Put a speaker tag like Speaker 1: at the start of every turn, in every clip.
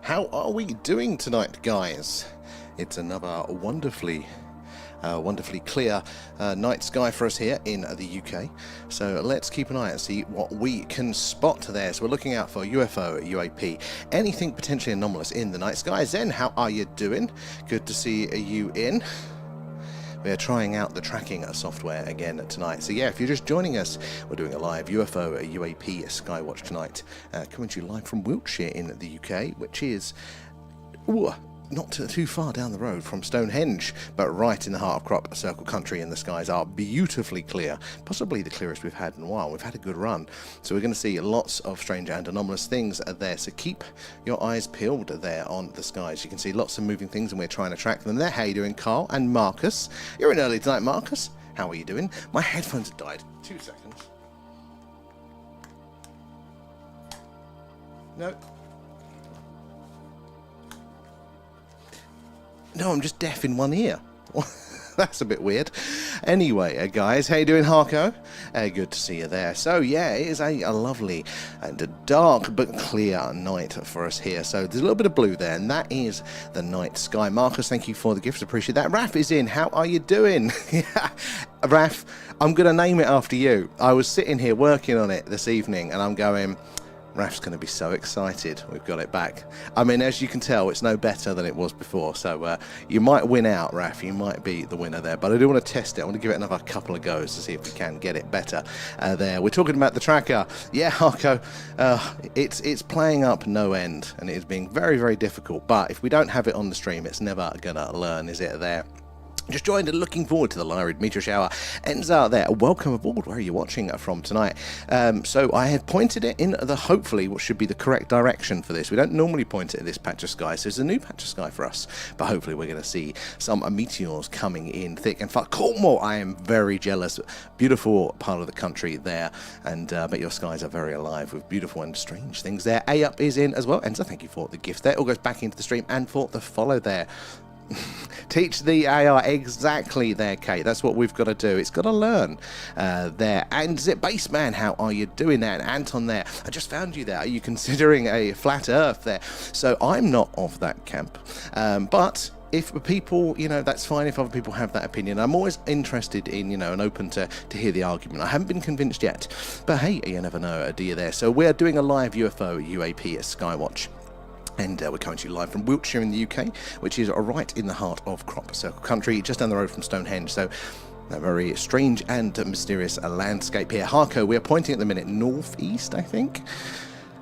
Speaker 1: How are we doing tonight, guys? It's another wonderfully clear night sky for us here in the UK. So let's keep an eye and see what we can spot there. So we're looking out for UFO, UAP, anything potentially anomalous in the night sky. Zen, how are you doing? Good to see you in. We're trying out the tracking software again tonight. So yeah, if you're just joining us, we're doing a live UFO, UAP, Skywatch tonight. Coming to you live from Wiltshire in the UK, which is not too far down the road from Stonehenge, but right in the heart of crop circle country, and the skies are beautifully clear, possibly the clearest we've had in a while. We've had a good run, so we're going to see lots of strange and anomalous things there, so keep your eyes peeled there on the skies. You can see lots of moving things and we're trying to track them there. How you doing, Carl and Marcus? You're in early tonight, Marcus. How are you doing? My headphones have died. 2 seconds. No, I'm just deaf in one ear. That's a bit weird. Anyway, guys, how you doing, Harko? Good to see you there. So, yeah, it is a lovely and a dark but clear night for us here. So there's a little bit of blue there, and that is the night sky. Marcus, thank you for the gift. Appreciate that. Raf is in. How are you doing? Raf, I'm going to name it after you. I was sitting here working on it this evening, and I'm going... Raf's going to be so excited we've got it back. I mean, as you can tell, it's no better than it was before, so you might win out, Raf. You might be the winner there, but I do want to test it. I want to give it another couple of goes to see if we can get it better there. We're talking about the tracker. Yeah, Harko, it's playing up no end, and it is being very, very difficult, but if we don't have it on the stream, it's never going to learn, is it, there? Just joined and looking forward to the Lyrid meteor shower. Ends out there. Welcome aboard. Where are you watching from tonight? So I had pointed it in the hopefully what should be the correct direction for this. We don't normally point it at this patch of sky, so it's a new patch of sky for us. But hopefully we're going to see some meteors coming in thick and fast. Cornwall, I am very jealous. Beautiful part of the country there, and but your skies are very alive with beautiful and strange things there. A up is in as well. Enza, thank you for the gift there. All goes back into the stream and for the follow there. Teach the AI exactly there, Kate. That's what we've got to do. It's got to learn there. And Zip Baseman, how are you doing there? And Anton there. I just found you there. Are you considering a flat Earth there? So I'm not of that camp. But if people, that's fine if other people have that opinion. I'm always interested in, and open to hear the argument. I haven't been convinced yet. But hey, you never know, do you there? So we're doing a live UFO UAP at Skywatch. And we're coming to you live from Wiltshire in the UK, which is right in the heart of crop circle country, just down the road from Stonehenge. So a very strange and mysterious landscape here. Harko, we are pointing at the minute northeast, I think.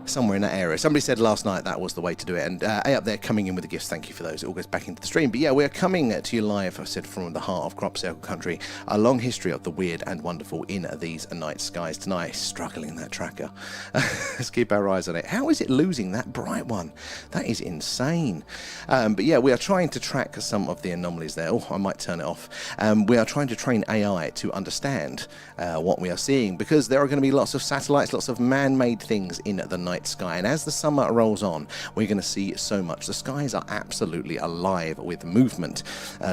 Speaker 1: Somewhere in that area. Somebody said last night that was the way to do it, and A up there coming in with the gifts. Thank you for those. It all goes back into the stream. But yeah, we're coming to you live, I said, from the heart of crop circle country. A long history of the weird and wonderful in these night skies tonight. Struggling that tracker. Let's keep our eyes on it. How is it losing that bright one? That is insane. But yeah, we are trying to track some of the anomalies there. Oh, I might turn it off. We are trying to train AI to understand what we are seeing, because there are going to be lots of satellites, lots of man-made things in the night sky, and as the summer rolls on, we're going to see so much. The skies are absolutely alive with movement.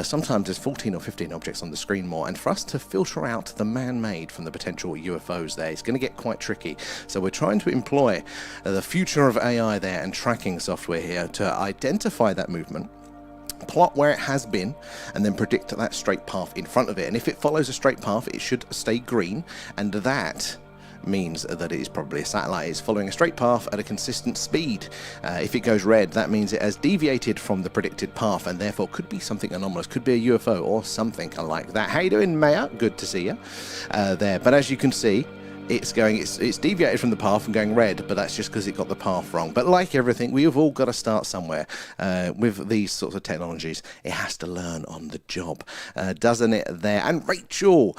Speaker 1: Sometimes there's 14 or 15 objects on the screen more, and for us to filter out the man-made from the potential UFOs there, it's going to get quite tricky. So we're trying to employ the future of AI there and tracking software here to identify that movement, plot where it has been, and then predict that straight path in front of it. And if it follows a straight path, it should stay green, and that means that it is probably a satellite. It's following a straight path at a consistent speed. If it goes red, that means it has deviated from the predicted path, and therefore could be something anomalous, could be a UFO or something like that. How you doing, Maya? Good to see you there. But as you can see, it's deviated from the path and going red, but that's just because it got the path wrong. But like everything, we've all got to start somewhere. With these sorts of technologies, it has to learn on the job, doesn't it there? And Rachel,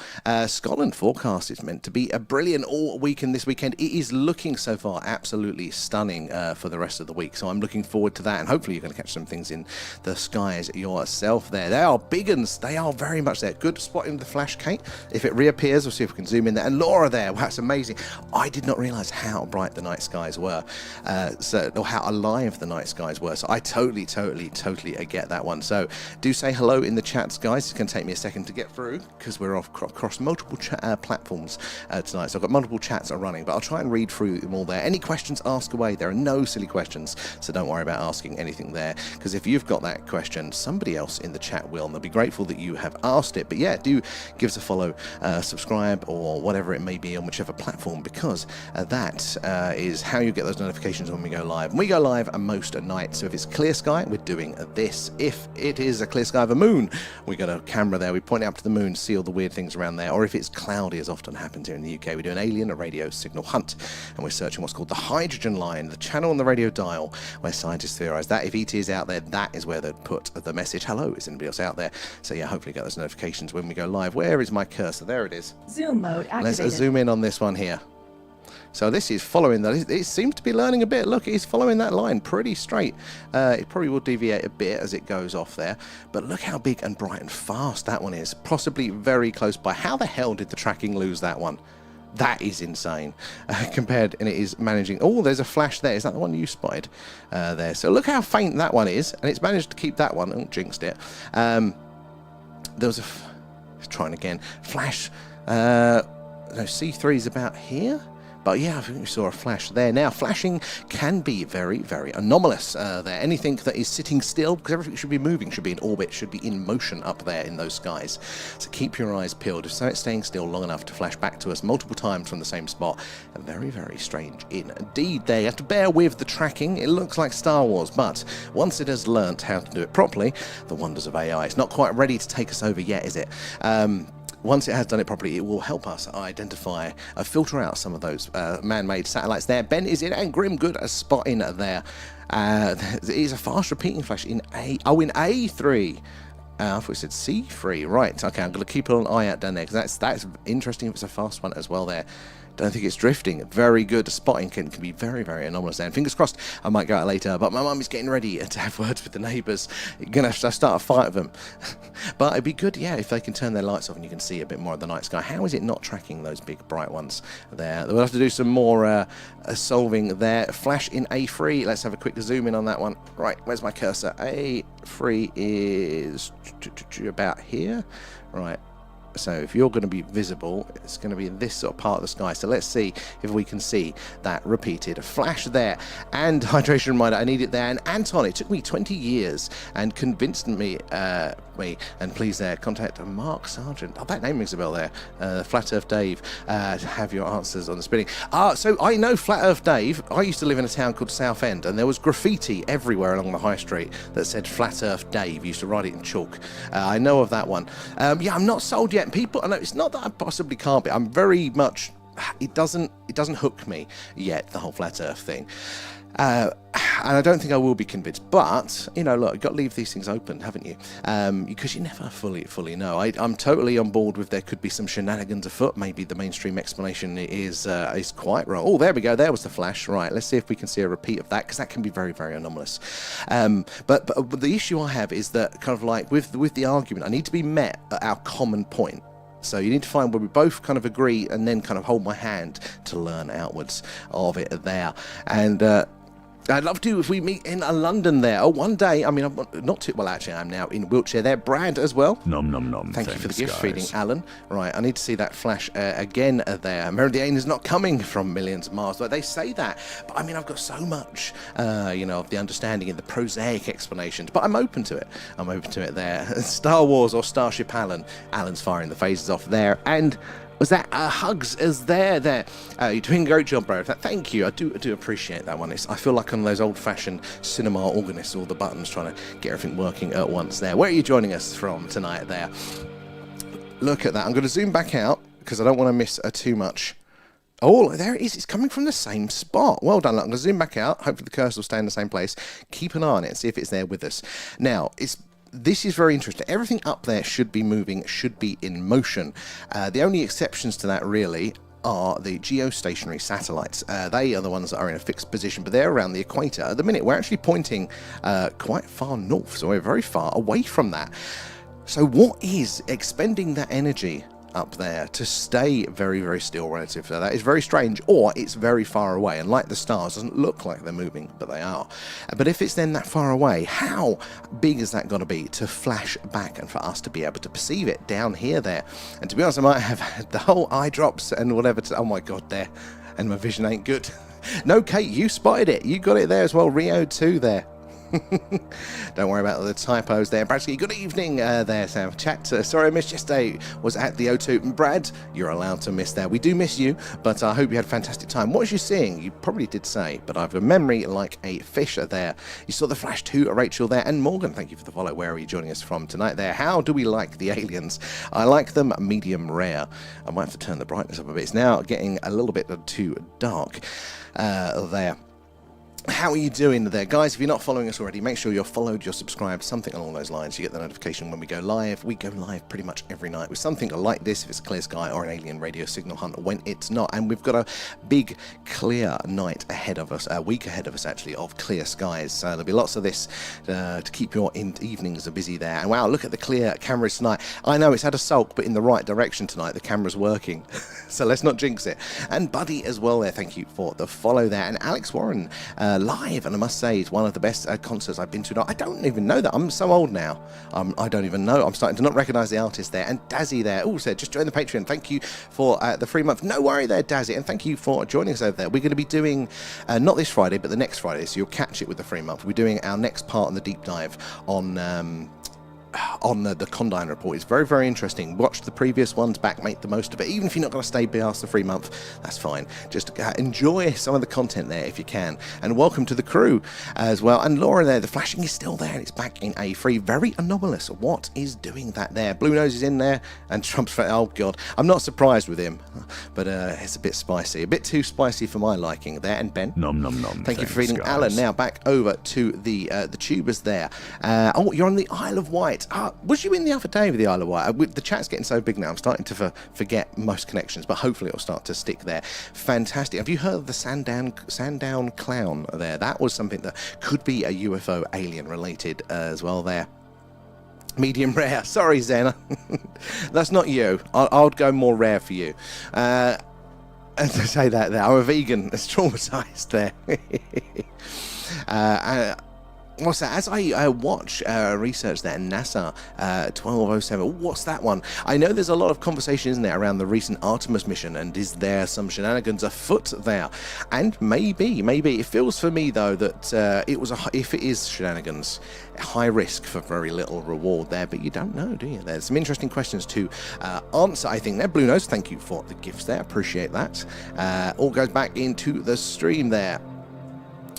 Speaker 1: Scotland forecast is meant to be a brilliant all weekend this weekend. It is looking so far absolutely stunning for the rest of the week, so I'm looking forward to that, and hopefully you're going to catch some things in the skies yourself there. They are big uns. They are very much there. Good spotting the flash, Kate. If it reappears, we'll see if we can zoom in there. And Laura there. Wow, amazing. I did not realize how bright the night skies were, or how alive the night skies were. So I totally get that one. So do say hello in the chats, guys. It's going to take me a second to get through because we're across multiple platforms tonight. So I've got multiple chats are running, but I'll try and read through them all there. Any questions, ask away. There are no silly questions, so don't worry about asking anything there, because if you've got that question, somebody else in the chat will, and they'll be grateful that you have asked it. But yeah, do give us a follow, subscribe, or whatever it may be on whichever platform, because that is how you get those notifications when we go live. And we go live most nights. So if it's clear sky, we're doing this. If it is a clear sky of a moon, we got a camera there, we point out to the moon, see all the weird things around there. Or if it's cloudy, as often happens here in the UK, we do an alien, a radio signal hunt, and we're searching what's called the hydrogen line, the channel on the radio dial where scientists theorize that if ET is out there, that is where they'd put the message, hello, is anybody else out there? So yeah, hopefully get those notifications when we go live. Where is my cursor? There it is.
Speaker 2: Zoom mode activated.
Speaker 1: Let's zoom in on this one here. So this is following that. It seems to be learning a bit. Look, it's following that line pretty straight. It probably will deviate a bit as it goes off there. But look how big and bright and fast that one is. Possibly very close by. How the hell did the tracking lose that one? That is insane compared, and it is managing. Oh, there's a flash there. Is that the one you spotted there? So look how faint that one is, and it's managed to keep that one. Oh, jinxed it. There was let's try it again. Flash. No, C3 is about here. But yeah, I think we saw a flash there. Now, flashing can be very anomalous there. Anything that is sitting still, because everything should be moving, should be in orbit, should be in motion up there in those skies. So keep your eyes peeled. If it's staying still long enough to flash back to us multiple times from the same spot, very strange indeed there. You have to bear with the tracking. It looks like Star Wars, but once it has learnt how to do it properly, the wonders of AI. It's not quite ready to take us over yet, is it? Once it has done it properly, it will help us identify, filter out some of those man-made satellites there. Ben is in, and Grim, good a spot in there. It is a fast repeating flash in A3. I thought we said C3. Right, okay, I'm going to keep an eye out down there, because that's interesting if it's a fast one as well there. Don't think it's drifting. Very good spotting can be very anomalous there. And fingers crossed, I might go out later, but my mum is getting ready to have words with the neighbours. You're going to have to start a fight with them. But it'd be good, yeah, if they can turn their lights off and you can see a bit more of the night sky. How is it not tracking those big bright ones there? We'll have to do some more solving there. Flash in A3. Let's have a quick zoom in on that one. Right, where's my cursor? A3 is about here. Right. So if you're going to be visible, it's going to be in this sort of part of the sky. So let's see if we can see that repeated flash there. And hydration reminder, I need it there. And Anton, it took me 20 years and convinced me, and please there, contact Mark Sargent. Oh, that name rings a bell there. Flat Earth Dave, have your answers on the spinning. So I know Flat Earth Dave. I used to live in a town called Southend, and there was graffiti everywhere along the high street that said Flat Earth Dave. Used to write it in chalk. I know of that one. Yeah, I'm not sold yet. People, I know it's not that I possibly can't be. I'm very much. It doesn't hook me yet, the whole flat Earth thing. And I don't think I will be convinced. But, you know, look, you've got to leave these things open, haven't you? Because you never fully know. I'm totally on board with there could be some shenanigans afoot. Maybe the mainstream explanation is quite wrong. Oh, there we go. There was the flash. Right, let's see if we can see a repeat of that, because that can be very anomalous. But the issue I have is that kind of like with the argument, I need to be met at our common point. So you need to find where we both kind of agree and then kind of hold my hand to learn outwards of it there. And I'd love to if we meet in London there. Oh, one day. I mean, I'm not too well. Actually, I'm now in Wiltshire. There, Brad as well.
Speaker 3: Nom.
Speaker 1: Thank you for the gift feeding, Alan. Right, I need to see that flash again there. Meridian is not coming from millions of miles. Like they say that, but I mean, I've got so much, of the understanding and the prosaic explanations. But I'm open to it. I'm open to it there. Star Wars or Starship Alan. Alan's firing the phases off there, and. Was that Hugs is there? You're doing a great job, bro. Thank you. I do appreciate that one. I feel like on those old-fashioned cinema organists, all the buttons trying to get everything working at once there. Where are you joining us from tonight there? Look at that. I'm going to zoom back out because I don't want to miss too much. Oh, there it is. It's coming from the same spot. Well done. Look, I'm going to zoom back out. Hopefully the cursor will stay in the same place. Keep an eye on it and see if it's there with us. Now, this is very interesting. Everything up there should be moving, should be in motion. The only exceptions to that really are the geostationary satellites. They are the ones that are in a fixed position, but they're around the equator. At the minute, we're actually pointing quite far north, so we're very far away from that. So what is expending that energy up there to stay very, very still relative to that. Is very strange, or it's very far away, and like the stars, doesn't look like they're moving, but they are. But if it's then that far away, how big is that got to be to flash back and for us to be able to perceive it down here there? And to be honest, I might have had the whole eye drops and whatever oh my god, there, and my vision ain't good. No, Kate, you spotted it, you got it there as well. Rio 2 there. Don't worry about the typos there. Bradley, good evening there, Sam. Chat, sorry I missed yesterday, was at the O2. Brad, you're allowed to miss there. We do miss you, but I hope you had a fantastic time. What was you seeing? You probably did say, but I've a memory like a fish there. You saw the flash too, Rachel there, and Morgan, thank you for the follow. Where are you joining us from tonight there? How do we like the aliens? I like them medium rare. I might have to turn the brightness up a bit. It's now getting a little bit too dark there. How are you doing there, guys? If you're not following us already, make sure you're followed, you're subscribed, something along those lines. You get the notification when we go live. We go live pretty much every night with something like this, if it's a clear sky, or an alien radio signal hunt when it's not. And we've got a big clear night ahead of us, a week ahead of us actually, of clear skies. So there'll be lots of this to keep your evenings busy there. And wow, look at the clear cameras tonight. I know it's had a sulk, but in the right direction tonight. The camera's working. So let's not jinx it. And Buddy as well there, thank you for the follow there. And Alex Warren, live, and I must say it's one of the best concerts I've been to. I don't even know that. I'm so old now. I don't even know. I'm starting to not recognise the artist there. And Dazzy there also just joined the Patreon. Thank you for the free month. No worry there, Dazzy, and thank you for joining us over there. We're going to be doing not this Friday, but the next Friday, so you'll catch it with the free month. We're doing our next part on the deep dive on the Condign report. It's very, very interesting. Watch the previous ones back, make the most of it. Even if you're not going to stay past the free month, that's fine. Just enjoy some of the content there if you can. And welcome to the crew as well. And Laura there, the flashing is still there and it's back in A3. Very anomalous. What is doing that there? Blue Nose is in there and Trump's, oh god, I'm not surprised with him, but it's a bit spicy, a bit too spicy for my liking there. And Ben,
Speaker 2: nom nom nom.
Speaker 1: Thank you for feeding Alan. Now back over to the tubers there. Oh, you're on the Isle of Wight. Was you in the other day with the Isle of Wight? The chat's getting so big now, I'm starting to forget most connections, but hopefully it'll start to stick there. Fantastic. Have you heard of the Sandown Clown there? That was something that could be a UFO alien related as well there. Medium rare. Sorry, Zen. That's not you. I'll go more rare for you. As I say that there, I'm a vegan. It's traumatized there. What's that? As I watch research there, NASA 1207, what's that one? I know there's a lot of conversation, isn't there, around the recent Artemis mission, and is there some shenanigans afoot there? And maybe. It feels for me, though, that if it is shenanigans, high risk for very little reward there, but you don't know, do you? There's some interesting questions to answer, I think, there. Blue Nose, thank you for the gifts there, appreciate that. All goes back into the stream there.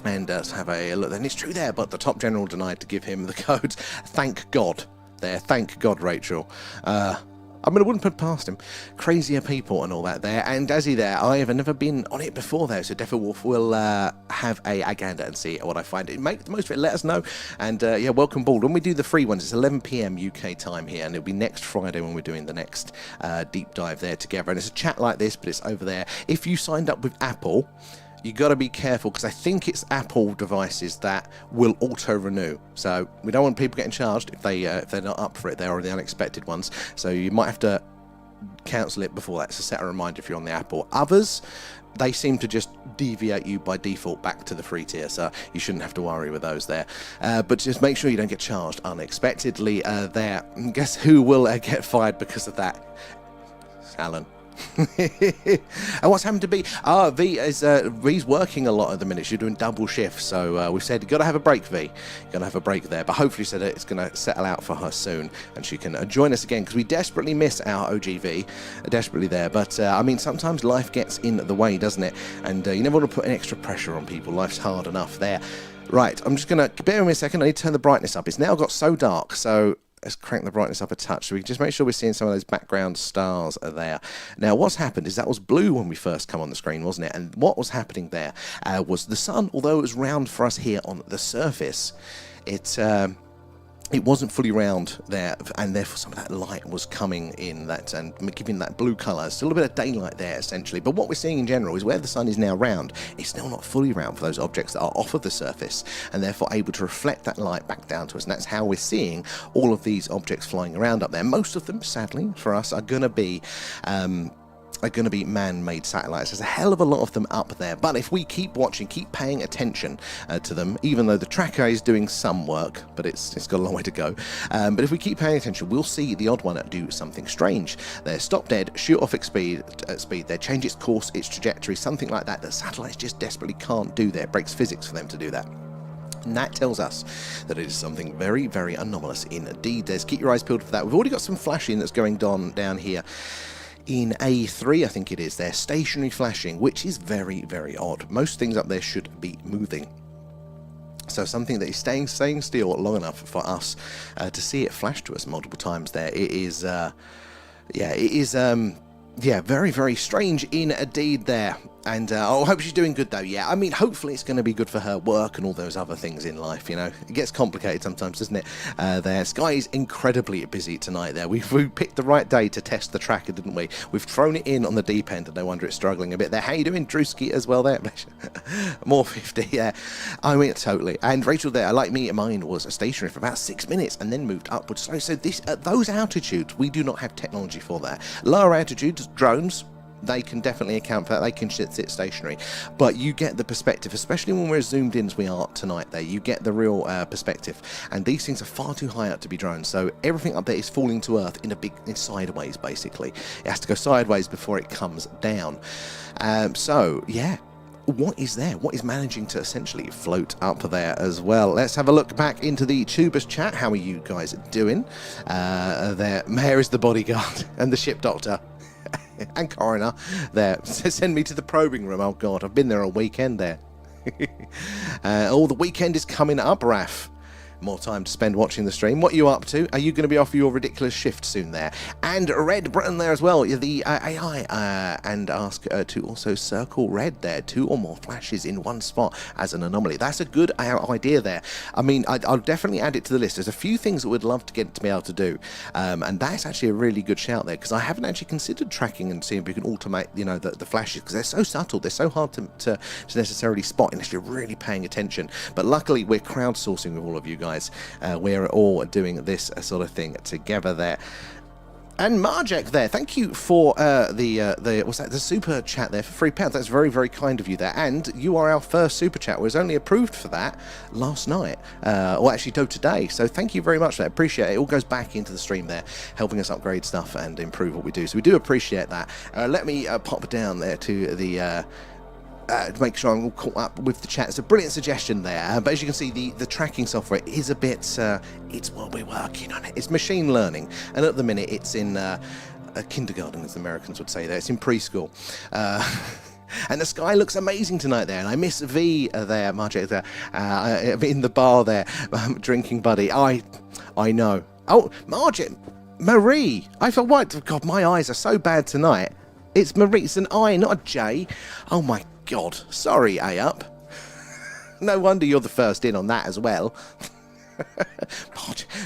Speaker 1: And let's have a look. Then it's true there, but the top general denied to give him the codes. Thank God. There, thank God, Rachel. I wouldn't put past him. Crazier people and all that there. And Dazzy there, I have never been on it before there, so Wolf will have a gander and see what I find. Make the most of it, let us know. And yeah, welcome aboard. When we do the free ones, it's 11 PM UK time here, and it'll be next Friday when we're doing the next deep dive there together. And it's a chat like this, but it's over there. If you signed up with Apple, you got to be careful, because I think it's Apple devices that will auto-renew. So we don't want people getting charged if they're not up for it. They're the unexpected ones. So you might have to cancel it before that. So set a reminder if you're on the Apple. Others, they seem to just deviate you by default back to the free tier. So you shouldn't have to worry with those there. But just make sure you don't get charged unexpectedly there. And guess who will get fired because of that? Alan. And what's happened to B? V's working a lot at the minute. She's doing double shifts, so we've said you've got to have a break, V. You've got to have a break there, but hopefully said it's going to settle out for her soon and she can join us again, because we desperately miss our OGV, desperately there. But I mean, sometimes life gets in the way, doesn't it? And you never want to put an extra pressure on people. Life's hard enough there. Right, I'm just going to bear with me a second. I need to turn the brightness up. It's now got so dark, so let's crank the brightness up a touch so we can just make sure we're seeing some of those background stars there. Now, what's happened is that was blue when we first come on the screen, wasn't it? And what was happening there was the sun, although it was round for us here on the surface, it it wasn't fully round there, and therefore some of that light was coming in that and giving that blue colour. Still a bit of daylight there, essentially. But what we're seeing in general is where the sun is now round, it's still not fully round for those objects that are off of the surface, and therefore able to reflect that light back down to us. And that's how we're seeing all of these objects flying around up there. Most of them, sadly for us, are going to be man-made satellites. There's a hell of a lot of them up there, but if we keep watching, keep paying attention to them, even though the tracker is doing some work, but it's got a long way to go, but if we keep paying attention, we'll see the odd one do something strange. They stop dead, shoot off at speed, they change its course, its trajectory, something like that that satellites just desperately can't do there. It breaks physics for them to do that. And that tells us that it is something very, very anomalous indeed. Keep your eyes peeled for that. We've already got some flashing that's going down here in A3, I think it is. They're stationary flashing, which is very, very odd. Most things up there should be moving. So something that is staying still long enough for us to see it flash to us multiple times there. It is, very, very strange indeed there. And I hope she's doing good though. Yeah, I mean, hopefully it's going to be good for her work and all those other things in life, you know. It gets complicated sometimes, doesn't it? There, Sky is incredibly busy tonight there. We picked the right day to test the tracker, didn't we? We've thrown it in on the deep end, and no wonder it's struggling a bit there. How you doing, Drewski, as well there? More 50, yeah. I mean, totally. And Rachel there, like me, mine was stationary for about 6 minutes and then moved upwards. So this, at those altitudes, we do not have technology for that. Lower altitudes, drones, they can definitely account for that. They can sit stationary, but you get the perspective, especially when we're as zoomed in as we are tonight there. You get the real perspective, and these things are far too high up to be drones, so everything up there is falling to earth in sideways, basically. It has to go sideways before it comes down. So yeah, what is there? What is managing to essentially float up there as well? Let's have a look back into the Tubers chat. How are you guys doing? There, Mayor is the bodyguard and the ship doctor. And coroner there. Send me to the probing room. Oh god, I've been there all weekend there. The weekend is coming up, Raf. More time to spend watching the stream. What are you up to? Are you going to be off your ridiculous shift soon there? And Red Britain there as well, the AI, and ask to also circle Red there. 2 or more flashes in one spot as an anomaly. That's a good idea there. I mean, I'll definitely add it to the list. There's a few things that we'd love to get to be able to do, and that's actually a really good shout there, because I haven't actually considered tracking and seeing if we can automate, you know, the flashes, because they're so subtle, they're so hard to necessarily spot unless you're really paying attention. But luckily, we're crowdsourcing with all of you guys. We're all doing this sort of thing together there. And Marjek there, thank you for the super chat there for £3. That's very, very kind of you there. And you are our first super chat. I was only approved for that last night, or actually today. So thank you very much for that. Appreciate it. It all goes back into the stream there, helping us upgrade stuff and improve what we do. So we do appreciate that. Let me pop down there to the to make sure I'm all caught up with the chat. It's a brilliant suggestion there, but as you can see, the tracking software is a bit, it's what we're working on. It's machine learning, and at the minute it's in kindergarten, as the Americans would say there. It's in preschool. And the sky looks amazing tonight there, and I miss V there, Marjek there, in the bar there, drinking buddy. I know. Oh, Marjek, Marie. I thought, what? God, my eyes are so bad tonight. It's Marie. It's an I, not a J. Oh my God. Sorry, A-Up. No wonder you're the first in on that as well.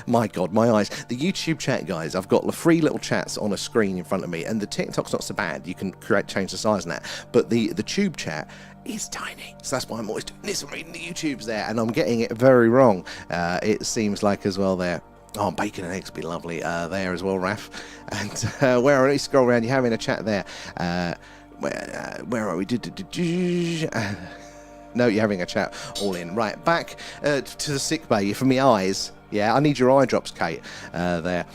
Speaker 1: My God, my eyes. The YouTube chat, guys, I've got the 3 little chats on a screen in front of me, and the TikTok's not so bad. You can change the size and that. But the tube chat is tiny. So that's why I'm always doing this and reading the YouTubes there, and I'm getting it very wrong. It seems like as well there. Oh, bacon and eggs would be lovely there as well, Raf. And where are you? Scroll around. You're having a chat there. Where are we? No, you're having a chat all in. Right, back to the sick bay for me eyes. Yeah, I need your eye drops, Kate, there.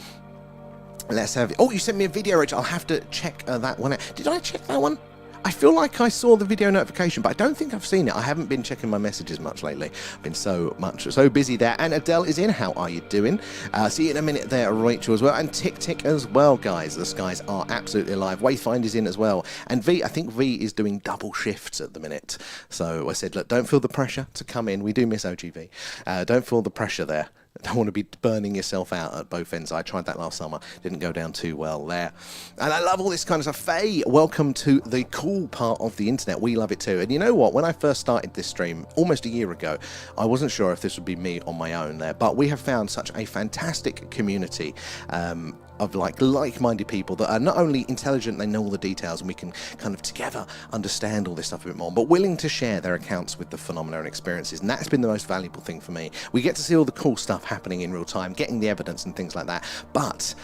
Speaker 1: Let's have it. Oh, you sent me a video, Rich. I'll have to check that one out. Did I check that one? I feel like I saw the video notification, but I don't think I've seen it. I haven't been checking my messages much lately. I've been so busy there. And Adele is in. How are you doing? See you in a minute there, Rachel, as well. And Tick as well, guys. The skies are absolutely alive. Wayfinder's in as well. And V, I think V is doing double shifts at the minute. So I said, look, don't feel the pressure to come in. We do miss OGV. Don't feel the pressure there. Don't want to be burning yourself out at both ends. I tried that last summer. Didn't go down too well there. And I love all this kind of stuff. Faye, welcome to the cool part of the internet. We love it too. And you know what? When I first started this stream almost a year ago, I wasn't sure if this would be me on my own there. But we have found such a fantastic community of like-minded people that are not only intelligent, they know all the details, and we can kind of together understand all this stuff a bit more, but willing to share their accounts with the phenomena and experiences. And that's been the most valuable thing for me. We get to see all the cool stuff happening in real time, getting the evidence and things like that. But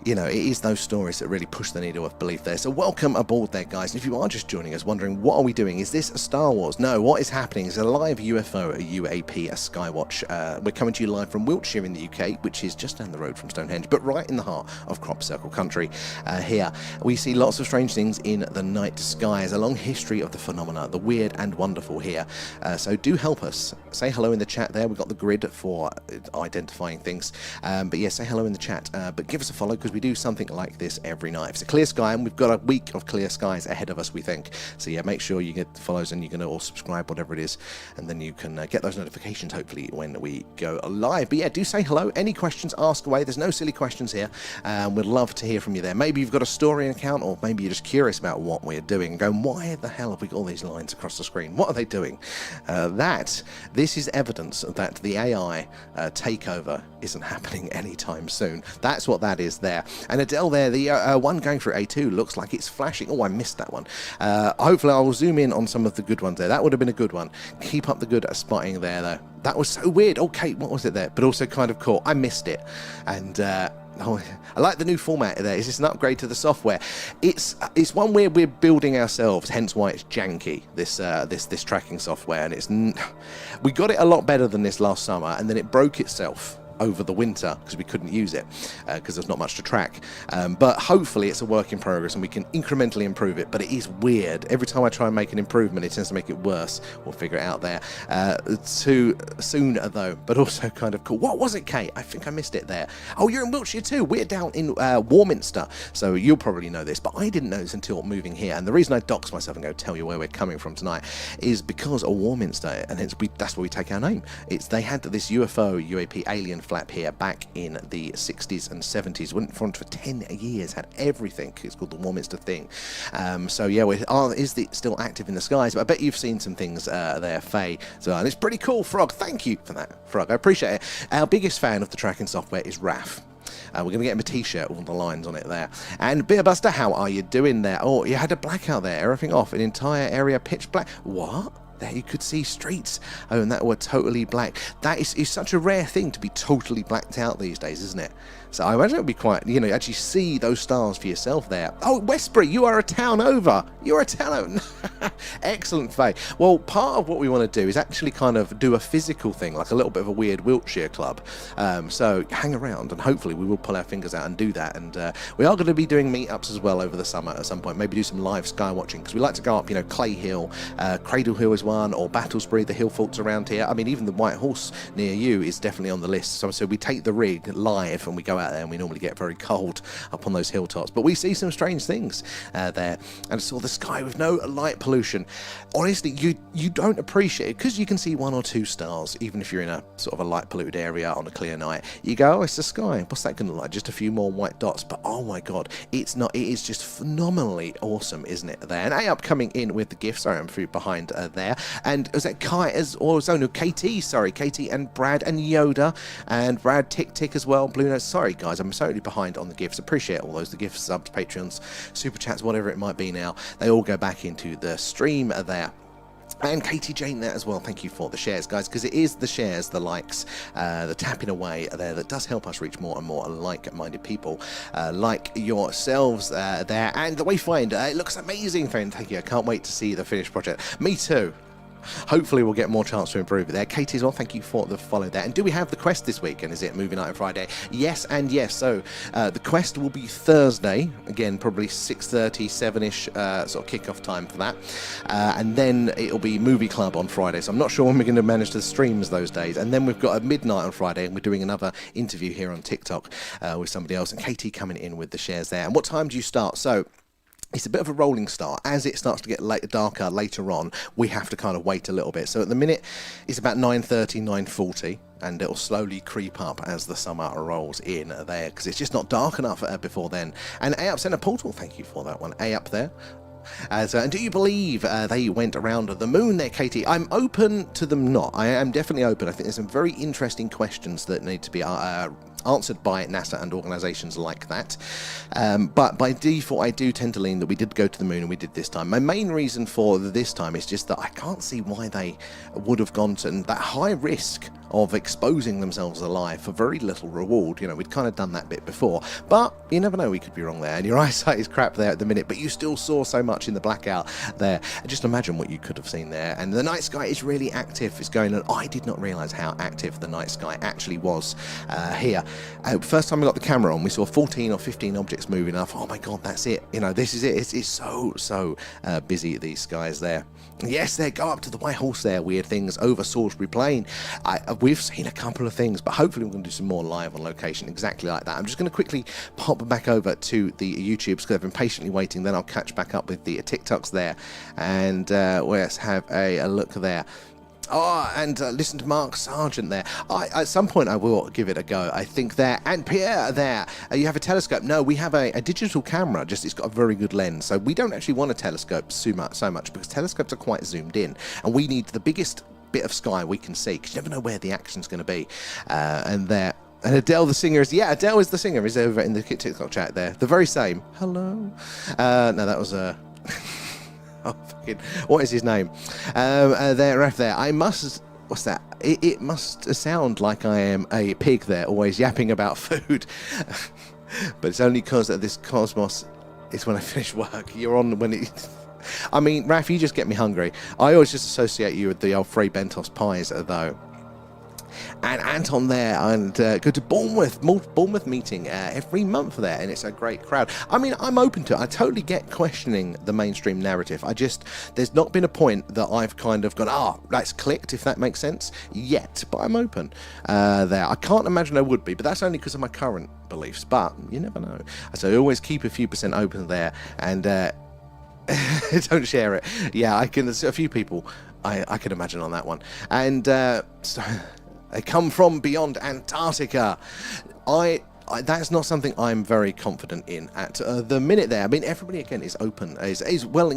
Speaker 1: you know, it is those stories that really push the needle of belief there. So welcome aboard there, guys. And if you are just joining us wondering, what are we doing? Is this a Star Wars? No, what is happening is a live UFO, a UAP, a Skywatch. We're coming to you live from Wiltshire in the UK, which is just down the road from Stonehenge, but right in the heart of Crop Circle country here. We see lots of strange things in the night skies, a long history of the phenomena, the weird and wonderful here. So do help us. Say hello in the chat there. We've got the grid for identifying things. But yeah, say hello in the chat. But give us a follow, because we do something like this every night. It's a clear sky, and we've got a week of clear skies ahead of us, we think. So yeah, make sure you get the follows, and you're going to all subscribe, whatever it is, and then you can get those notifications hopefully when we go live. But yeah, do say hello. Any questions, ask away. There's no silly questions here. We'd love to hear from you there. Maybe you've got a story account, or maybe you're just curious about what we're doing and going, why the hell have we got all these lines across the screen? What are they doing? This is evidence that the AI takeover isn't happening anytime soon. That's what that is there. And Adele there, the one going through A2 looks like it's flashing. Oh, I missed that one. Hopefully I will zoom in on some of the good ones there. That would have been a good one. Keep up the good spotting there, though. That was so weird. Okay, what was it there? But also kind of cool. I missed it. And oh, I like the new format there. It's just an upgrade to the software. It's one where we're building ourselves, hence why it's janky, this tracking software. And we got it a lot better than this last summer, and then it broke itself over the winter because we couldn't use it because there's not much to track, but hopefully it's a work in progress and we can incrementally improve it. But it is weird. Every time I try and make an improvement, it tends to make it worse. We'll figure it out there too soon though, but also kind of cool. What was it, Kate? I think I missed it there. Oh, you're in Wiltshire too. We're down in Warminster, so you'll probably know this, but I didn't know this until moving here. And the reason I dox myself and go tell you where we're coming from tonight is because of Warminster, and that's where we take our name. They had this UFO UAP alien flap here back in the 60s and 70s. Went for 10 years, had everything. It's called the Warminster thing. So yeah, is it still active in the skies? But I bet you've seen some things there, Faye. So and it's pretty cool, Frog. Thank you for that, Frog. I appreciate it. Our biggest fan of the tracking software is Raf. We're going to get him a t-shirt with all the lines on it there. And Beer Buster, how are you doing there? Oh, you had a blackout there. Everything off. An entire area pitch black. What? There you could see streets, and that were totally black. That is such a rare thing to be totally blacked out these days, isn't it? So I imagine it would be quite, actually see those stars for yourself there. Oh, Westbury, you are a town over. You're a town over. Excellent, Faye. Well, part of what we want to do is actually kind of do a physical thing, like a little bit of a weird Wiltshire club. So hang around, and hopefully we will pull our fingers out and do that. And we are going to be doing meetups as well over the summer at some point. Maybe do some live sky watching, because we like to go up, Clay Hill, Cradle Hill is one, or Battlesbury, the hill faults around here. I mean, even the White Horse near you is definitely on the list. So we take the rig live and we go out there, and we normally get very cold up on those hilltops. But we see some strange things there, and saw the sky with no light pollution. Honestly, you don't appreciate it, because you can see one or two stars, even if you're in a sort of a light polluted area on a clear night. You go, oh, it's the sky. What's that going to look like? Just a few more white dots. But oh my God, it's not. It is just phenomenally awesome, isn't it? There, and A-Up coming in with the gift. Sorry, I'm behind there. And was that KT? Sorry, KT and Brad and Yoda and Brad Tick as well. Blue Notes. Sorry guys, I'm totally behind on the gifts. Appreciate all those, the gifts, subs, Patreons, super chats, whatever it might be now. They all go back into the stream there. And Katie Jane there as well. Thank you for the shares, guys, because it is the shares, the likes, the tapping away there that does help us reach more and more like-minded people like yourselves there. And the Wayfinder, it looks amazing, friend. Thank you. I can't wait to see the finished project. Me too. Hopefully we'll get more chance to improve it there. Katie as well, thank you for the follow there. And do we have the quest this week? And is it movie night on Friday? Yes and yes. So the quest will be Thursday. Again, probably 6:30, 7-ish sort of kickoff time for that. And then it'll be movie club on Friday. So I'm not sure when we're going to manage the streams those days. And then we've got a midnight on Friday, and we're doing another interview here on TikTok with somebody else. And Katie coming in with the shares there. And what time do you start? So it's a bit of a rolling start. As it starts to get darker later on, we have to kind of wait a little bit. So at the minute, it's about 9:30, 9:40. and it'll slowly creep up as the summer rolls in there, because it's just not dark enough before then. And A up sent a portal, thank you for that one. A up there. And do you believe they went around the moon there, Katie? I'm open to them not. I am definitely open. I think there's some very interesting questions that need to be answered by NASA and organisations like that. But by default, I do tend to lean that we did go to the moon, and we did this time. My main reason for this time is just that I can't see why they would have gone to that high risk of exposing themselves alive for very little reward. You know, we'd kind of done that bit before, but you never know, we could be wrong there, and your eyesight is crap there at the minute, but you still saw so much in the blackout there. And just imagine what you could have seen there. And the night sky is really active. It's going on. I did not realise how active the night sky actually was here. First time we got the camera on, we saw 14 or 15 objects moving up. Oh my god, that's it. You know, this is it. It's so busy, these skies there. Yes, they go up to the White Horse there. Weird things over Salisbury Plain. We've seen a couple of things, but hopefully we're going to do some more live on location exactly like that. I'm just going to quickly pop back over to the YouTubes because I've been patiently waiting. Then I'll catch back up with the TikToks there, and let's have a look there. Oh, and listen to Mark Sargent there. At some point I will give it a go, I think there. And Pierre there, you have a telescope. No, we have a digital camera, just it's got a very good lens. So we don't actually want a telescope so much because telescopes are quite zoomed in, and we need the biggest bit of sky we can see, because you never know where the action's going to be. And there. And Adele the singer is, yeah, Adele is the singer, is over in the TikTok chat there. The very same. Hello. No, that was a... Oh, fucking, what is his name? There. I must... What's that? It must sound like I am a pig there, always yapping about food. But it's only because of this cosmos is when I finish work. You're on when it... I mean, Raf, you just get me hungry. I always just associate you with the old Frey Bentos pies, though. And Anton there, and go to Bournemouth meeting every month there, and it's a great crowd. I mean, I'm open to it. I totally get questioning the mainstream narrative. There's not been a point that I've kind of gone, that's clicked, if that makes sense, yet, but I'm open there. I can't imagine I would be, but that's only because of my current beliefs, but you never know. So I always keep a few % open there, and don't share it. Yeah, there's a few people I can imagine on that one. And they come from beyond Antarctica. That's not something I'm very confident in at the minute there. I mean, everybody, again, is open, is well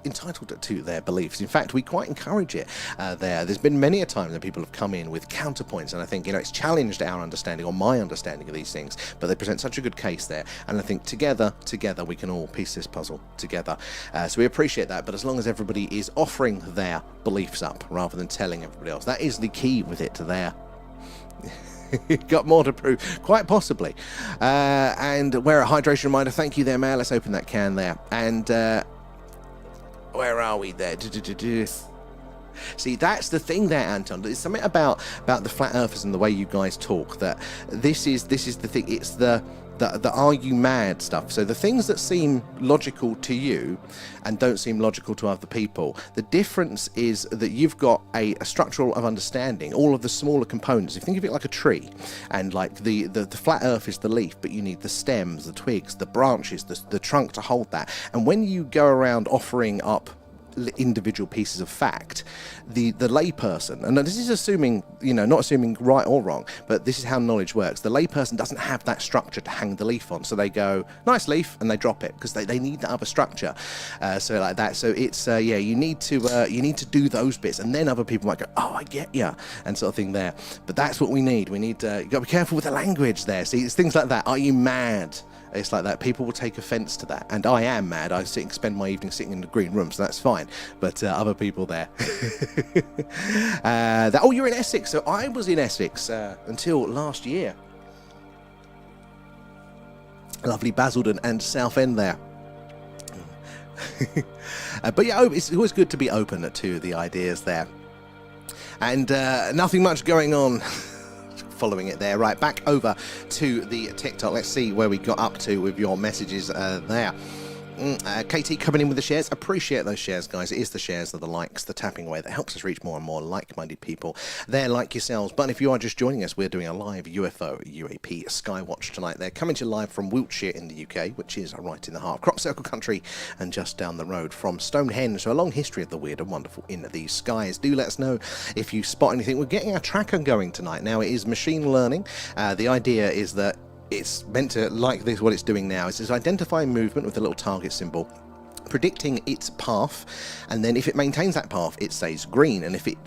Speaker 1: entitled to their beliefs. In fact, we quite encourage it there. There's been many a time that people have come in with counterpoints, and I think, it's challenged our understanding, or my understanding of these things, but they present such a good case there, and I think together we can all piece this puzzle together. So we appreciate that, but as long as everybody is offering their beliefs up rather than telling everybody else, that is the key with it there. Got more to prove, quite possibly. And wear a hydration reminder. Thank you there, Mayor. Let's open that can there. And where are we there? See, that's the thing there, Anton. There's something about the flat earthers and the way you guys talk that this is the thing. It's the are you mad stuff. So the things that seem logical to you and don't seem logical to other people, the difference is that you've got a structural of understanding, all of the smaller components. If you think of it like a tree, and like the flat earth is the leaf, but you need the stems, the twigs, the branches, the trunk to hold that. And when you go around offering up individual pieces of fact, the layperson, and this is assuming, not assuming right or wrong, but this is how knowledge works. The layperson doesn't have that structure to hang the leaf on, so they go, nice leaf, and they drop it because they need that other structure. So like that. So it's you need to do those bits, and then other people might go, oh, I get ya, and sort of thing there. But that's what we need. You got to be careful with the language there. See, it's things like that. Are you mad? It's like that. People will take offence to that, and I am mad. I spend my evening sitting in the green room, so that's fine. But other people there. You're in Essex. So I was in Essex until last year. Lovely Basildon and Southend there. But yeah, it's always good to be open to the ideas there. And nothing much going on. Following it there. Right, back over to the TikTok. Let's see where we got up to with your messages there. KT coming in with the shares. Appreciate those shares, guys. It is the shares, the likes, the tapping away that helps us reach more and more like-minded people there like yourselves. But if you are just joining us, we're doing a live UFO UAP Skywatch tonight. They're coming to you live from Wiltshire in the UK, which is right in the heart of Crop Circle country and just down the road from Stonehenge. So a long history of the weird and wonderful in these skies. Do let us know if you spot anything. We're getting a tracker going tonight. Now, it is machine learning. The idea is that it's meant to, like this, what it's doing now is identifying movement with a little target symbol, predicting its path, and then if it maintains that path, it stays green, and if it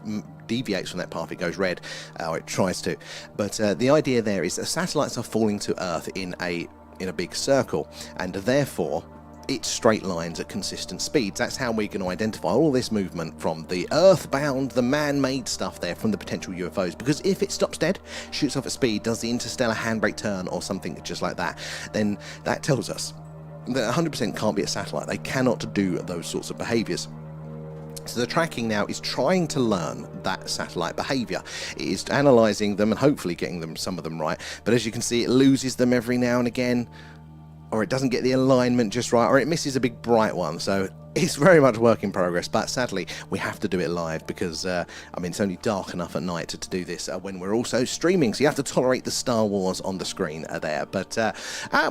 Speaker 1: deviates from that path, it goes red, or it tries to. But the idea there is that satellites are falling to Earth in a big circle, and therefore it's straight lines at consistent speeds. That's how we're going to identify all this movement from the earthbound, the man-made stuff there, from the potential UFOs. Because if it stops dead, shoots off at speed, does the interstellar handbrake turn or something just like that, then that tells us that 100% can't be a satellite. They cannot do those sorts of behaviours. So the tracking now is trying to learn that satellite behaviour. It is analysing them and hopefully getting them, some of them right. But as you can see, it loses them every now and again, or it doesn't get the alignment just right, or it misses a big bright one. So it's very much work in progress, but sadly we have to do it live because I mean, it's only dark enough at night to do this when we're also streaming, so you have to tolerate the Star Wars on the screen there. But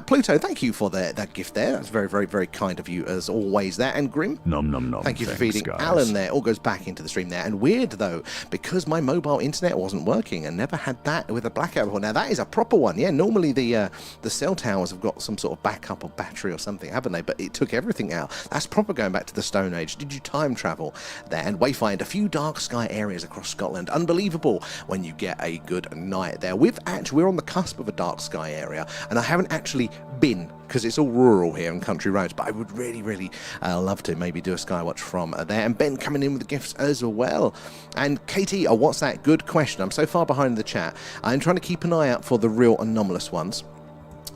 Speaker 1: Pluto, thank you for that gift there. That's very, very, very kind of you as always there. And Grim,
Speaker 2: nom nom nom,
Speaker 1: thank you for feeding guys. Alan there. All goes back into the stream there. And weird though, because my mobile internet wasn't working and never had that with a blackout before. Now that is a proper one. Yeah, normally the cell towers have got some sort of backup or battery or something, haven't they? But it took everything out. That's proper going back to the Stone Age. Did you time travel there and wayfind a few dark sky areas across Scotland? Unbelievable when you get a good night there. We're on the cusp of a dark sky area, and I haven't actually been because it's all rural here and country roads, but I would really, really love to maybe do a Skywatch from there. And Ben coming in with the gifts as well. And Katie, what's that? Good question. I'm so far behind the chat. I'm trying to keep an eye out for the real anomalous ones.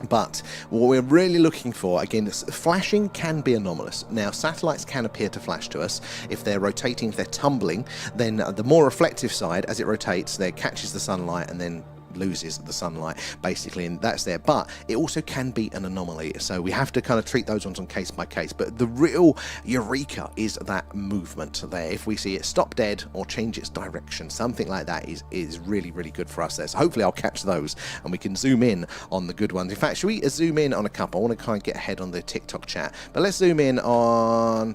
Speaker 1: But what we're really looking for, again, flashing can be anomalous. Now, satellites can appear to flash to us if they're rotating, if they're tumbling. Then the more reflective side, as it rotates, there catches the sunlight and then loses the sunlight basically, and that's there. But it also can be an anomaly, so we have to kind of treat those ones on case by case. But the real eureka is that movement there. If we see it stop dead or change its direction, something like that is really, really good for us there. So hopefully I'll catch those and we can zoom in on the good ones. In fact, should we zoom in on a couple? I want to kind of get ahead on the TikTok chat, but let's zoom in on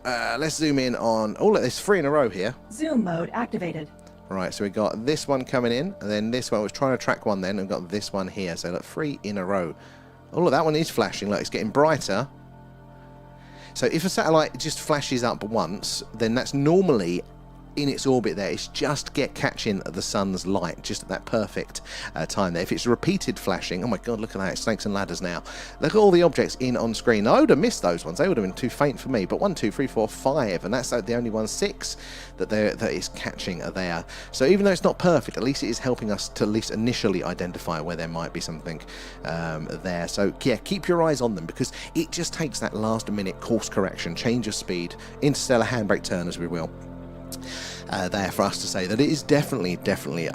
Speaker 1: oh look, there's 3 in a row here.
Speaker 3: Zoom mode activated.
Speaker 1: Right, so we got this one coming in, and then this one. I was trying to track one then, and got this one here. So look, 3 in a row. Oh look, that one is flashing. Look, it's getting brighter. So if a satellite just flashes up once, then that's normally in its orbit there. It's just catching the sun's light just at that perfect time there. If it's repeated flashing, oh my god, look at that, it's snakes and ladders now. Look at all the objects in on screen. I would have missed those ones. They would have been too faint for me. But 1, 2, 3, 4, 5, and that's the only one. 6 that is catching there. So even though it's not perfect, at least it is helping us to at least initially identify where there might be something there. So yeah, keep your eyes on them, because it just takes that last minute course correction, change of speed, interstellar handbrake turn, as we will. There for us to say that it is definitely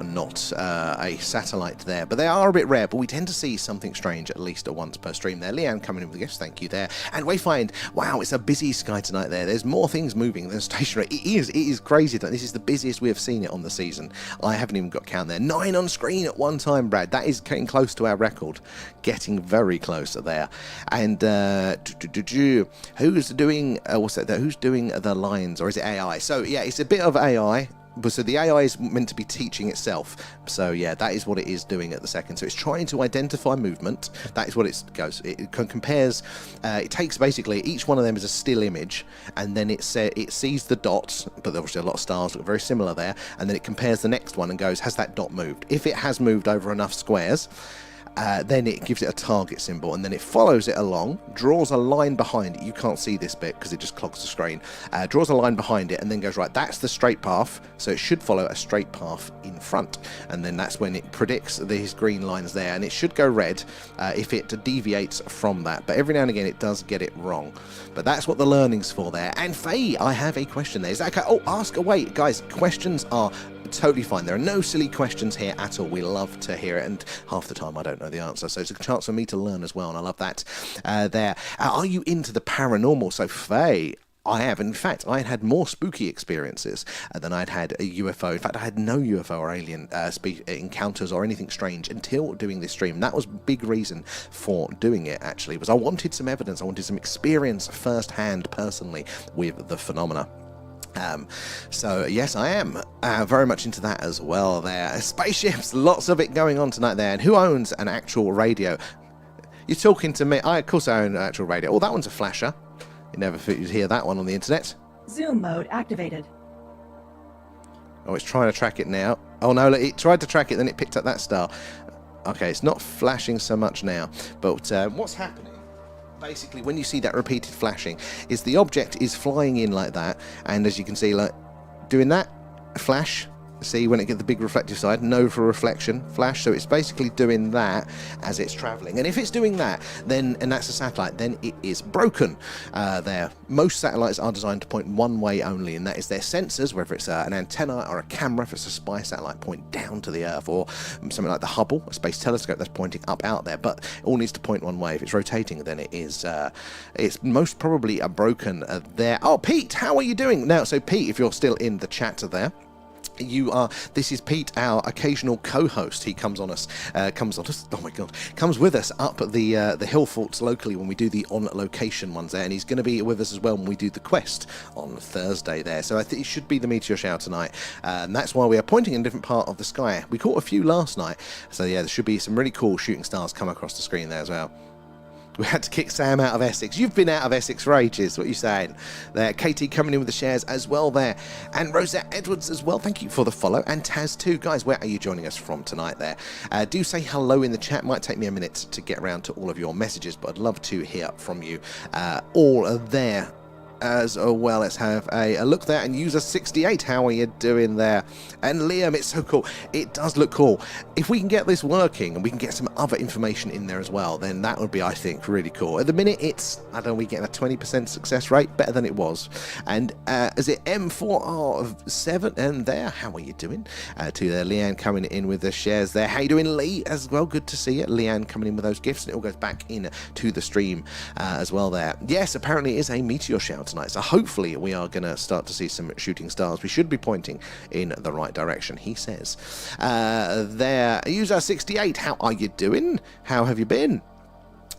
Speaker 1: not a satellite there, but they are a bit rare. But we tend to see something strange at least once per stream there. Leanne coming in with a gift, thank you there. And Wayfind, wow, it's a busy sky tonight there. There's more things moving than stationary. It is crazy that this is the busiest we have seen it on the season. I haven't even got count there. 9 on screen at one time, Brad. That is getting close to our record, getting very close there. And who's doing what's that? Who's doing the lines, or is it AI? So yeah, it's a bit of AI. But so the AI is meant to be teaching itself. So yeah, that is what it is doing at the second. So it's trying to identify movement. That is what it goes. It compares. It takes basically each one of them is a still image, and then it sees the dots. But obviously a lot of stars look very similar there. And then it compares the next one and goes, has that dot moved? If it has moved over enough squares, then it gives it a target symbol, and then it follows it along, draws a line behind it. You can't see this bit because it just clogs the screen. Draws a line behind it and then goes, right, that's the straight path, so it should follow a straight path in front. And then that's when it predicts these green lines there, and it should go red if it deviates from that. But every now and again it does get it wrong. But that's what the learning's for there. And Faye, I have a question there. Is that okay? Oh, ask away, guys. Questions are totally fine. There are no silly questions here at all. We love to hear it, and half the time I don't know the answer, so it's a chance for me to learn as well, and I love that. Are you into the paranormal? So Faye, I have. In fact, I had more spooky experiences than I'd had a UFO. In fact, I had no UFO or alien encounters or anything strange until doing this stream. And that was a big reason for doing it, actually, was I wanted some evidence. I wanted some experience firsthand, personally, with the phenomena. So yes, I am very much into that as well there. Spaceships, lots of it going on tonight there. And who owns an actual radio? You're talking to me. Of course I own an actual radio. Oh, that one's a flasher. You never thought you'd hear that one on the internet.
Speaker 2: Zoom mode activated.
Speaker 1: Oh, it's trying to track it now. Oh no, look, it tried to track it, then it picked up that star. Okay, it's not flashing so much now. But what's happening, basically, when you see that repeated flashing, is the object is flying in like that, and as you can see, like, doing that, flash. See, when it gets the big reflective side, no for reflection, flash. So it's basically doing that as it's traveling. And if it's doing that, then, and that's a satellite, then it is broken there. Most satellites are designed to point one way only, and that is their sensors, whether it's an antenna or a camera, if it's a spy satellite, point down to the Earth, or something like the Hubble, a space telescope that's pointing up out there. But it all needs to point one way. If it's rotating, then it is, it's most probably a broken there. Oh, Pete, how are you doing? Now, so Pete, if you're still in the chat there, this is Pete, our occasional co-host. He comes with us up at the hill forts locally when we do the on location ones there, and he's going to be with us as well when we do the quest on Thursday there. So I think it should be the meteor shower tonight, and that's why we are pointing in a different part of the sky. We caught a few last night, so yeah, there should be some really cool shooting stars come across the screen there as well. We had to kick Sam out of Essex. You've been out of Essex for ages. What are you saying? There, Katie coming in with the shares as well there. And Rosette Edwards as well. Thank you for the follow. And Taz too. Guys, where are you joining us from tonight there? Do say hello in the chat. Might take me a minute to get around to all of your messages, but I'd love to hear from you all there as well. Let's have a look there. And user 68, how are you doing there? And Liam, it's so cool. It does look cool. If we can get this working and we can get some other information in there as well, then that would be, I think, really cool. At the minute, it's, I don't know, we get a 20% success rate, better than it was. And is it M4R7? And there, how are you doing? To there, Leanne coming in with the shares there. How you doing, Lee, as well? Good to see you. Leanne coming in with those gifts, and it all goes back in to the stream as well there. Yes, apparently it is a meteor shower tonight, so hopefully we are going to start to see some shooting stars. We should be pointing in the right direction, he says. There, user 68, how are you doing? How have you been?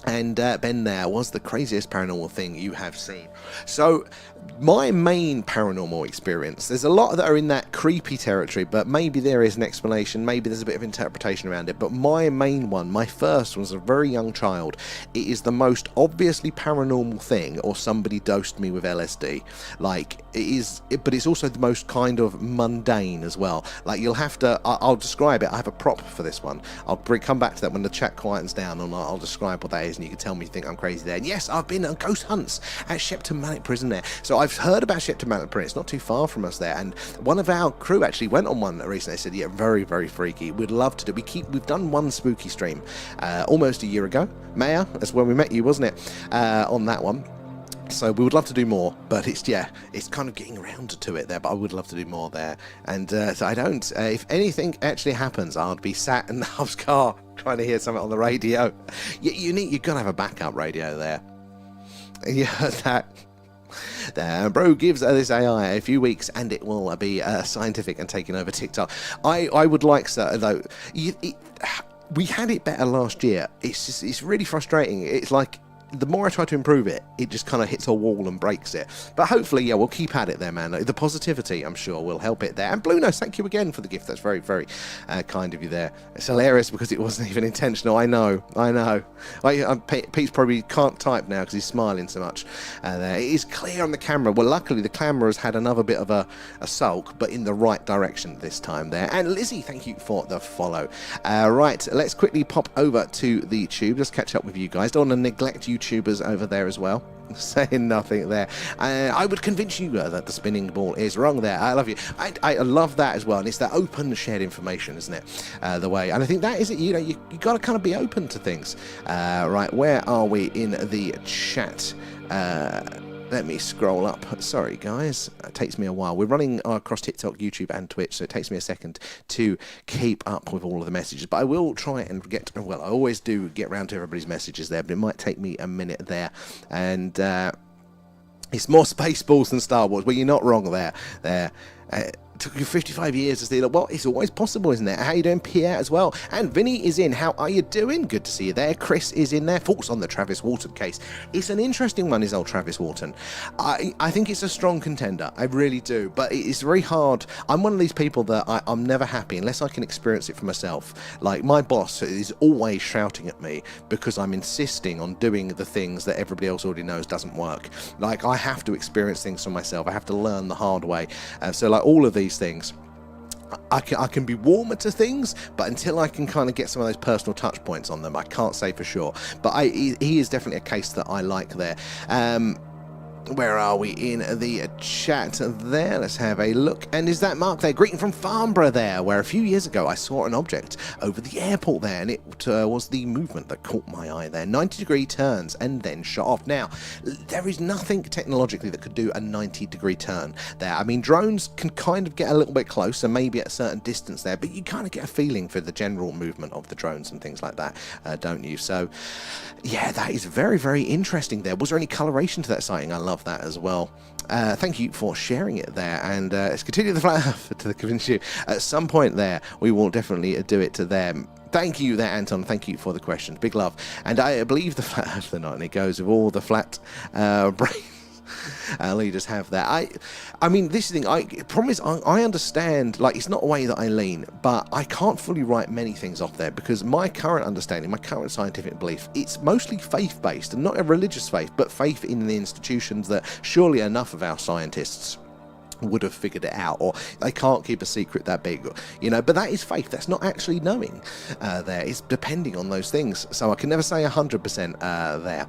Speaker 1: And Ben there, was the craziest paranormal thing you have seen? So my main paranormal experience, there's a lot that are in that creepy territory, but maybe there is an explanation, maybe there's a bit of interpretation around it. But my main one, my first one, was a very young child. It is the most obviously paranormal thing, or somebody dosed me with LSD. Like, it is, but it's also the most kind of mundane as well. Like, you'll have to, I'll describe it. I have a prop for this one. I'll come back to that when the chat quietens down, and I'll describe what that is, and you can tell me you think I'm crazy there. And yes, I've been on ghost hunts at Shepton Mallet Prison there. So I've heard about Shepton Mallet Prison. It's not too far from us there. And one of our crew actually went on one recently. They said, yeah, very, very freaky. We'd love to do. We've done one spooky stream almost a year ago. Maya, that's when we met you, wasn't it? On that one. So we would love to do more, but it's, yeah, it's kind of getting around to it there, but I would love to do more there. And so I don't, if anything actually happens, I'd be sat in the hub's car trying to hear something on the radio. You've got to have a backup radio there. You heard that? There, bro gives this AI a few weeks and it will be scientific and taking over TikTok. I would like so, though. We had it better last year. It's really frustrating. It's like, the more I try to improve it, it just kind of hits a wall and breaks it. But hopefully, yeah, we'll keep at it there, man. The positivity, I'm sure, will help it there. And Blue Nose, thank you again for the gift. That's very, very kind of you there. It's hilarious because it wasn't even intentional. I know. Pete's probably can't type now because he's smiling so much. There. It is clear on the camera. Well, luckily, the camera has had another bit of a sulk, but in the right direction this time there. And Lizzie, thank you for the follow. Right, let's quickly pop over to the tube. Let's catch up with you guys. Don't want to neglect YouTubers over there as well. Saying nothing there. I would convince you that the spinning ball is wrong there. I love you. I love that as well. And it's that open shared information, isn't it? The way. And I think that is it. You know, you got to kind of be open to things. Right, where are we in the chat? let me scroll up. Sorry, guys. It takes me a while. We're running across TikTok, YouTube, and Twitch, so it takes me a second to keep up with all of the messages. But I will try and get... Well, I always do get round to everybody's messages there, but it might take me a minute there. And it's more Spaceballs than Star Wars. Well, you're not wrong there. Took you 55 years to see that. Well, it's always possible, isn't it? How you doing, Pierre, as well? And Vinny is in. How are you doing? Good to see you there. Chris is in there. Thoughts on the Travis Walton case? It's an interesting one, is old Travis Walton. I think it's a strong contender. I really do. But it's very hard. I'm one of these people that I'm never happy unless I can experience it for myself. Like, my boss is always shouting at me because I'm insisting on doing the things that everybody else already knows doesn't work. Like, I have to experience things for myself. I have to learn the hard way. So, like, all of these things, I can be warmer to things, but until I can kind of get some of those personal touch points on them, I can't say for sure. But he is definitely a case that I like there. Where are we in the chat there? Let's have a look. And is that Mark there? Greeting from Farnborough there, where a few years ago I saw an object over the airport there, and it was the movement that caught my eye there. 90-degree turns and then shot off. Now, there is nothing technologically that could do a 90-degree turn there. I mean, drones can kind of get a little bit closer, maybe at a certain distance there, but you kind of get a feeling for the general movement of the drones and things like that, don't you? So, yeah, that is very, very interesting there. Was there any coloration to that sighting? I love that as well. Thank you for sharing it there, and let's continue the flat earth to the convince you. At some point there, we will definitely do it to them. Thank you there, Anton. Thank you for the questions. Big love. And I believe the flat earth tonight, and it goes with all the flat brains. Leaders have that. I mean, this thing, problem is, I understand, like, it's not a way that I lean, but I can't fully write many things off there, because my current understanding, my current scientific belief, it's mostly faith-based, and not a religious faith, but faith in the institutions that surely enough of our scientists would have figured it out, or they can't keep a secret that big, you know. But that is faith. That's not actually knowing. There is depending on those things, so I can never say 100% there.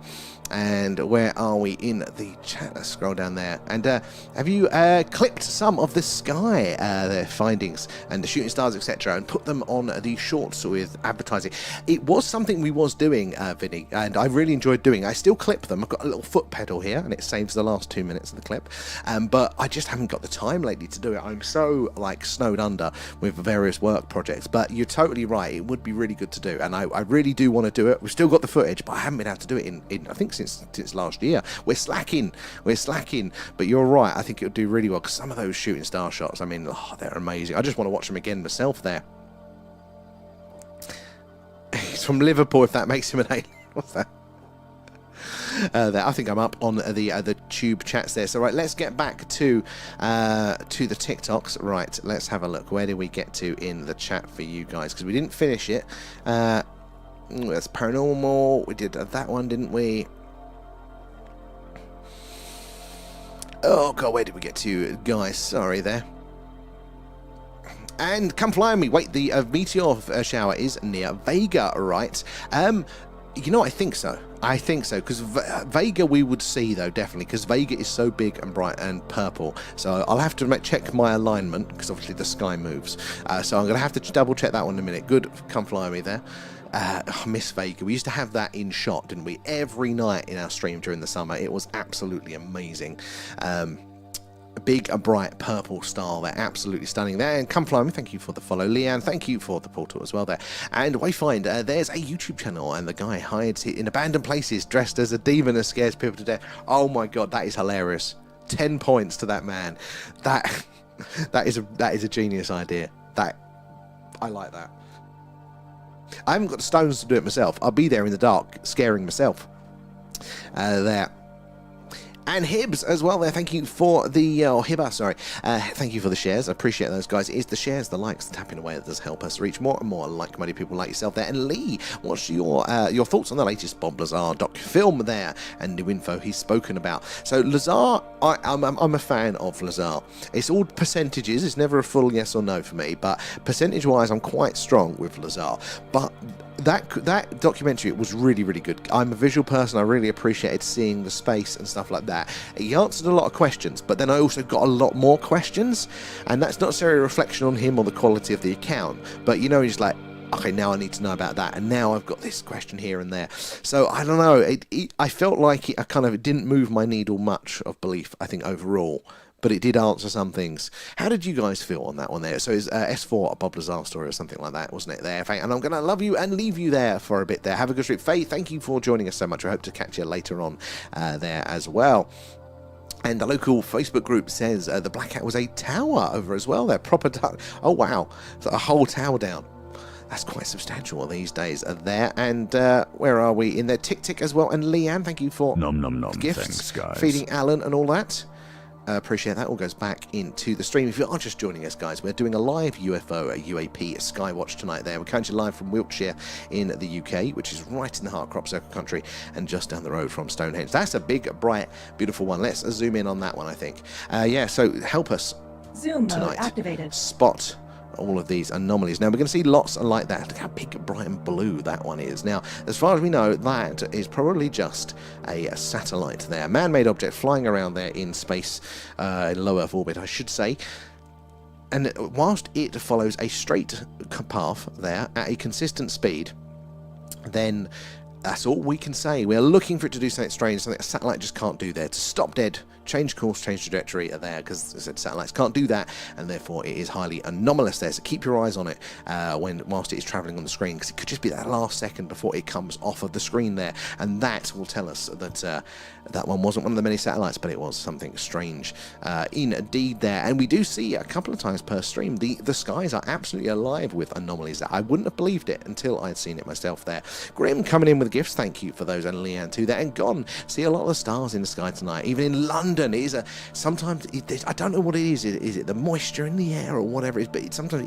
Speaker 1: And where are we in the chat? Let's scroll down there. And have you clipped some of the sky their findings and the shooting stars, etc., and put them on the shorts with advertising? It was something we was doing, Vinny, and I really enjoyed doing. I still clip them. I've got a little foot pedal here, and it saves the last 2 minutes of the clip. But I just haven't got the time lately to do it. I'm so, like, snowed under with various work projects. But you're totally right. It would be really good to do, and I really do want to do it. We've still got the footage, but I haven't been able to do it in I think since last year. We're slacking, but you're right. I think it would do really well, because some of those shooting star shots, I mean, they're amazing. I just want to watch them again myself there. He's from Liverpool, if that makes him an alien. What's that? There, I think I'm up on the tube chats there. So right, let's get back to the TikToks. Right, let's have a look. Where did we get to in the chat for you guys? Because we didn't finish it. That's paranormal. We did that one, didn't we? Oh god, where did we get to, guys? Sorry there. And come fly on me. Wait, the meteor shower is near Vega, right? You know, I think so. I think so, because Vega we would see, though, definitely, because Vega is so big and bright and purple. So I'll have to check my alignment, because obviously the sky moves. So I'm going to have to double check that one in a minute. Good, come fly me there. Miss Vega. We used to have that in shot, didn't we? Every night in our stream during the summer. It was absolutely amazing. A big, bright purple star there, absolutely stunning there. And come fly me, thank you for the follow. Leanne, thank you for the portal as well there. And Wayfind, there's a YouTube channel, and the guy hides in abandoned places dressed as a demon and scares people to death. Oh my god, that is hilarious. 10 points to that man. That is a genius idea. I like that. I haven't got the stones to do it myself. I'll be there in the dark, scaring myself. There. And Hibbs as well there, thank you for the, Hibba, sorry, thank you for the shares, I appreciate those guys. It's the shares, the likes, the tapping away that does help us reach more and more like-minded people like yourself there. And Lee, what's your thoughts on the latest Bob Lazar doc-film there, and new info he's spoken about? So Lazar, I'm a fan of Lazar. It's all percentages, it's never a full yes or no for me, but percentage-wise I'm quite strong with Lazar. But that documentary, it was really, really good. I'm a visual person. I really appreciated seeing the space and stuff like that. He answered a lot of questions, but then I also got a lot more questions, and that's not necessarily a reflection on him or the quality of the account, but you know, he's like, okay, now I need to know about that, and now I've got this question here and there. So I don't know. I felt like it didn't move my needle much of belief, I think, overall. But it did answer some things. How did you guys feel on that one there? So it's S4, a Bob Lazar story or something like that, wasn't it there? And I'm going to love you and leave you there for a bit there. Have a good trip. Faye, thank you for joining us so much. I hope to catch you later on there as well. And the local Facebook group says the Black Cat was a tower over as well there. Proper oh, wow. So a whole tower down. That's quite substantial these days there. And where are we? In there, Tick as well. And Leanne, thank you for gifts,
Speaker 3: thanks, guys.
Speaker 1: feeding Alan and all that. Appreciate that. All goes back into the stream. If you are just joining us, guys, we're doing a live UFO, UAP Skywatch tonight there. We're coming to you live from Wiltshire in the UK, which is right in the heart of crop circle country and just down the road from Stonehenge. That's a big, bright, beautiful one. Let's zoom in on that one, I think. Yeah, so help us
Speaker 2: Zoom
Speaker 1: tonight
Speaker 2: mode activated.
Speaker 1: spot all of these anomalies. Now we're going to see lots like that. Look how big, bright and blue that one is. Now, as far as we know, that is probably just a satellite there. Man-made object flying around there in space, in low Earth orbit, I should say. And whilst it follows a straight path there at a consistent speed, then that's all we can say. We're looking for it to do something strange, something a satellite just can't do there. To stop dead, change course, change trajectory there, because as I said, satellites can't do that, and therefore it is highly anomalous there. So keep your eyes on it whilst it is travelling on the screen, because it could just be that last second before it comes off of the screen there, and that will tell us that that one wasn't one of the many satellites, but it was something strange indeed there. And we do see a couple of times per stream the skies are absolutely alive with anomalies there. I wouldn't have believed it until I'd seen it myself there. Grim coming in with gifts, thank you for those, and Leanne too there. And Gone, see a lot of the stars in the sky tonight, even in London. It is sometimes I don't know what it is. Is it the moisture in the air or whatever it is, but sometimes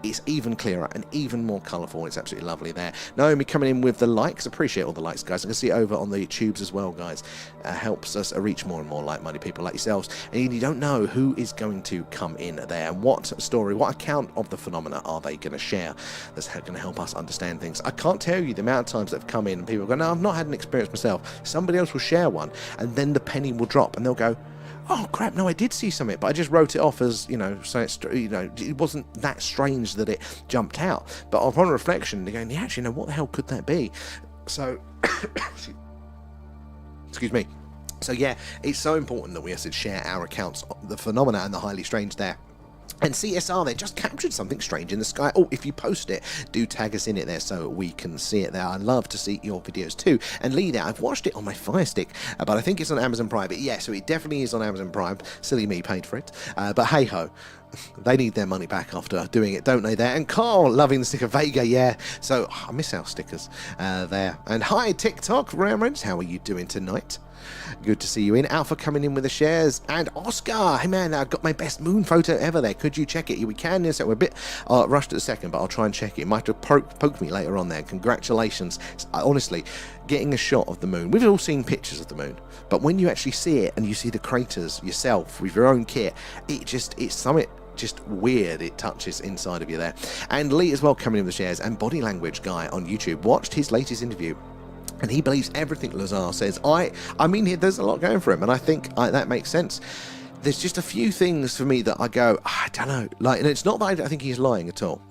Speaker 1: it's even clearer and even more colourful. It's absolutely lovely there. Naomi coming in with the likes. Appreciate all the likes, guys. I can see it over on the tubes as well, guys. Helps us reach more and more like-minded people like yourselves. And you don't know who is going to come in there, and what story, what account of the phenomena are they going to share that's going to help us understand things. I can't tell you the amount of times that have come in and people go, no, I've not had an experience myself. Somebody else will share one, and then the penny will drop, and they'll go, oh crap, no, I did see something, but I just wrote it off as, so it's, it wasn't that strange that it jumped out. But upon reflection, they're going, yeah, actually, what the hell could that be? So, excuse me. So yeah, it's so important that we have to share our accounts of the phenomena and the highly strange there. And CSR there just captured something strange in the sky. Oh, if you post it, do tag us in it there so we can see it there. I'd love to see your videos too. And Lee there, I've watched it on my Fire Stick, but I think it's on Amazon Prime. But yeah, so it definitely is on Amazon Prime. Silly me, paid for it. But hey ho, they need their money back after doing it, don't they there? And Carl, loving the sticker. Vega, yeah. So I miss our stickers there. And hi, TikTok Ramreds, how are you doing tonight? Good to see you in. Alpha coming in with the shares. And Oscar, hey man, I've got my best moon photo ever there. Could you check it? We can. Yes, we're a bit rushed at the second, but I'll try and check it. It might have poked me later on there. Congratulations. Honestly, getting a shot of the moon. We've all seen pictures of the moon, but when you actually see it and you see the craters yourself with your own kit, it's something just weird. It touches inside of you there. And Lee as well coming in with the shares. And Body Language Guy on YouTube watched his latest interview, and he believes everything Lazar says. I mean, there's a lot going for him, and I think that makes sense. There's just a few things for me that I go, I don't know. Like, and it's not that I think he's lying at all.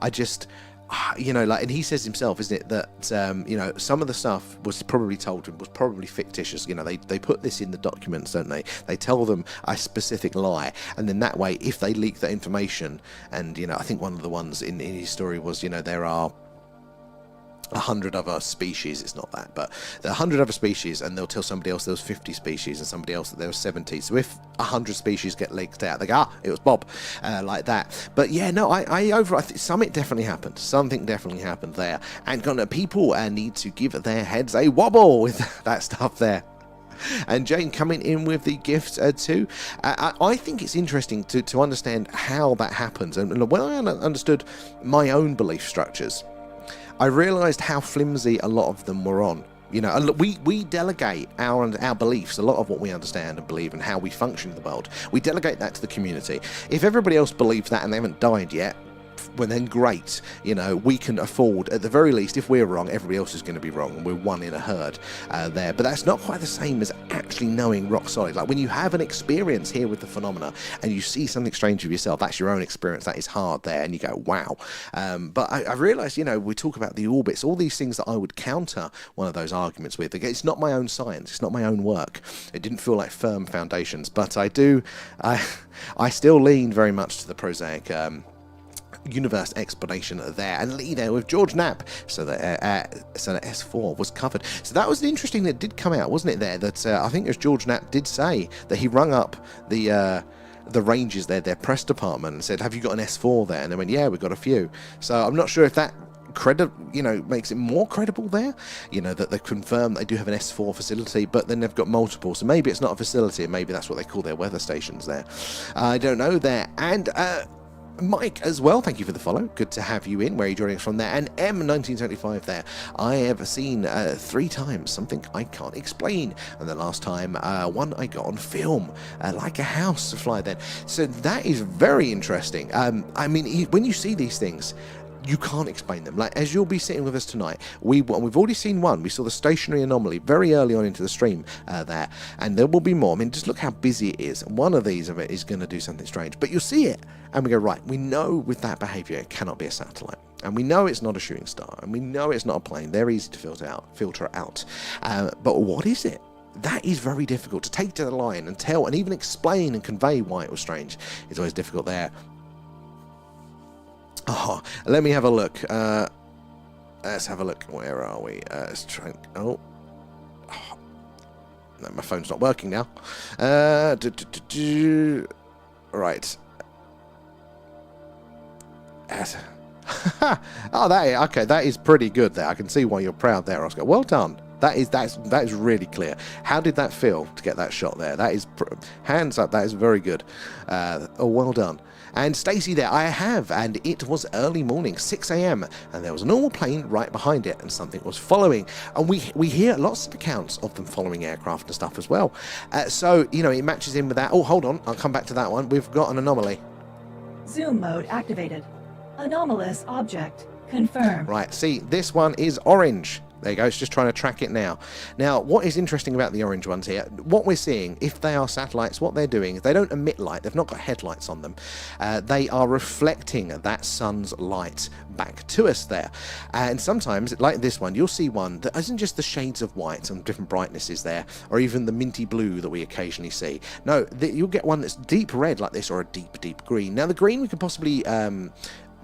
Speaker 1: I just, and he says himself, isn't it, that, some of the stuff was probably told to him, was probably fictitious. They put this in the documents, don't they? They tell them a specific lie, and then that way, if they leak that information, and, I think one of the ones in his story was, there are 100 other species. It's not that, but there are 100 other species, and they'll tell somebody else there was 50 species and somebody else that there was 70. So if 100 species get leaked out, they go, it was Bob, like that. But yeah, no, I think something definitely happened. Something definitely happened there, and people need to give their heads a wobble with that stuff there. And Jane coming in with the gifts too. I think it's interesting to understand how that happens, and when I understood my own belief structures, I realised how flimsy a lot of them were on. We delegate our beliefs, a lot of what we understand and believe and how we function in the world. We delegate that to the community. If everybody else believes that and they haven't died yet, well then great, you know, we can afford, at the very least, if we're wrong, everybody else is going to be wrong, and we're one in a herd there. But that's not quite the same as actually knowing rock solid. Like when you have an experience here with the phenomena and you see something strange with yourself, that's your own experience, that is hard there, and you go, wow. But I realised, you know, we talk about the orbits, all these things that I would counter one of those arguments with. It's not my own science, it's not my own work. It didn't feel like firm foundations, but I still lean very much to the prosaic universe explanation there, and Lee there with George Knapp, so that S4 was covered. So that was interesting that did come out, wasn't it, there, that I think as George Knapp did say that he rung up the Rangers there, their press department, and said, have you got an S4 there? And they went, yeah, we've got a few. So I'm not sure if that makes it more credible there, you know, that they confirm they do have an S4 facility, but then they've got multiple, so maybe it's not a facility, and maybe that's what they call their weather stations there. I don't know there. And Mike as well, thank you for the follow, good to have you in. Where are you joining us from there? And M1975 there, I have seen 3 times something I can't explain, and the last time one I got on film, like a house fly then. So that is very interesting. I mean, when you see these things, you can't explain them. Like, as you'll be sitting with us tonight, we've already seen one. We saw the stationary anomaly very early on into the stream there, and there will be more. I mean, just look how busy it is. One of these is going to do something strange, but you'll see it, and we go, right, we know with that behaviour it cannot be a satellite, and we know it's not a shooting star, and we know it's not a plane. They're easy to filter out. But what is it? That is very difficult to take to the line and tell and even explain and convey why it was strange. It's always difficult there. Oh, let me have a look. Let's have a look. Where are we? Let's try. Oh, no, my phone's not working now. Right. Oh, that is pretty good there. I can see why you're proud there, Oscar. Well done. That is really clear. How did that feel to get that shot there? That is hands up. That is very good. Oh, well done. And Stacey there, I have, and it was early morning, 6 a.m, and there was a normal plane right behind it, and something was following. And we hear lots of accounts of them following aircraft and stuff as well. So, you know, it matches in with that. Oh, hold on, I'll come back to that one. We've got an anomaly.
Speaker 2: Zoom mode activated. Anomalous object confirmed.
Speaker 1: Right, see, this one is orange. There you go, it's just trying to track it now. Now, what is interesting about the orange ones here, what we're seeing, if they are satellites, what they're doing is they don't emit light, they've not got headlights on them. They are reflecting that sun's light back to us there. And sometimes, like this one, you'll see one that isn't just the shades of white and different brightnesses there, or even the minty blue that we occasionally see. No, you'll get one that's deep red like this, or a deep, deep green. Now, the green we could possibly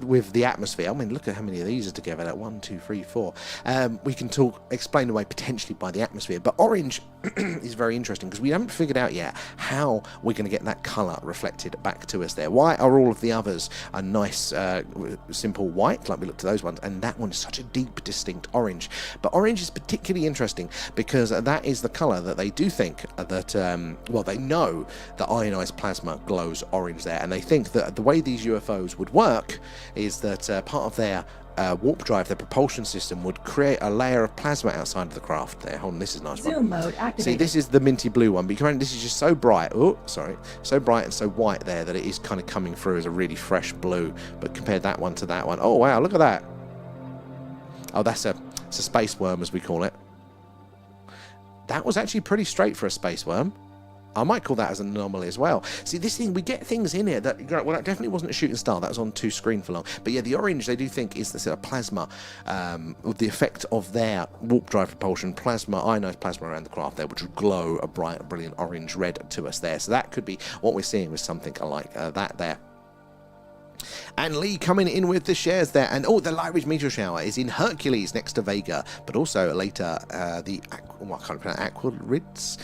Speaker 1: with the atmosphere, I mean, look at how many of these are together. Like 1, 2, 3, 4. We can explain away potentially by the atmosphere, but orange is very interesting because we haven't figured out yet how we're going to get that colour reflected back to us there. Why are all of the others a nice, simple white, like we looked at those ones, and that one is such a deep, distinct orange? But orange is particularly interesting because that is the colour that they do think that, well, they know that ionised plasma glows orange there, and they think that the way these UFOs would work is that part of their warp drive, their propulsion system, would create a layer of plasma outside of the craft there. Hold on, this is a nice one.
Speaker 2: Zoom mode activated.
Speaker 1: See, this is the minty blue one, but you can imagine this is just so bright. Oh, sorry. So bright and so white there that it is kind of coming through as a really fresh blue. But compare that one to that one. Oh, wow, look at that. Oh, it's a space worm, as we call it. That was actually pretty straight for a space worm. I might call that as an anomaly as well. See, this thing, we get things in here that, well, that definitely wasn't a shooting star. That was on 2 screen for long. But yeah, the orange, they do think is the sort of plasma, with the effect of their warp drive propulsion, plasma, ionized plasma around the craft there, which would glow a bright, brilliant orange red to us there. So that could be what we're seeing with something like that there. And Lee coming in with the shares there. And oh, the Lyridge meteor shower is in Hercules next to Vega, but also later I can't pronounce Aquarids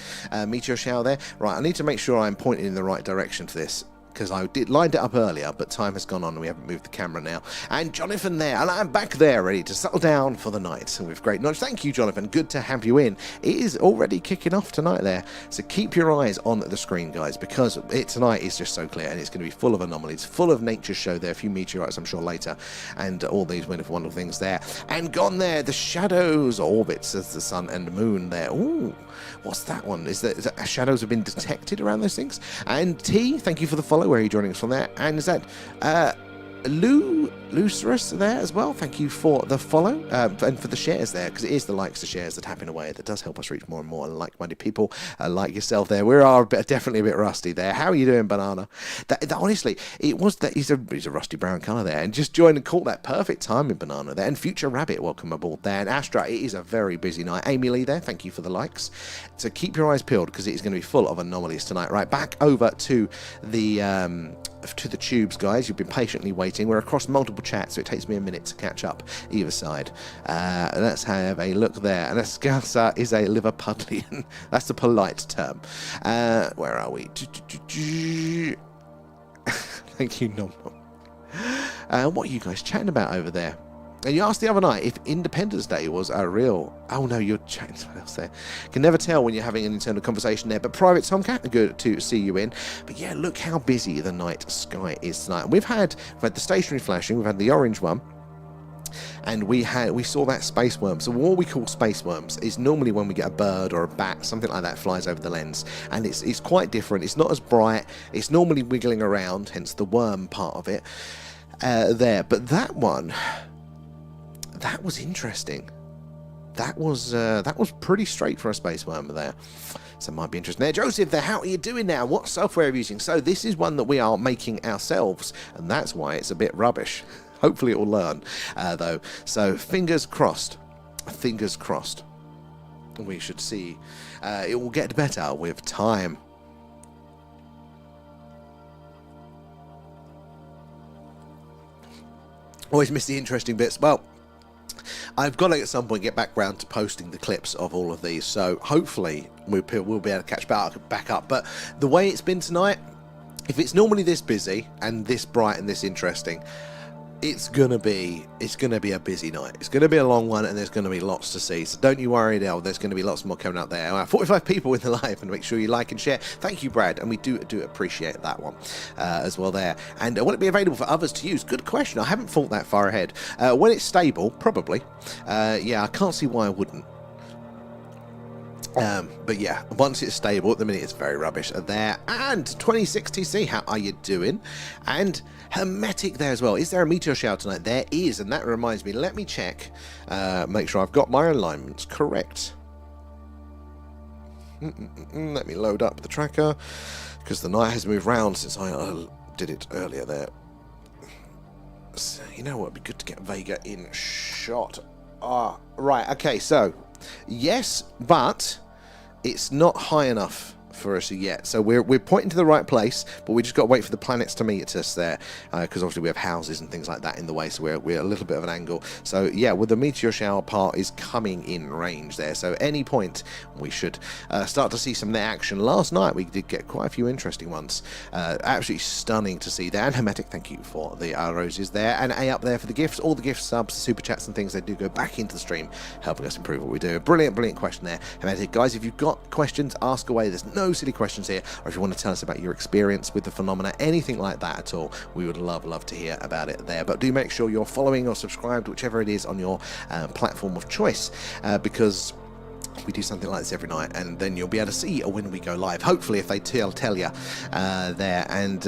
Speaker 1: meteor shower there. Right, I need to make sure I'm pointing in the right direction for this, because I lined it up earlier, but time has gone on and we haven't moved the camera now. And Jonathan there, and I'm back there ready to settle down for the night with great knowledge. Thank you, Jonathan. Good to have you in. It is already kicking off tonight there, so keep your eyes on the screen, guys, because tonight is just so clear, and it's going to be full of anomalies, full of nature's show there, a few meteorites, I'm sure, later, and all these wonderful, wonderful things there. And gone there, the shadows, orbits as the sun and the moon there. Ooh, what's that one? Is that shadows have been detected around those things? And T, thank you for the follow. Where are you joining us from there? And is that Lucerus there as well. Thank you for the follow and for the shares there, because it is the likes and shares that happen away that does help us reach more and more like-minded people like yourself there. We are definitely a bit rusty there. How are you doing, Banana? Honestly, it was that he's a rusty brown colour there, and just joined and caught that perfect timing, Banana there. And Future Rabbit, welcome aboard there. And Astra, it is a very busy night. Amy Lee there, thank you for the likes. So keep your eyes peeled, because it is going to be full of anomalies tonight. Right, back over to the tubes, guys. You've been patiently waiting. We're across multiple chats, so it takes me a minute to catch up either side. Let's have a look there. And a Scouser is a Liverpudlian. That's the polite term. Where are we? Thank you, Nom. What are you guys chatting about over there? And you asked the other night if Independence Day was a real... Oh no, you're chatting to someone else there. Can never tell when you're having an internal conversation there. But Private Tomcat, good to see you in. But yeah, look how busy the night sky is tonight. We've had the stationary flashing, we've had the orange one, and we saw that space worm. So what we call space worms is normally when we get a bird or a bat, something like that flies over the lens, and it's quite different. It's not as bright. It's normally wiggling around, hence the worm part of it there. But that one... That was interesting. That was pretty straight for a space worm there. So it might be interesting there. Joseph there, how are you doing now? What software are you using? So this is one that we are making ourselves, and that's why it's a bit rubbish. Hopefully it will learn, though. So fingers crossed. Fingers crossed. We should see. It will get better with time. Always miss the interesting bits. Well, I've got to at some point get back round to posting the clips of all of these, so hopefully we'll be able to catch back up. But the way it's been tonight, if it's normally this busy and this bright and this interesting, it's gonna be a busy night. It's gonna be a long one, and there's gonna be lots to see. So don't you worry, Del. There's gonna be lots more coming up there. 45 people in the live, and make sure you like and share. Thank you, Brad, and we do appreciate that one as well there. And will it be available for others to use? Good question. I haven't thought that far ahead. When it's stable, probably. Yeah, I can't see why I wouldn't. But yeah, once it's stable, at the minute it's very rubbish there. And 2060C, how are you doing? And Hermetic there as well. Is there a meteor shower tonight? There is, and that reminds me, let me check, make sure I've got my alignments correct. Let me load up the tracker, because the night has moved round since I did it earlier there. So, you know what, it'd be good to get Vega in shot. Right, okay, so, yes, but it's not high enough for us yet, so we're pointing to the right place, but we just got to wait for the planets to meet us there, because obviously we have houses and things like that in the way, so we're a little bit of an angle. So yeah, with the meteor shower part is coming in range there, so any point we should start to see some of the action. Last night we did get quite a few interesting ones, absolutely stunning to see there. And Hermetic, thank you for the roses there, and A up there for the gifts. All the gift subs, super chats and things, they do go back into the stream, helping us improve what we do. Brilliant question there, Hermetic. Guys, if you've got questions, ask away. There's no silly questions here, or if you want to tell us about your experience with the phenomena, anything like that at all, we would love to hear about it there. But do make sure you're following or subscribed, whichever it is on your platform of choice, because we do something like this every night, and then you'll be able to see when we go live, hopefully, if they tell you there. And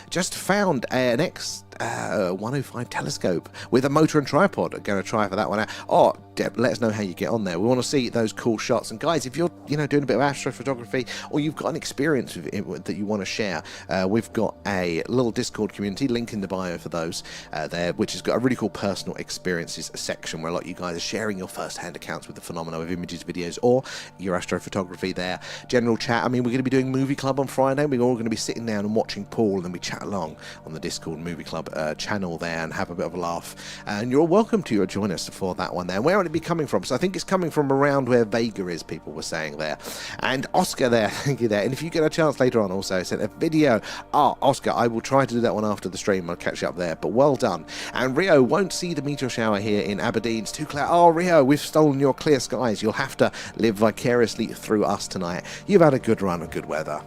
Speaker 1: just found an X105 telescope with a motor and tripod. I'm going to try for that one out. Oh, Deb, let us know how you get on there. We want to see those cool shots. And guys, if you're doing a bit of astrophotography, or you've got an experience with it that you want to share, we've got a little Discord community, link in the bio for those there, which has got a really cool personal experiences section where a lot of you guys are sharing your first-hand accounts with the phenomena, with images, videos, or your astrophotography there. General chat. I mean, we're going to be doing Movie Club on Friday. We're all going to be sitting down and watching Paul, and then we chat along on the Discord Movie Club channel there and have a bit of a laugh. And you're welcome to join us for that one there. Where would it be coming from? So I think it's coming from around where Vega is, people were saying there. And Oscar there, thank you there. And if you get a chance later on, also sent a video. Oscar, I will try to do that one after the stream. I'll catch you up there, but well done. And Rio won't see the meteor shower here in Aberdeen. It's too clear. Oh, Rio, we've stolen your clear skies. You'll have to live vicariously through us tonight. You've had a good run of good weather.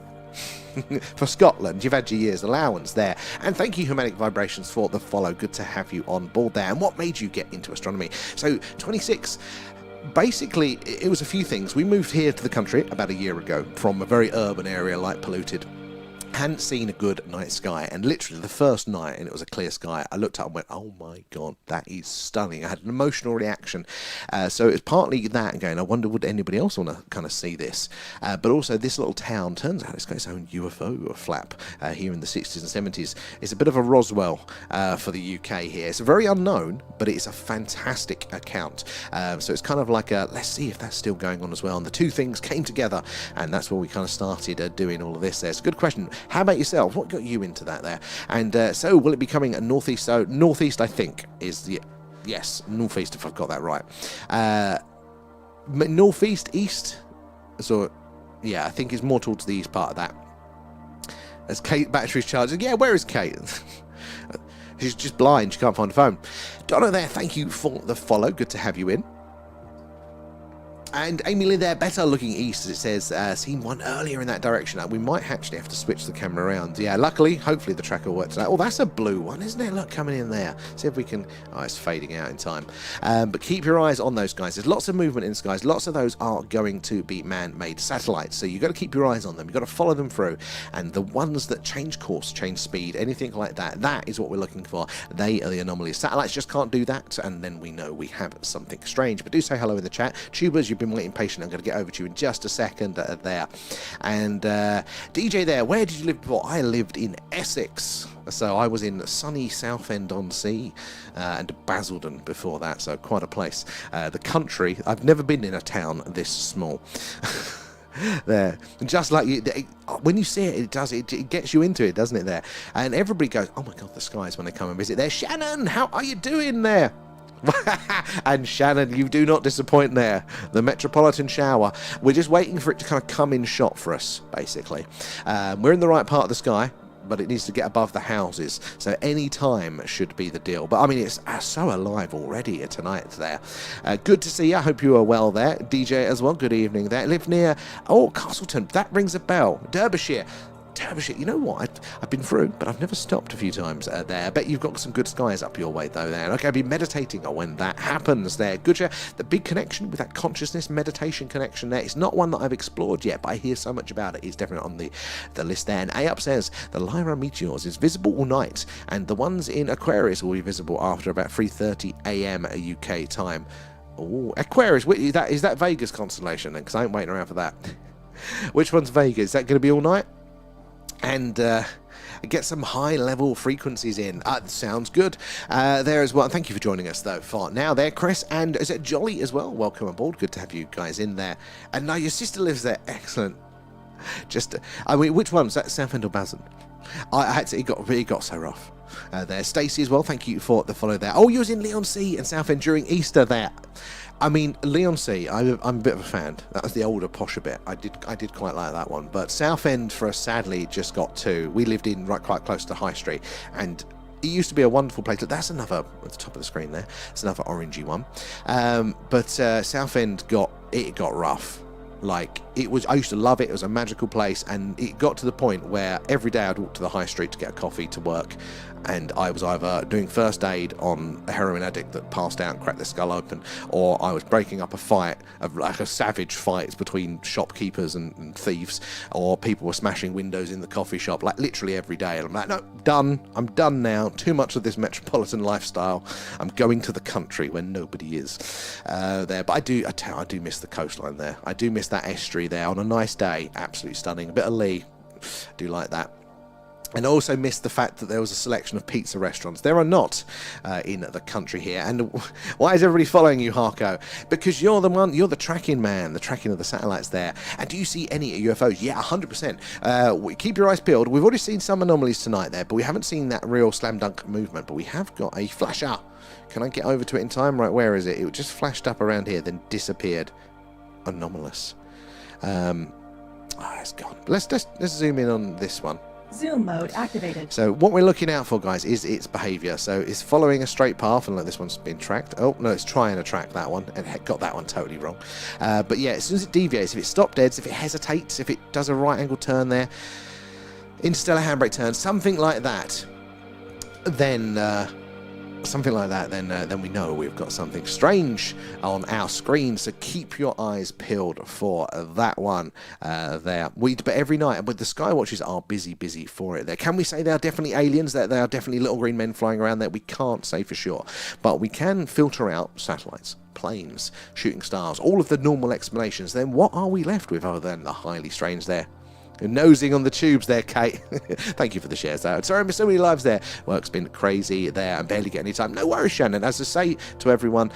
Speaker 1: For Scotland, you've had your year's allowance there. And thank you, Humanic Vibrations, for the follow. Good to have you on board there. And what made you get into astronomy? So 26, basically it was a few things. We moved here to the country about a year ago from a very urban area, light polluted, Hadn't seen a good night sky, and literally the first night, and it was a clear sky, I looked up and went, oh my god, that is stunning. I had an emotional reaction. So it was partly that going, I wonder would anybody else want to kind of see this, but also this little town, turns out it's got its own UFO flap here in the 60s and 70s. It's a bit of a Roswell for the UK here. It's very unknown, but it's a fantastic account. So it's kind of like a, let's see if that's still going on as well, and the two things came together, and that's where we kind of started doing all of this there. It's a good question. How about yourself? What got you into that there? And so will it be coming a northeast? So northeast, I think, is the, yes, northeast, if I've got that right. Northeast, east. So yeah, I think it's more towards the east part of that. As Kate batteries charging. Yeah, where is Kate? She's just blind. She can't find the phone. Donna there, thank you for the follow. Good to have you in. And Amy Lee there, better looking east, as it says, seen one earlier in that direction. We might actually have to switch the camera around. Yeah, luckily, hopefully the tracker works tonight. Oh, that's a blue one, isn't it? Look, coming in there. See if we can... Oh, it's fading out in time. But keep your eyes on those guys. There's lots of movement in the skies. Lots of those are going to be man-made satellites. So you've got to keep your eyes on them. You've got to follow them through. And the ones that change course, change speed, anything like that, that is what we're looking for. They are the anomalies. Satellites just can't do that, and then we know we have something strange. But do say hello in the chat. Tubers, you've been waiting patiently. I'm going to get over to you in just a second there. And DJ there, where did you live before? I lived in Essex. So I was in sunny Southend-on-Sea and Basildon before that, so quite a place. The country, I've never been in a town this small. There, just like you, when you see it, it gets you into it, doesn't it? There, and everybody goes, "Oh my god, the skies!" when they come and visit. There, Shannon, how are you doing there? And Shannon, you do not disappoint there. The Metropolitan Shower. We're just waiting for it to kind of come in shot for us, basically. We're in the right part of the sky, but it needs to get above the houses. So any time should be the deal. But I mean, it's so alive already tonight there. Good to see you. I hope you are well there. DJ as well. Good evening there. Live near, oh, Castleton. That rings a bell. Derbyshire. You know what? I've been through, but I've never stopped a few times there. I bet you've got some good skies up your way, though, there. Okay, I've been meditating on when that happens there. Good. The big connection with that consciousness meditation connection there. It's not one that I've explored yet, but I hear so much about it. It's definitely on the list there. And A-Up says, the Lyra meteors is visible all night, and the ones in Aquarius will be visible after about 3:30 a.m. UK time. Oh, Aquarius, is that Vegas constellation then? Because I ain't waiting around for that. Which one's Vegas? Is that going to be all night? And get some high-level frequencies in. Sounds good there as well. Thank you for joining us, though, for now there, Chris. And is it Jolly as well? Welcome aboard. Good to have you guys in there. And now your sister lives there. Excellent. Just, I mean, which one's that? Southend or Basildon? I had to, it got so rough. There, Stacey as well. Thank you for the follow there. Oh, you was in Leigh-on-Sea and Southend during Easter there. I mean, Leigh-on-Sea, I'm a bit of a fan. That was the older, posher bit. I did quite like that one. But Southend, for us, sadly, just got two. We lived in quite close to High Street, and it used to be a wonderful place. That's another, at the top of the screen there, it's another orangey one. But Southend got rough. Like, I used to love it. It was a magical place, and it got to the point where every day I'd walk to the high street to get a coffee to work, and I was either doing first aid on a heroin addict that passed out and cracked their skull open, or I was breaking up a fight, like a savage fight between shopkeepers and thieves, or people were smashing windows in the coffee shop, like literally every day. And I'm like, no, done. I'm done now. Too much of this metropolitan lifestyle. I'm going to the country where nobody is there. But I do miss the coastline there. I do miss that estuary there on a nice day. Absolutely stunning. A bit of Lee. Do like that. And I also missed the fact that there was a selection of pizza restaurants. There are not in the country here. And why is everybody following you, Harko? Because you're the tracking man, the tracking of the satellites there. And do you see any UFOs? Yeah, 100%. Keep your eyes peeled. We've already seen some anomalies tonight there, but we haven't seen that real slam dunk movement. But we have got a flasher. Can I get over to it in time? Right, where is it? It just flashed up around here, then disappeared. Anomalous. It's gone. Let's zoom in on this one.
Speaker 2: Zoom mode activated.
Speaker 1: So what we're looking out for, guys, is its behaviour. So it's following a straight path, and look, this one's been tracked. Oh, no, it's trying to track that one, and it got that one totally wrong. But yeah, as soon as it deviates, if it stop deads, if it hesitates, if it does a right angle turn there, interstellar handbrake turn, something like that, then something like that, then we know we've got something strange on our screen. So keep your eyes peeled for that one there. But every night, but the Skywatches are busy for it there. Can we say they are definitely aliens? That they are definitely little green men flying around there? We can't say for sure, but we can filter out satellites, planes, shooting stars, all of the normal explanations. Then what are we left with other than the highly strange there? Nosing on the tubes there, Kate. Thank you for the shares there. Sorry I missed so many lives there. Work's been crazy there. I'm barely getting any time. No worries, Shannon. As I say to everyone,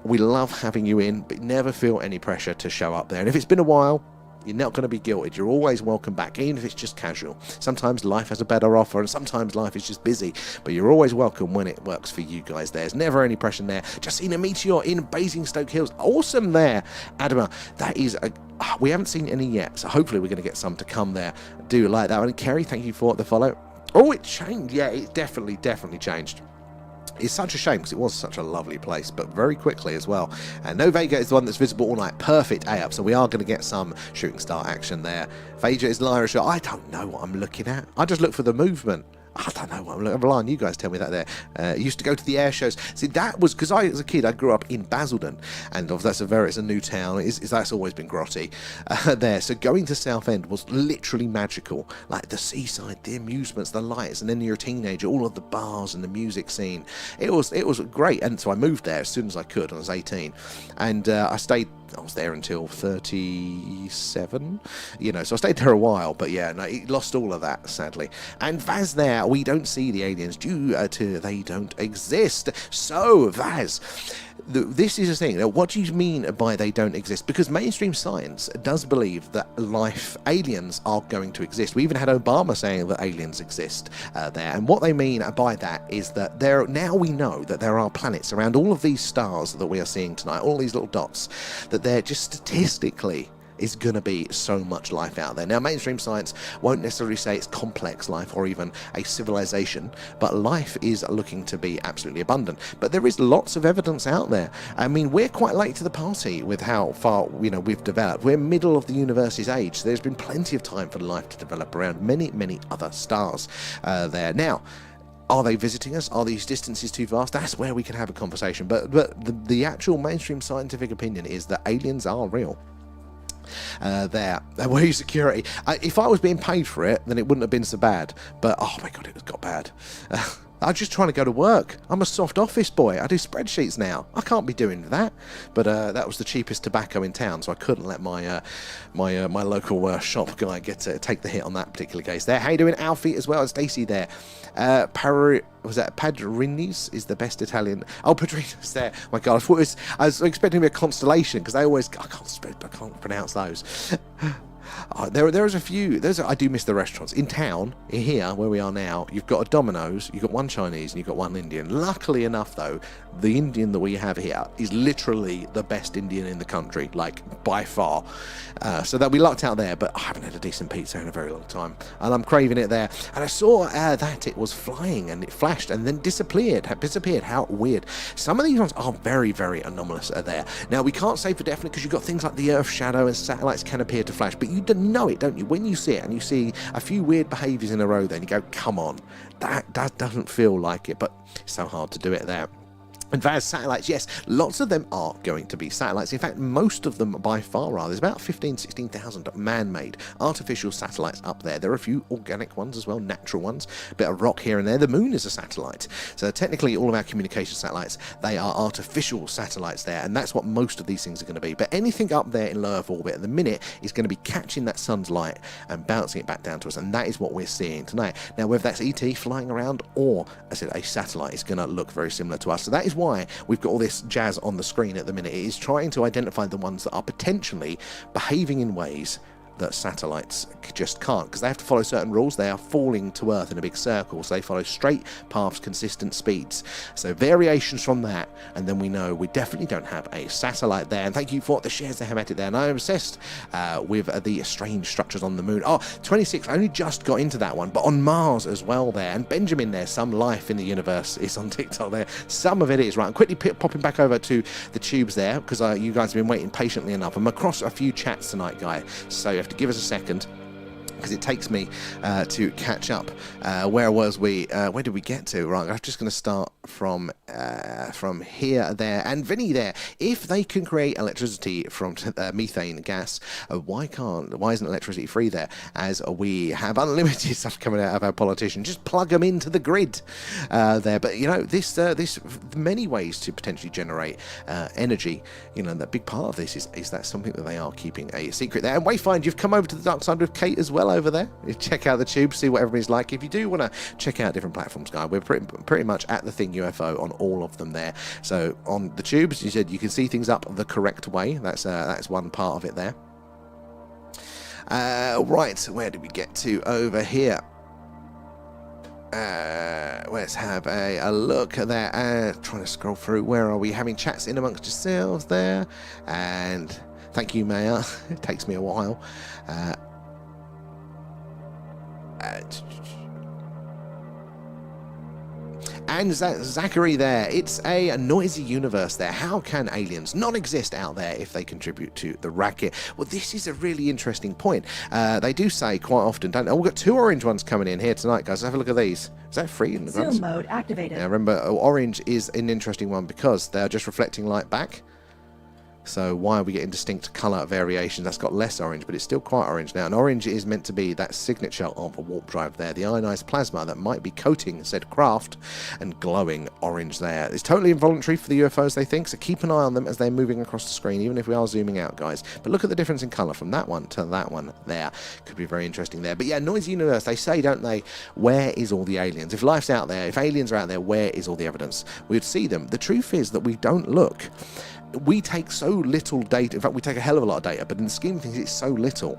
Speaker 1: we love having you in, but never feel any pressure to show up there. And if it's been a while, you're not going to be guilted. You're always welcome back, even if it's just casual. Sometimes life has a better offer, and sometimes life is just busy. But you're always welcome when it works for you guys. There's never any pressure there. Just seen a meteor in Basingstoke Hills. Awesome there, Adama. That is a... We haven't seen any yet, so hopefully we're going to get some to come there. Do like that one. And Kerry, thank you for the follow. Oh, it changed. Yeah, it definitely changed. It's such a shame because it was such a lovely place, but very quickly as well. And No Vega is the one that's visible all night. Perfect A-up. So we are going to get some shooting star action there. Vega is Lyra shot. I don't know what I'm looking at. I just look for the movement. I don't know what I'm relying. You guys tell me that there. Used to go to the air shows. See, that was because as a kid, I grew up in Basildon, and it's a new town. That's always been grotty there. So going to Southend was literally magical. Like the seaside, the amusements, the lights, and then you're a teenager, all of the bars and the music scene. It was great. And so I moved there as soon as I could. I was 18, and I was there until 37, so I stayed there a while, but yeah, no, it lost all of that, sadly. And Vaz there, we don't see the aliens due to they don't exist. So, Vaz, this is a thing. Now, what do you mean by they don't exist? Because mainstream science does believe that aliens are going to exist. We even had Obama saying that aliens exist there. And what they mean by that is that now we know that there are planets around all of these stars that we are seeing tonight, all these little dots, that they're just statistically is going to be so much life out there. Now, mainstream science won't necessarily say it's complex life or even a civilization, but life is looking to be absolutely abundant. But there is lots of evidence out there. I mean, we're quite late to the party with how far we've developed. We're middle of the universe's age. So there's been plenty of time for life to develop around many other stars there. Now, are they visiting us? Are these distances too vast? That's where we can have a conversation. But the actual mainstream scientific opinion is that aliens are real. There. Where you security? If I was being paid for it, then it wouldn't have been so bad. But oh my god, it got bad. I'm just trying to go to work. I'm a soft office boy. I do spreadsheets now. I can't be doing that. But that was the cheapest tobacco in town, so I couldn't let my my local shop guy take the hit on that particular case. There. How you doing, Alfie? As well as Stacey there. Was that Padrini's is the best Italian? Oh, Padrini's there. My God, I was expecting to be a constellation because I can't pronounce those. There's a few. I do miss the restaurants in town. Here, where we are now, you've got a Domino's, you've got one Chinese, and you've got one Indian. Luckily enough, though, the Indian that we have here is literally the best Indian in the country, like by far. So that we lucked out there. But I haven't had a decent pizza in a very long time, and I'm craving it there. And I saw that it was flying and it flashed and then disappeared. How weird! Some of these ones are very anomalous there. Now we can't say for definite because you've got things like the Earth shadow and satellites can appear to flash, but you know it, don't you? When you see it and you see a few weird behaviours in a row, then you go, come on, that doesn't feel like it, but it's so hard to do it there. And Vaz, satellites, yes, lots of them are going to be satellites. In fact, most of them by far are. There's about 16,000 man-made artificial satellites up there. There are a few organic ones as well, natural ones, a bit of rock here and there. The moon is a satellite. So technically all of our communication satellites, they are artificial satellites there, and that's what most of these things are going to be. But anything up there in low Earth orbit at the minute is going to be catching that sun's light and bouncing it back down to us, and that is what we're seeing tonight. Now, whether that's ET flying around or, as I said, a satellite is going to look very similar to us. So that is why we've got all this jazz on the screen at the minute. It is trying to identify the ones that are potentially behaving in ways that satellites just can't, because they have to follow certain rules. They are falling to Earth in a big circle, so they follow straight paths, consistent speeds. So variations from that, and then we know we definitely don't have a satellite there. And thank you for the shares, the Hermetic there. And I'm obsessed with the strange structures on the moon. Oh, 26, I only just got into that one, but on Mars as well there. And Benjamin there, some life in the universe is on TikTok there. Some of it is, right. I'm quickly popping back over to the tubes there, because you guys have been waiting patiently enough. I'm across a few chats tonight, guys, so you have to give us a second. because it takes me to catch up. Where was we? Where did we get to? Right, I'm just going to start from here, there, and Vinny there. If they can create electricity from methane gas, why isn't electricity free there? As we have unlimited stuff coming out of our politicians, just plug them into the grid there. But you know, this many ways to potentially generate energy. You know, that big part of this is that something that they are keeping a secret there. And Wayfind, you've come over to the dark side with Kate as well over there. You check out the tube, see what everybody's like. If you do want to check out different platforms, guys, we're pretty much at the Thing UFO on all of them there. So on the tubes, you said you can see things up the correct way. That's one part of it there. Right, where did we get to over here? Let's have a look at that. Trying to scroll through. Where are we? Having chats in amongst yourselves there. And thank you, Mayor. It takes me a while. And Zachary there, it's a noisy universe there. How can aliens not exist out there if they contribute to the racket? Well, this is a really interesting point. They do say quite often, don't they? Oh, we've got 2 orange ones coming in here tonight, guys. Have a look at these. Is that free?
Speaker 2: Zoom mode activated.
Speaker 1: Yeah, remember, orange is an interesting one because they're just reflecting light back. So why are we getting distinct colour variations? That's got less orange, but it's still quite orange now. And orange is meant to be that signature of a warp drive there. The ionised plasma that might be coating said craft and glowing orange there. It's totally involuntary for the UFOs, they think, so keep an eye on them as they're moving across the screen, even if we are zooming out, guys. But look at the difference in colour from that one to that one there. Could be very interesting there. But yeah, noisy universe, they say, don't they, where is all the aliens? If life's out there, if aliens are out there, where is all the evidence? We'd see them. The truth is that we don't look. We take so little data. In fact, we take a hell of a lot of data, but in the scheme of things, it's so little.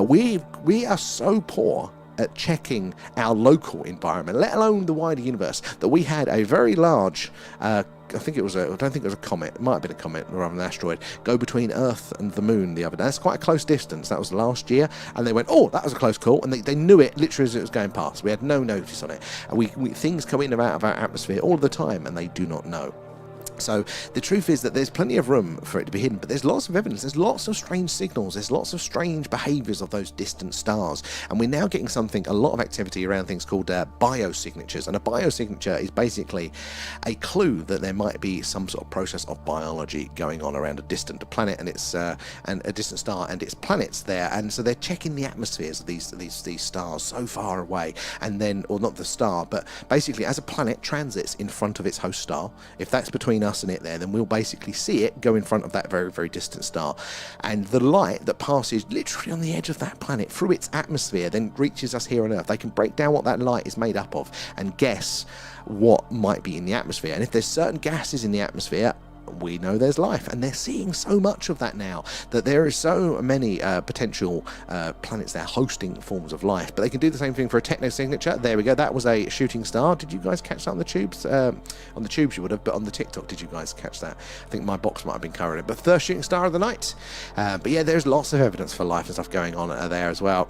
Speaker 1: We are so poor at checking our local environment, let alone the wider universe, that we had a very large, I don't think it was a comet, it might have been a comet rather than an asteroid, go between Earth and the moon the other day. That's quite a close distance. That was last year, and they went, oh, that was a close call, and they knew it literally as it was going past. We had no notice on it. And things come in and out of our atmosphere all the time, and they do not know. So the truth is that there's plenty of room for it to be hidden, but there's lots of evidence, there's lots of strange signals, there's lots of strange behaviours of those distant stars, and we're now getting a lot of activity around things called biosignatures. And a biosignature is basically a clue that there might be some sort of process of biology going on around a distant planet and a distant star and its planets there. And so they're checking the atmospheres of these stars so far away, and then, or not the star, but basically as a planet transits in front of its host star, if that's between us and it there, then we'll basically see it go in front of that very, very distant star, and the light that passes literally on the edge of that planet through its atmosphere then reaches us here on Earth. They can break down what that light is made up of and guess what might be in the atmosphere, and if there's certain gases in the atmosphere, we know there's life. And they're seeing so much of that now that there is so many potential planets there hosting forms of life. But they can do the same thing for a techno-signature. There we go. That was a shooting star. Did you guys catch that on the tubes? On the tubes you would have, but on the TikTok, did you guys catch that? I think my box might have been covering it. But first shooting star of the night. But yeah, there's lots of evidence for life and stuff going on there as well.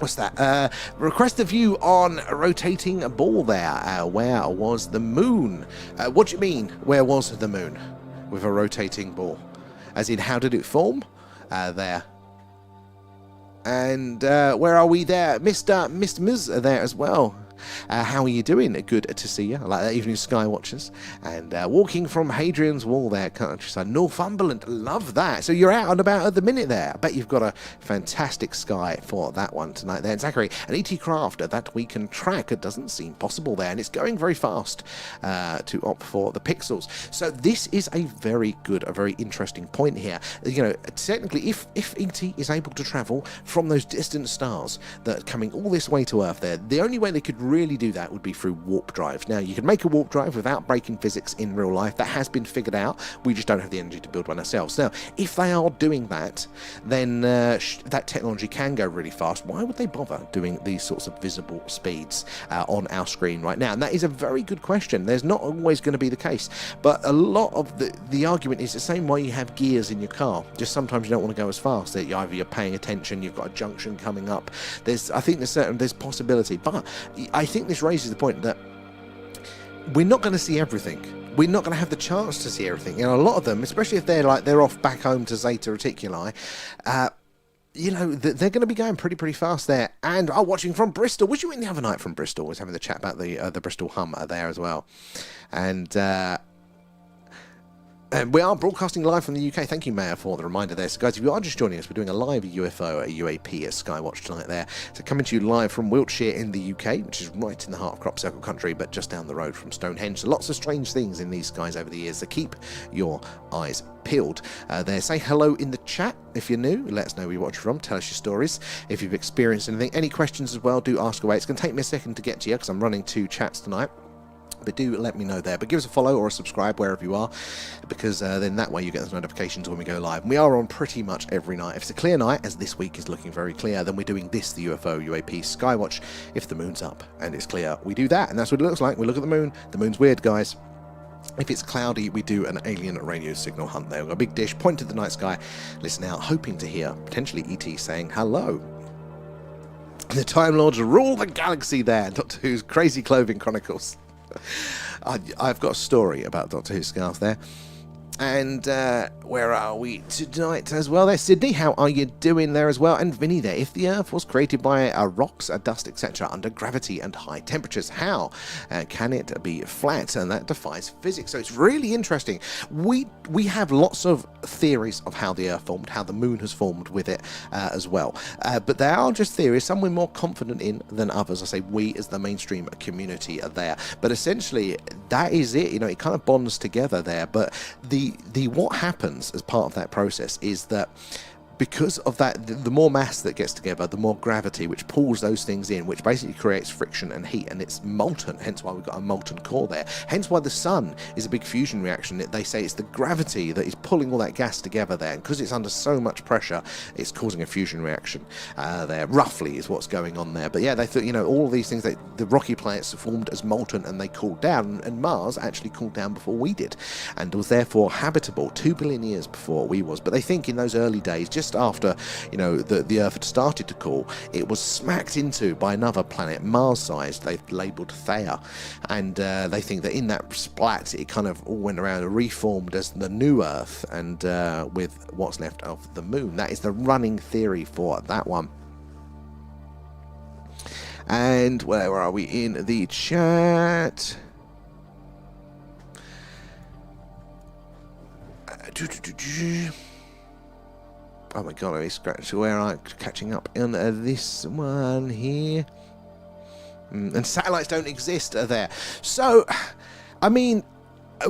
Speaker 1: What's that? Request a view on a rotating ball there. Where was the moon? What do you mean, where was the moon with a rotating ball? As in, how did it form? There. And where are we there? Mr. Ms there as well. How are you doing? Good to see you. I like that. Evening Skywatchers. And walking from Hadrian's Wall there, countryside, Northumberland. Love that. So you're out and about at the minute there. I bet you've got a fantastic sky for that one tonight there. Zachary, an ET craft that we can track. It doesn't seem possible there, and it's going very fast to opt for the pixels. So this is a very good, a very interesting point here. You know, technically, if ET is able to travel from those distant stars that are coming all this way to Earth there, the only way they could really do that would be through warp drives. Now, you can make a warp drive without breaking physics in real life. That has been figured out. We just don't have the energy to build one ourselves. Now, if they are doing that, then that technology can go really fast. Why would they bother doing these sorts of visible speeds on our screen right now? And that is a very good question. There's not always going to be the case, but a lot of the argument is the same way you have gears in your car. Just sometimes you don't want to go as fast. Either you're paying attention, you've got a junction coming up. I think there's possibility, but I think this raises the point that we're not going to see everything. We're not going to have the chance to see everything. You know, a lot of them, especially if they're off back home to Zeta Reticuli, you know, they're going to be going pretty fast there. And watching from Bristol. Was you in the other night from Bristol? Was having the chat about the Bristol hum there as well. And we are broadcasting live from the UK. Thank you, Mayor, for the reminder there. So, guys, if you are just joining us, we're doing a live UFO, UAP at Skywatch tonight there. So, coming to you live from Wiltshire in the UK, which is right in the heart of Crop Circle country, but just down the road from Stonehenge. So, lots of strange things in these skies over the years. So, keep your eyes peeled. There, say hello in the chat if you're new. Let us know where you watch from. Tell us your stories. If you've experienced anything, any questions as well, do ask away. It's going to take me a second to get to you because I'm running 2 chats tonight. But do let me know there. But give us a follow or a subscribe wherever you are, because then that way you get those notifications when we go live. And we are on pretty much every night. If it's a clear night, as this week is looking very clear, then we're doing this, the UFO UAP Skywatch. If the moon's up and it's clear, we do that, and that's what it looks like. We look at the moon. The moon's weird, guys. If it's cloudy, we do an alien radio signal hunt there. We've got a big dish, point to the night sky, listen out, hoping to hear potentially ET saying hello. The Time Lords rule the galaxy there. Doctor Who's Crazy Clothing Chronicles. I've got a story about Doctor Who scarf there. And where are we tonight as well there? Sydney, how are you doing there as well? And Vinny there. If the Earth was created by rocks, dust, etc., under gravity and high temperatures, how can it be flat? And that defies physics. So it's really interesting. We have lots of theories of how the Earth formed, how the moon has formed with it as well. But they are just theories. Some we're more confident in than others. I say we as the mainstream community are there. But essentially, that is it. You know, it kind of bonds together there. But the what happens as part of that process is that because of that, the more mass that gets together, the more gravity, which pulls those things in, which basically creates friction and heat, and it's molten, hence why we've got a molten core there. Hence why the sun is a big fusion reaction. They say it's the gravity that is pulling all that gas together there, and because it's under so much pressure, it's causing a fusion reaction there, roughly, is what's going on there. But yeah, they thought, you know, all these things, the rocky planets formed as molten, and they cooled down, and Mars actually cooled down before we did, and was therefore habitable 2 billion years before we was. But they think in those early days, just after, you know, the Earth had started to cool, it was smacked into by another planet, Mars-sized, they've labelled Theia, and they think that in that splat, it kind of all went around and reformed as the new Earth, and with what's left of the moon. That is the running theory for that one. And where are we in the chat? Oh my god, I scratched where I'm catching up on this one here. And satellites don't exist there. So, I mean,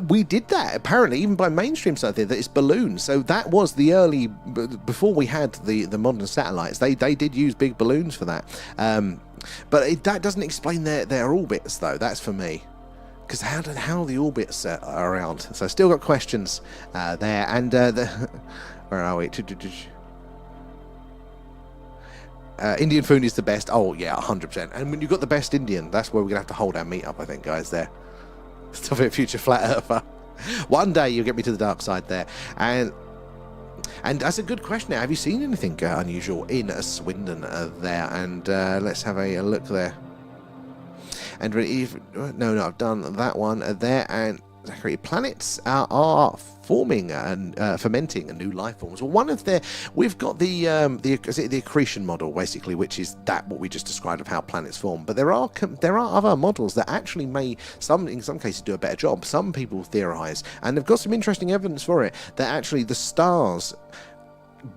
Speaker 1: we did that apparently, even by mainstream stuff, that it's balloons. So that was the early, before we had the modern satellites, they did use big balloons for that. But that doesn't explain their orbits, though. That's for me. Because how the orbits are around. So still got questions there. And where are we? Indian food is the best. Oh yeah, 100%. And when you've got the best Indian, that's where we're gonna have to hold our meet up, I think, guys. There, stop it, future flat earther. One day you'll get me to the dark side there. And that's a good question. Now, have you seen anything unusual in Swindon there? And let's have a look there. And no, I've done that one there. And Zachary, planets are forming and fermenting new life forms. Well, one of we've got the accretion model, basically, which is what we just described of how planets form. But there are other models that actually may, in some cases, do a better job. Some people theorize, and they've got some interesting evidence for it, that actually the stars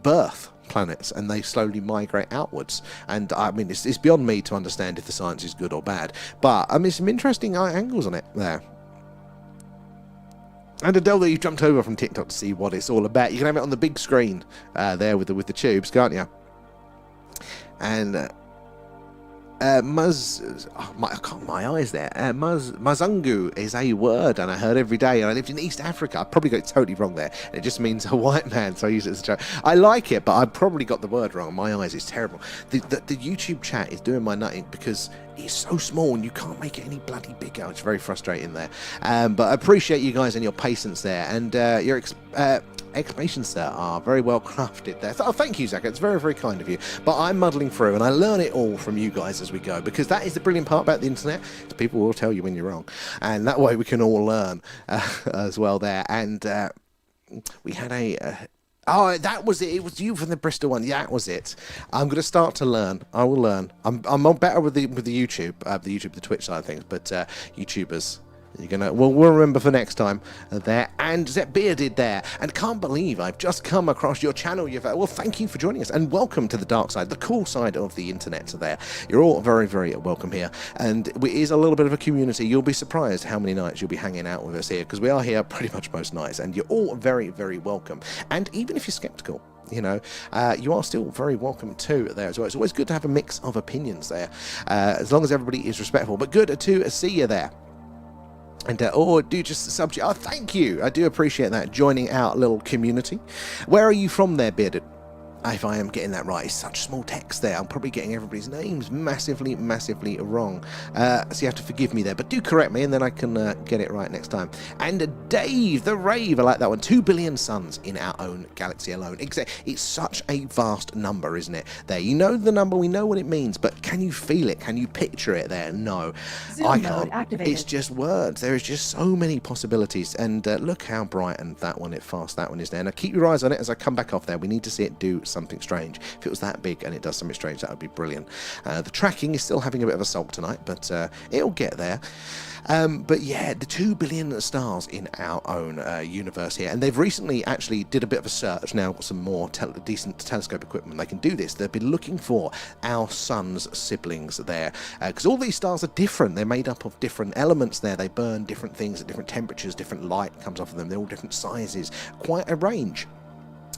Speaker 1: birth planets and they slowly migrate outwards. And I mean, it's beyond me to understand if the science is good or bad, but I mean, some interesting angles on it there. And Adele, that you've jumped over from TikTok to see what it's all about. You can have it on the big screen there with the tubes, can't you? And my eyes there. Mazungu is a word, and I heard every day. And I lived in East Africa. I probably got it totally wrong there. It just means a white man, so I use it as a joke. I like it, but I probably got the word wrong. My eyes is terrible. The YouTube chat is doing my nutting because it's so small and you can't make it any bloody bigger. It's very frustrating there. But I appreciate you guys and your patience there, and your explanations there are very well crafted there. Oh, thank you, Zach. It's very, very kind of you. But I'm muddling through, and I learn it all from you guys as we go, because that is the brilliant part about the internet. People will tell you when you're wrong, and that way we can all learn as well there. And we had Oh, that was it. It was you from the Bristol one. Yeah, that was it. I'm going to start to learn. I will learn. I'm better with the YouTube, the Twitch side of things, but YouTubers. You're gonna. Well, we'll remember for next time there. And Zep Bearded there. And can't believe I've just come across your channel. Well, thank you for joining us and welcome to the dark side, the cool side of the internet. There, you're all very, very welcome here. And it is a little bit of a community. You'll be surprised how many nights you'll be hanging out with us here because we are here pretty much most nights, and you're all very, very welcome. And even if you're skeptical, you know, you are still very welcome too there as well. It's always good to have a mix of opinions there, as long as everybody is respectful. But good to see you there. And do just subject. Oh, thank you. I do appreciate that, joining our little community. Where are you from there, Bearded? If I am getting that right, it's such small text there. I'm probably getting everybody's names massively, massively wrong. So you have to forgive me there, but do correct me and then I can get it right next time. And Dave the Rave, I like that one. 2 billion suns in our own galaxy alone. It's such a vast number, isn't it? There, you know the number, we know what it means, but can you feel it? Can you picture it there? No, I can't.
Speaker 2: Activated.
Speaker 1: It's just words. There is just so many possibilities. And look how bright and fast that one is there. Now keep your eyes on it as I come back off there. We need to see it do something strange. If it was that big and it does something strange, that would be brilliant. The tracking is still having a bit of a sulk tonight, but it'll get there. But yeah, the 2 billion stars in our own universe here, and they've recently actually did a bit of a search. Now got some more decent telescope equipment. They can do this. They've been looking for our sun's siblings there, because all these stars are different. They're made up of different elements there. They burn different things at different temperatures, different light comes off of them. They're all different sizes, quite a range.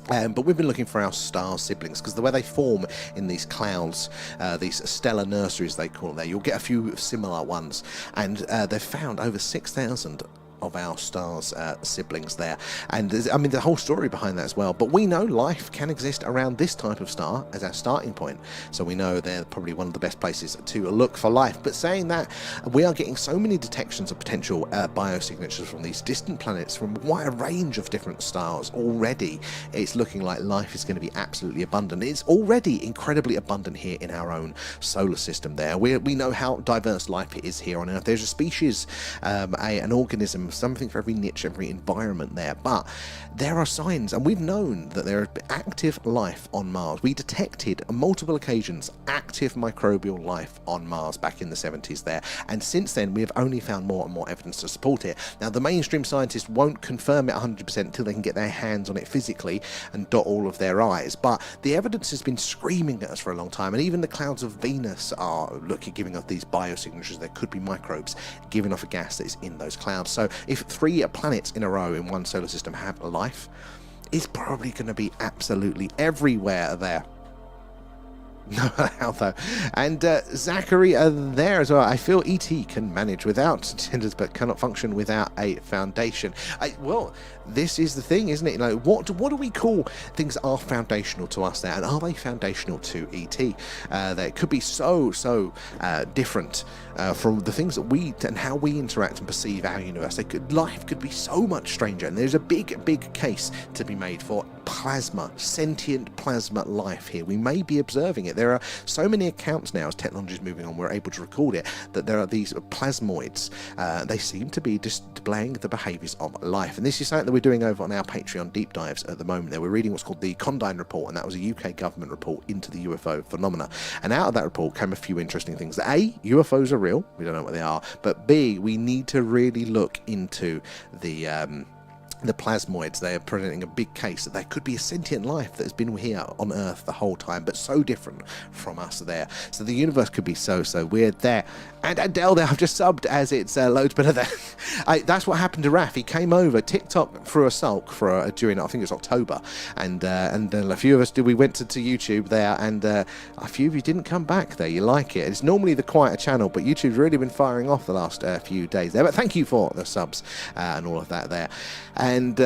Speaker 1: But we've been looking for our star siblings because the way they form in these clouds, these stellar nurseries they call them there, you'll get a few similar ones, and they've found over 6,000 of our star's siblings there. And I mean, the whole story behind that as well. But we know life can exist around this type of star as our starting point. So we know they're probably one of the best places to look for life. But saying that, we are getting so many detections of potential biosignatures from these distant planets from quite a range of different stars already. It's looking like life is going to be absolutely abundant. It's already incredibly abundant here in our own solar system there. We know how diverse life is here on Earth. There's a species, an organism, something for every niche, every environment there. But there are signs, and we've known that there is active life on Mars. We detected on multiple occasions active microbial life on Mars back in the 70s there, and since then we have only found more and more evidence to support it. Now the mainstream scientists won't confirm it 100% until they can get their hands on it physically and dot all of their I's, but the evidence has been screaming at us for a long time, and even the clouds of Venus are giving off these biosignatures. There could be microbes giving off a gas that is in those clouds. So if 3 planets in a row in one solar system have life, it's probably going to be absolutely everywhere there. No, how though. And Zachary there as well. I feel ET can manage without tenders but cannot function without a foundation. Well, this is the thing, isn't it? You know, what do we call things that are foundational to us there, and are they foundational to ET? They could be so different from the things that we and how we interact and perceive our universe. Life could be so much stranger, and there's a big case to be made for plasma, sentient plasma life here. We may be observing it. There are so many accounts now, as technology is moving on, we're able to record it, that there are these plasmoids. They seem to be displaying the behaviours of life, and this is something that we're doing over on our Patreon deep dives at the moment. There, we're reading what's called the Condign Report, and that was a UK government report into the UFO phenomena. And out of that report came a few interesting things. That A, UFOs are real. We don't know what they are. But B, we need to really look into the plasmoids. They are presenting a big case that there could be a sentient life that has been here on Earth the whole time, but so different from us there. So the universe could be so weird there. And Adele there, I've just subbed as it's loads better there. That's what happened to Raf. He came over, TikTok through a sulk during, I think it was October, and a few of us we went to YouTube there, and a few of you didn't come back there. You like it. It's normally the quieter channel, but YouTube's really been firing off the last few days there. But thank you for the subs and all of that there. And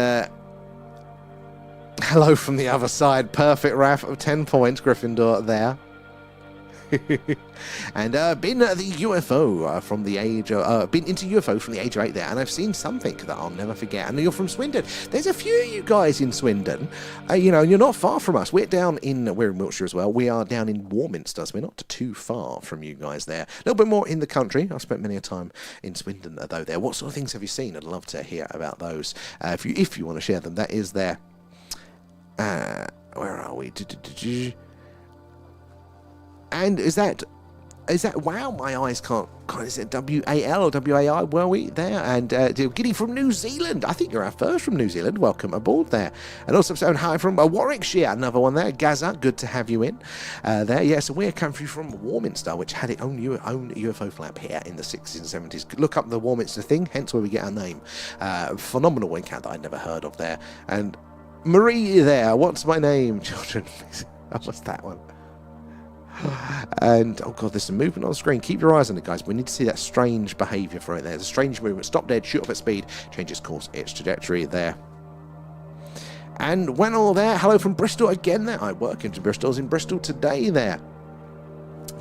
Speaker 1: hello from the other side. Perfect, Raf. 10 points, Gryffindor there. And been the UFO from the age of been into UFO from the age of 8 there, and I've seen something that I'll never forget. And you're from Swindon. There's a few of you guys in Swindon. You know, you're not far from us. We're in Wiltshire as well. We are down in Warminster, so we're not too far from you guys there. A little bit more in the country. I've spent many a time in Swindon though there. What sort of things have you seen? I'd love to hear about those. If you want to share them, that is there. Where are we? And is that wow, my eyes can't is it WAL or WAI, were we there? And Giddy from New Zealand, I think you're our first from New Zealand, welcome aboard there. And also saying hi from Warwickshire, another one there. Gaza, good to have you in there. Yeah, so we're country from Warminster, which had its own UFO flap here in the 60s and 70s. Look up the Warminster thing, hence where we get our name. Phenomenal encounter that I'd never heard of there. And Marie there, what's my name? Children, what's that one? And oh god, there's some movement on the screen. Keep your eyes on it, guys. We need to see that strange behaviour for it there. There's a strange movement. Stop dead, shoot off at speed, change its course, its trajectory there. And when all there, hello from Bristol again there. I work into Bristol's in Bristol today there.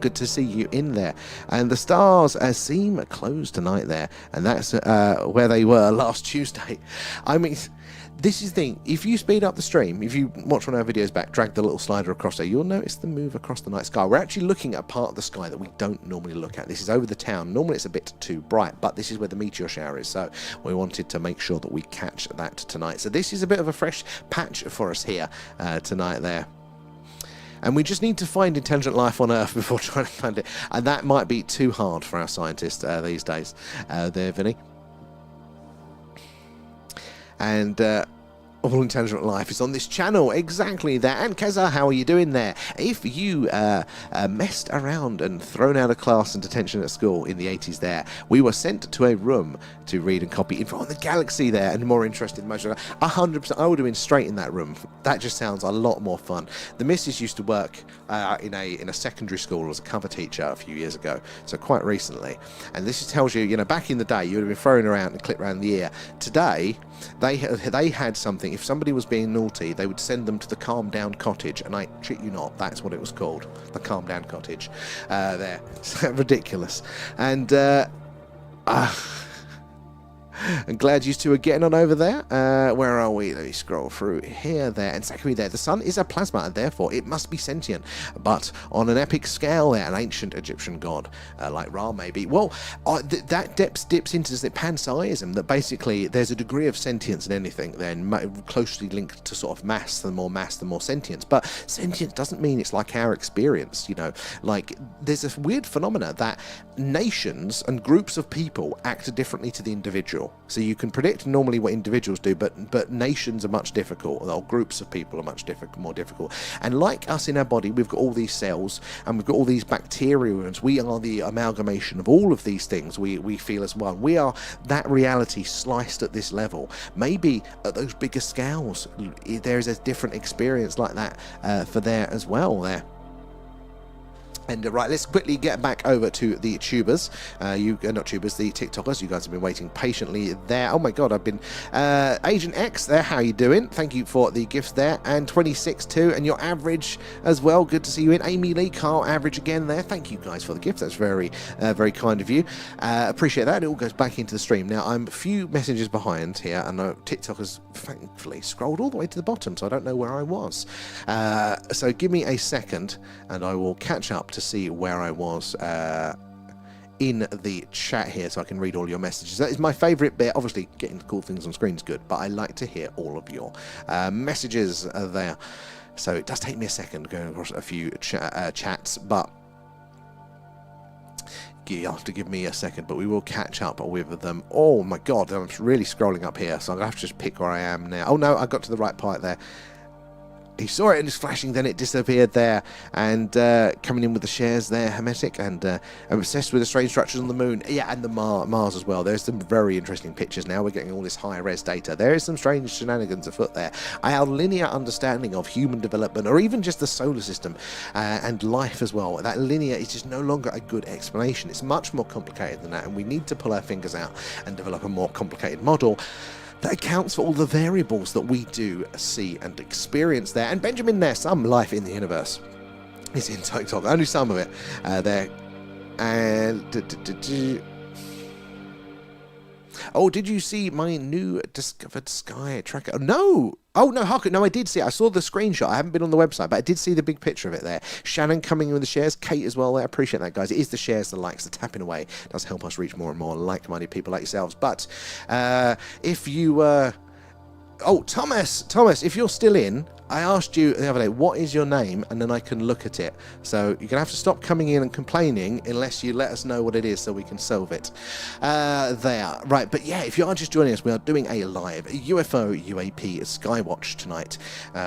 Speaker 1: Good to see you in there. And the stars seem closed tonight there, and that's where they were last Tuesday. I mean, this is the thing, if you speed up the stream, if you watch one of our videos back, drag the little slider across there, you'll notice the move across the night sky. We're actually looking at a part of the sky that we don't normally look at. This is over the town. Normally it's a bit too bright, but this is where the meteor shower is, so we wanted to make sure that we catch that tonight. So this is a bit of a fresh patch for us here tonight there. And we just need to find intelligent life on Earth before trying to find it. And that might be too hard for our scientists these days. There, Vinny. And all intelligent life is on this channel, exactly there. And Keza, how are you doing there? If you messed around and thrown out of class and detention at school in the 80s there, we were sent to a room to read and copy info on the galaxy there, and more interested in most of that. 100%, I would have been straight in that room. That just sounds a lot more fun. The missus used to work in a secondary school as a cover teacher a few years ago, so quite recently. And this tells you, back in the day, you would have been thrown around and clipped around the ear. Today, they had something. If somebody was being naughty, they would send them to the Calm Down Cottage, and I treat you not, that's what it was called, the Calm Down Cottage. There, ridiculous. And I'm glad you two are getting on over there. Where are we? Let me scroll through here, there, and Zachary there. The sun is a plasma, and therefore it must be sentient, but on an epic scale there, an ancient Egyptian god, like Ra maybe. Well, that dips into panpsyism, that basically there's a degree of sentience in anything then closely linked to sort of mass. The more mass, the more sentience. But sentience doesn't mean it's like our experience, like there's a weird phenomena that nations and groups of people act differently to the individual. So you can predict normally what individuals do, but nations are much difficult, or groups of people are much more difficult. And like us in our body, we've got all these cells, and we've got all these bacteriums. We are the amalgamation of all of these things. We feel as one. We are that reality sliced at this level. Maybe at those bigger scales, there is a different experience like that for there as well there. And right, let's quickly get back over to the tubers. Not tubers, the TikTokers. You guys have been waiting patiently there. Oh my god, I've been Agent X there. How you doing? Thank you for the gifts there. And 26 too, and your average as well. Good to see you in. Amy Lee, Carl, average again there. Thank you guys for the gifts. That's very, very kind of you. Appreciate that. It all goes back into the stream. Now I'm a few messages behind here, and TikTok has thankfully scrolled all the way to the bottom, so I don't know where I was. So give me a second, and I will catch up to see where I was in the chat here, so I can read all your messages. That is my favourite bit. Obviously, getting cool things on screen is good, but I like to hear all of your messages there. So it does take me a second going across a few chats, but you have to give me a second, but we will catch up with them. Oh my god, I'm really scrolling up here, so I'm going to have to just pick where I am now. Oh no, I got to the right part there. He saw it and it's flashing, then it disappeared there. And coming in with the shares there, Hermetic, and I'm obsessed with the strange structures on the moon. Yeah, and the Mars as well. There's some very interesting pictures now. We're getting all this high-res data. There is some strange shenanigans afoot there. Our linear understanding of human development, or even just the solar system and life as well, that linear is just no longer a good explanation. It's much more complicated than that, and we need to pull our fingers out and develop a more complicated model that accounts for all the variables that we do see and experience there. And Benjamin there, some life in the universe is in TikTok, only some of it there. And oh, did you see my new discovered sky tracker? No! Oh, no, Harker, no, I did see it. I saw the screenshot. I haven't been on the website, but I did see the big picture of it there. Shannon coming in with the shares. Kate as well there. I appreciate that, guys. It is the shares, the likes, the tapping away. It does help us reach more and more like-minded people like yourselves. But if you... oh, Thomas, if you're still in, I asked you the other day, what is your name? And then I can look at it. So you're going to have to stop coming in and complaining unless you let us know what it is so we can solve it. There. Right, but yeah, if you are just joining us, we are doing a live UFO UAP Skywatch tonight.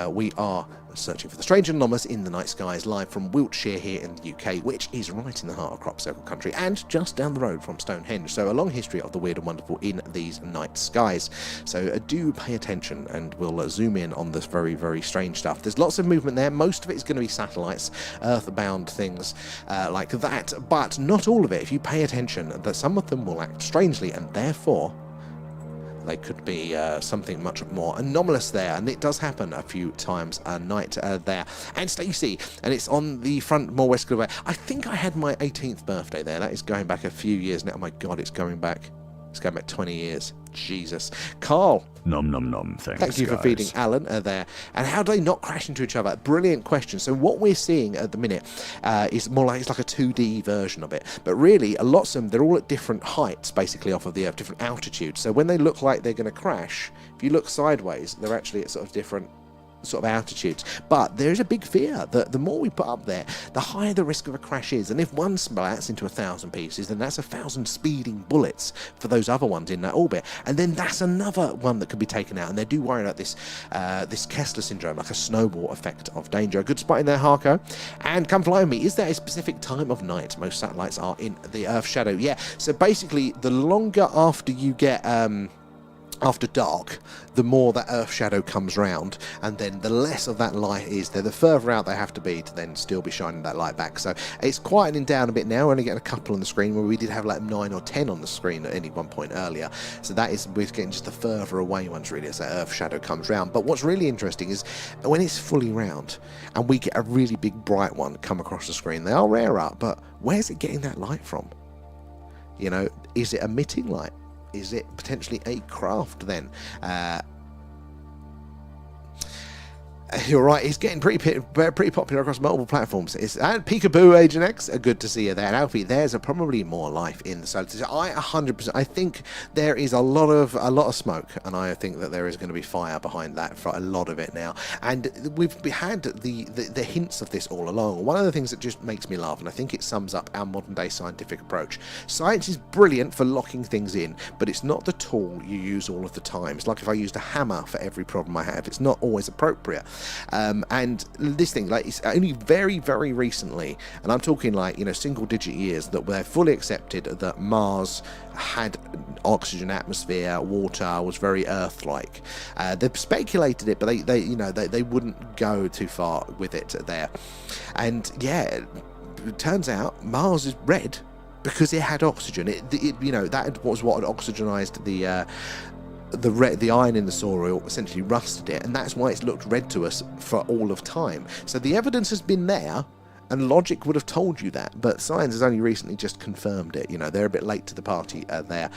Speaker 1: We are searching for the strange and anomalous in the night skies, live from Wiltshire here in the UK, which is right in the heart of crop circle country and just down the road from Stonehenge. So a long history of the weird and wonderful in these night skies. So do pay attention, and we'll zoom in on this very, very strange stuff. There's lots of movement there. Most of it is going to be satellites, earthbound things like that, but not all of it. If you pay attention, that some of them will act strangely, and therefore they could be something much more anomalous there, and it does happen a few times a night there. And Stacey, and it's on the front more west of the way. I think I had my 18th birthday there. That is going back a few years now. Oh my God, it's going back 20 years. Jesus. Carl.
Speaker 3: Nom nom nom.
Speaker 1: Thank you for feeding Alan there. And how do they not crash into each other? Brilliant question. So what we're seeing at the minute is more like, it's like a 2D version of it. But really, lots of them, they're all at different heights, basically, off of the Earth, different altitudes. So when they look like they're going to crash, if you look sideways, they're actually at sort of different sort of altitudes. But there is a big fear that the more we put up there, the higher the risk of a crash is. And if one splats into 1,000 pieces, then that's 1,000 speeding bullets for those other ones in that orbit. And then that's another one that could be taken out. And they do worry about this this Kessler syndrome, like a snowball effect of danger. A good spot in there, Harko. And come fly with me. Is there a specific time of night most satellites are in the Earth shadow? Yeah. So basically, the longer after you get after dark, the more that Earth shadow comes round, and then the less of that light is there, the further out they have to be to then still be shining that light back. So it's quietening down a bit now. We're only getting a couple on the screen, where we did have like 9 or 10 on the screen at any one point earlier. So that is, we're getting just the further away ones really as that Earth shadow comes round. But what's really interesting is when it's fully round and we get a really big bright one come across the screen. They are rarer, but where's it getting that light from? You know, is it emitting light? Is it potentially a craft then? You're right, it's getting pretty popular across multiple platforms. And Peekaboo, Agent X, good to see you there. And Alfie, there's probably more life in the solar system. I 100%, I think there is a lot of smoke, and I think that there is going to be fire behind that for a lot of it now. And we've had the hints of this all along. One of the things that just makes me laugh, and I think it sums up our modern day scientific approach. Science is brilliant for locking things in, but it's not the tool you use all of the time. It's like if I used a hammer for every problem I have, it's not always appropriate. And this thing, like, it's only very, very recently, and I'm talking like, you know, single-digit years, that they're fully accepted that Mars had oxygen atmosphere, water, was very Earth-like. They've speculated it, but they wouldn't go too far with it there. And yeah, it turns out Mars is red because it had oxygen. That was what had oxygenized the iron in the soil, essentially rusted it, and that's why it's looked red to us for all of time. So the evidence has been there, and logic would have told you that, but science has only recently just confirmed it. You know, they're a bit late to the party there.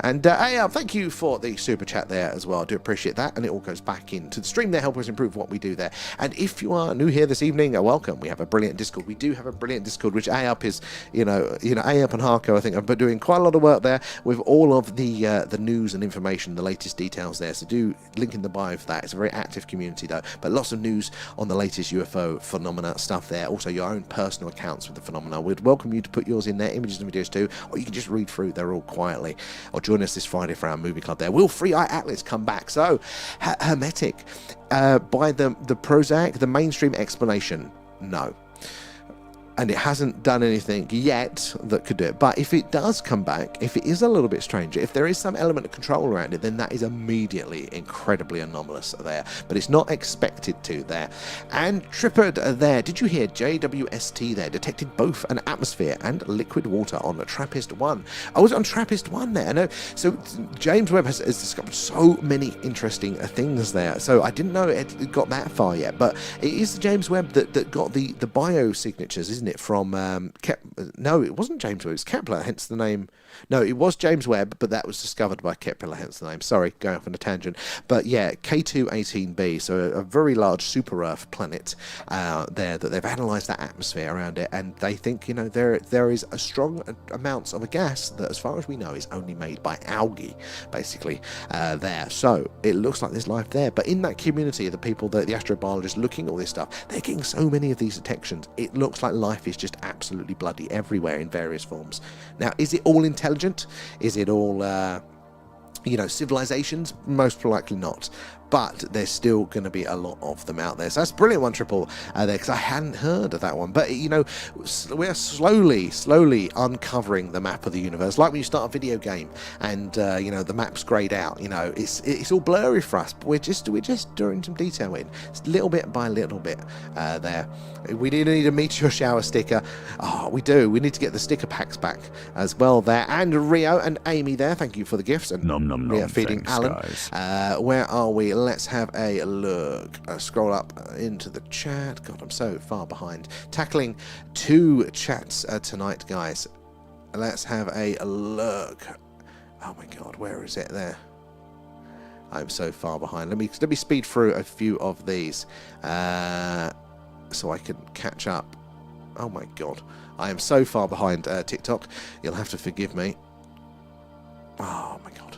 Speaker 1: And thank you for the super chat there as well. I do appreciate that, and it all goes back into the stream there, help us improve what we do there. And if you are new here this evening, welcome. We have a brilliant Discord. We do have a brilliant Discord, which AUP is, AUP and Harko, I think, are doing quite a lot of work there with all of the news and information, the latest details there. So do link in the bio for that. It's a very active community though, but lots of news on the latest UFO phenomena stuff there. Also your own personal accounts with the phenomena. We'd welcome you to put yours in there, images and videos too, or you can just read through. They're all quietly, or join us this Friday for our movie club there. Will Free Eye Atlas come back? So Hermetic by the Prozac, the mainstream explanation, no. And it hasn't done anything yet that could do it. But if it does come back, if it is a little bit stranger, if there is some element of control around it, then that is immediately incredibly anomalous there. But it's not expected to there. And Trippard there, did you hear JWST there? Detected both an atmosphere and liquid water on TRAPPIST-1. I was on TRAPPIST-1 there. I know. So James Webb has discovered so many interesting things there. So I didn't know it got that far yet. But it is James Webb that got the biosignatures, isn't isn't it? From no, it wasn't James Webb. It's Kepler, hence the name. No, it was James Webb, but that was discovered by Kepler, hence the name. Sorry, going off on a tangent. But yeah, K2-18b, so a very large super-Earth planet there that they've analysed that atmosphere around it, and they think, you know, there is a strong amounts of a gas that, as far as we know, is only made by algae, basically, there. So it looks like there's life there. But in that community of the people, the astrobiologists looking at all this stuff, they're getting so many of these detections. It looks like life is just absolutely bloody everywhere in various forms. Now, is it all intelligent? Is it all, you know, civilizations? Most likely not. But there's still going to be a lot of them out there. So that's a brilliant one, Triple, there, because I hadn't heard of that one. But, you know, we're slowly uncovering the map of the universe. Like when you start a video game and, you know, the map's grayed out, you know, it's all blurry for us. But we're just doing some detail in. It's little bit by little bit there. We do need a meteor shower sticker. Oh, we do. We need to get the sticker packs back as well there. And Rio and Amy there, thank you for the gifts. And Rio feeding
Speaker 3: thanks,
Speaker 1: Alan. Where are we? Let's have a look. Scroll up into the chat. God, I'm so far behind. Tackling 2 chats tonight, guys. Let's have a look. Oh my God, where is it there? I'm so far behind. Let me speed through a few of these so I can catch up. Oh my God, I am so far behind TikTok. You'll have to forgive me. Oh my God.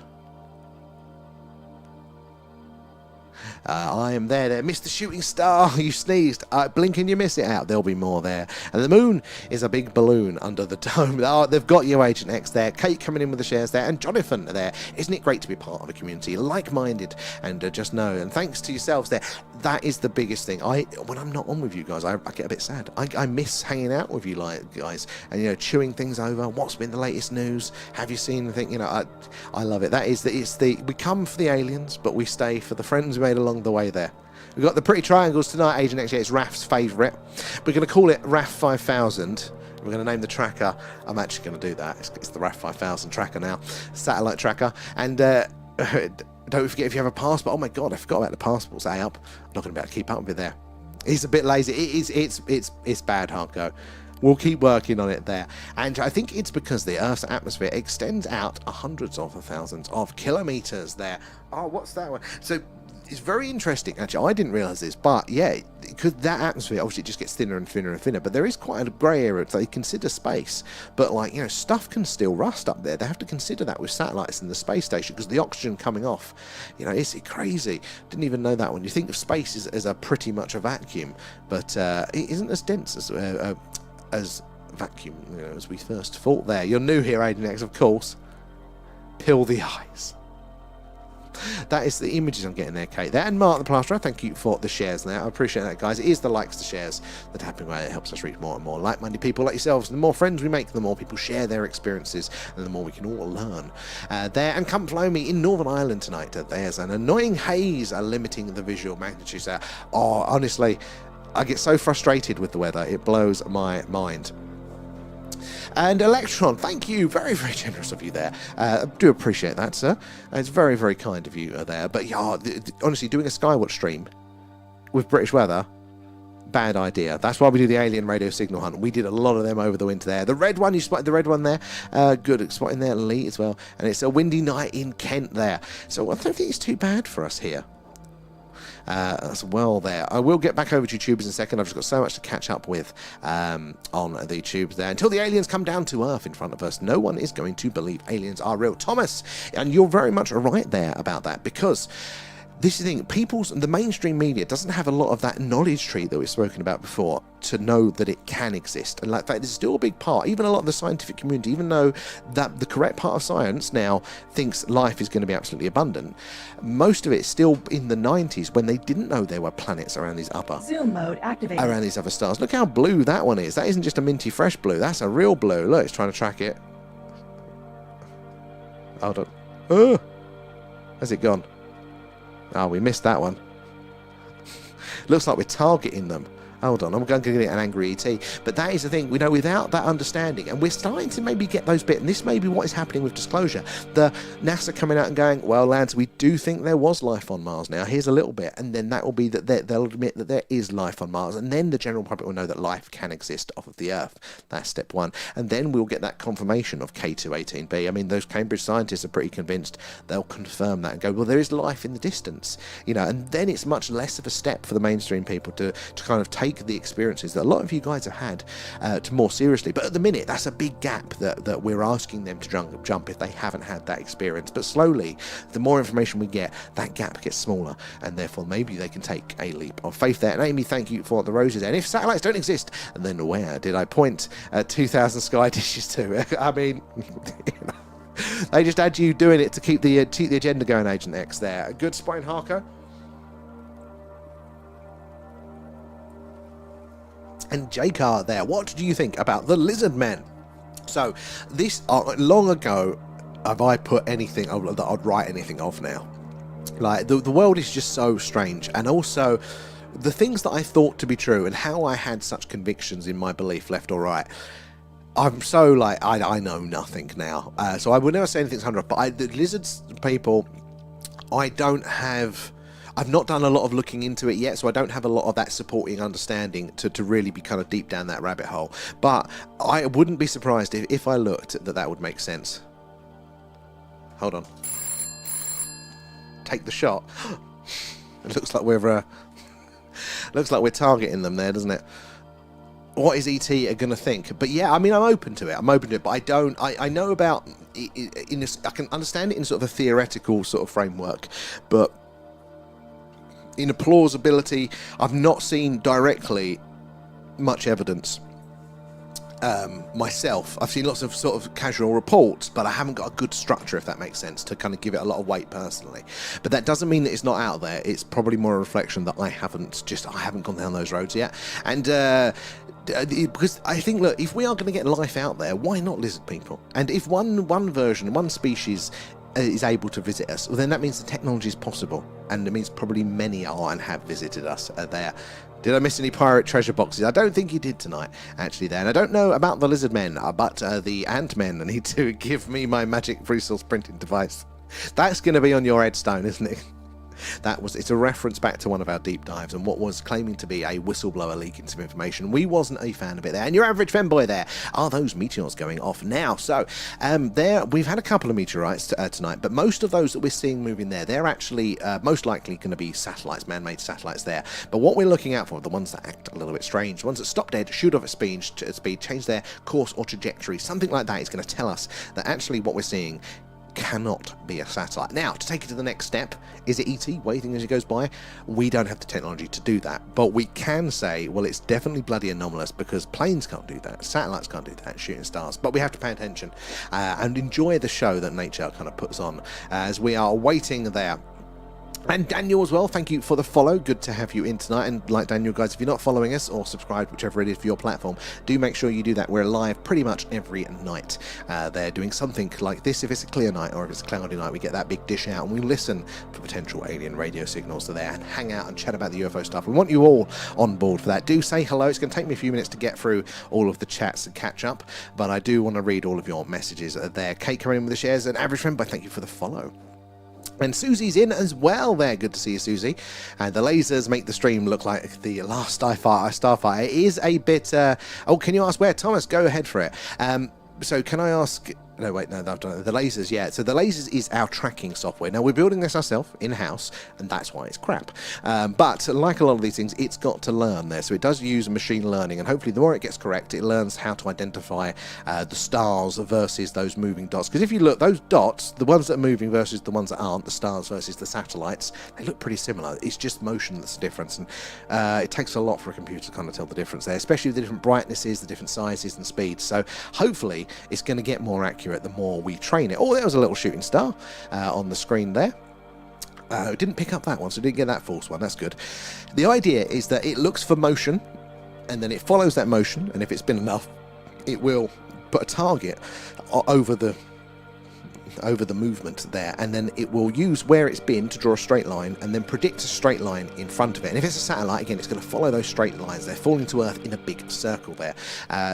Speaker 1: I am there, Mr. Shooting Star, you sneezed. Blink and you miss it out. There'll be more there. And the moon is a big balloon under the dome. Oh, they've got you, Agent X there. Kate coming in with the shares there. And Jonathan there. Isn't it great to be part of a community like-minded and just know? And thanks to yourselves there. That is the biggest thing. When I'm not on with you guys, I get a bit sad. I miss hanging out with you guys and, you know, chewing things over. What's been the latest news? Have you seen anything? You know, I love it. That is we come for the aliens, but we stay for the friends we made along the way there. We've got the pretty triangles tonight, Agent X. It's Raf's favourite. We're going to call it RAF 5000. We're going to name the tracker. I'm actually going to do that. It's the RAF 5000 tracker now. Satellite tracker. And don't forget, if you have a passport. Oh my God, I forgot about the passports. I'm not going to be able to keep up with it there. It's a bit lazy. It's bad, Harko. We'll keep working on it there. And I think it's because the Earth's atmosphere extends out hundreds of thousands of kilometres there. Oh, what's that one? So it's very interesting, actually. I didn't realise this, but yeah, because that atmosphere obviously just gets thinner and thinner and thinner, but there is quite a grey area. They consider space, but like, you know, stuff can still rust up there. They have to consider that with satellites in the space station because the oxygen coming off, you know, it's crazy. Didn't even know that one. You think of space as a pretty much a vacuum, but it isn't as dense as vacuum, you know, as we first thought there. You're new here, Aiden X, of course. Pill the eyes. That is the images I'm getting there, Kate. There, and Mark the Plasterer, thank you for the shares there. I appreciate that, guys. It is the likes, the shares that happen where it helps us reach more and more like-minded people like yourselves. The more friends we make, the more people share their experiences, and the more we can all learn. There, and come follow me in Northern Ireland tonight. There's an annoying haze limiting the visual magnitudes there. Oh, honestly, I get so frustrated with the weather. It blows my mind. And Electron, thank you. Very, very generous of you there. I do appreciate that, sir. It's very, very kind of you there. But yeah, honestly, doing a Skywatch stream with British weather, bad idea. That's why we do the alien radio signal hunt. We did a lot of them over the winter there. The red one, you spotted the red one there. Good, spotting there, Lee as well. And it's a windy night in Kent there. So I don't think it's too bad for us here. As well there. I will get back over to tubes in a second. I've just got so much to catch up with on the tubes there. Until the aliens come down to Earth in front of us, no one is going to believe aliens are real. Thomas, and you're very much right there about that, because this is the thing, the mainstream media doesn't have a lot of that knowledge tree that we've spoken about before to know that it can exist. And like that, there's still a big part, even a lot of the scientific community, even though that the correct part of science now thinks life is going to be absolutely abundant, most of it's still in the 90s when they didn't know there were planets around these
Speaker 2: Zoom mode activated.
Speaker 1: around these other stars. Look how blue that one is. That isn't just a minty fresh blue. That's a real blue. Look, it's trying to track it. Hold on. Oh, has it gone? Oh, we missed that one. Looks like we're targeting them. Hold on, I'm going to get an angry ET. But that is the thing, we know, without that understanding, and we're starting to maybe get those bits, and this may be what is happening with disclosure. The NASA coming out and going, well, lads, we do think there was life on Mars now. Here's a little bit, and then that will be that they'll admit that there is life on Mars, and then the general public will know that life can exist off of the Earth. That's step one. And then we'll get that confirmation of K218b. I mean, those Cambridge scientists are pretty convinced. They'll confirm that and go, well, there is life in the distance, you know, and then it's much less of a step for the mainstream people to kind of take the experiences that a lot of you guys have had to more seriously. But at the minute, that's a big gap that we're asking them to jump if they haven't had that experience. But slowly, the more information we get, that gap gets smaller, and therefore maybe they can take a leap of faith there. And Amy, thank you for the roses. And if satellites don't exist, then where did I point 2,000 sky dishes to? I mean, you know, they just had you doing it to keep the agenda going, Agent X there. Good spine, Harko. And J-Car there. What do you think about the lizard men? So, this, long ago, have I put anything that I'd write anything of now? Like, the world is just so strange. And also, the things that I thought to be true and how I had such convictions in my belief, left or right, I'm so, like, I know nothing now. So I would never say anything's 100, but the lizards people, I've not done a lot of looking into it yet, so I don't have a lot of that supporting understanding to really be kind of deep down that rabbit hole. But I wouldn't be surprised if I looked that would make sense. Hold on. Take the shot. It looks like we're targeting them there, doesn't it? What is ET going to think? But yeah, I mean, I'm open to it, but I know about it I can understand it in sort of a theoretical sort of framework, but in a plausibility, I've not seen directly much evidence myself. I've seen lots of sort of casual reports, but I haven't got a good structure, if that makes sense, to kind of give it a lot of weight personally. But that doesn't mean that it's not out there. It's probably more a reflection that I haven't gone down those roads yet. And because I think, look, if we are going to get life out there, why not lizard people? And if one species is able to visit us, well, then that means the technology is possible, and it means probably many are and have visited us there. Did I miss any pirate treasure boxes? I don't think you did tonight, actually, there. And I don't know about the lizard men, but the ant men need to give me my magic resource printing device. That's going to be on your headstone, isn't it? It's a reference back to one of our deep dives and what was claiming to be a whistleblower leaking some information. We wasn't a fan of it there. And your average fanboy there, are those meteors going off now? So there we've had a couple of meteorites tonight, but most of those that we're seeing moving there, they're actually most likely going to be satellites, man-made satellites there. But what we're looking out for, the ones that act a little bit strange, the ones that stop dead, shoot off at speed, change their course or trajectory, something like that is going to tell us that actually what we're seeing cannot be a satellite. Now, to take it to the next step, is it ET waiting as it goes by? We don't have the technology to do that, but we can say, well, it's definitely bloody anomalous because planes can't do that, satellites can't do that, shooting stars, but we have to pay attention and enjoy the show that nature kind of puts on as we are waiting there. And Daniel as well, thank you for the follow. Good to have you in tonight. And like Daniel, guys, if you're not following us or subscribed, whichever it is for your platform, do make sure you do that. We're live pretty much every night. They're doing something like this. If it's a clear night or if it's a cloudy night, we get that big dish out and we listen for potential alien radio signals there and hang out and chat about the UFO stuff. We want you all on board for that. Do say hello. It's going to take me a few minutes to get through all of the chats and catch up, but I do want to read all of your messages there. Kate coming in with the shares, and average friend, but thank you for the follow. And Susie's in as well there. Good to see you, Susie. And the lasers make the stream look like the last Starfighter. It is a bit... oh, can you ask where? Thomas, go ahead for it. So can I ask... No, wait, no, I've done it. The lasers, yeah. So the lasers is our tracking software. Now, we're building this ourselves in-house, and that's why it's crap. But like a lot of these things, it's got to learn there. So it does use machine learning, and hopefully the more it gets correct, it learns how to identify the stars versus those moving dots. Because if you look, those dots, the ones that are moving versus the ones that aren't, the stars versus the satellites, they look pretty similar. It's just motion that's the difference. And it takes a lot for a computer to kind of tell the difference there, especially with the different brightnesses, the different sizes and speeds. So hopefully it's going to get more accurate the more we train it. Oh, there was a little shooting star on the screen there. Didn't pick up that one, so didn't get that false one. That's good. The idea is that it looks for motion, and then it follows that motion, and if it's been enough, it will put a target over the over the movement there, and then it will use where it's been to draw a straight line and then predict a straight line in front of it. And if it's a satellite, again, it's going to follow those straight lines. They're falling to Earth in a big circle there.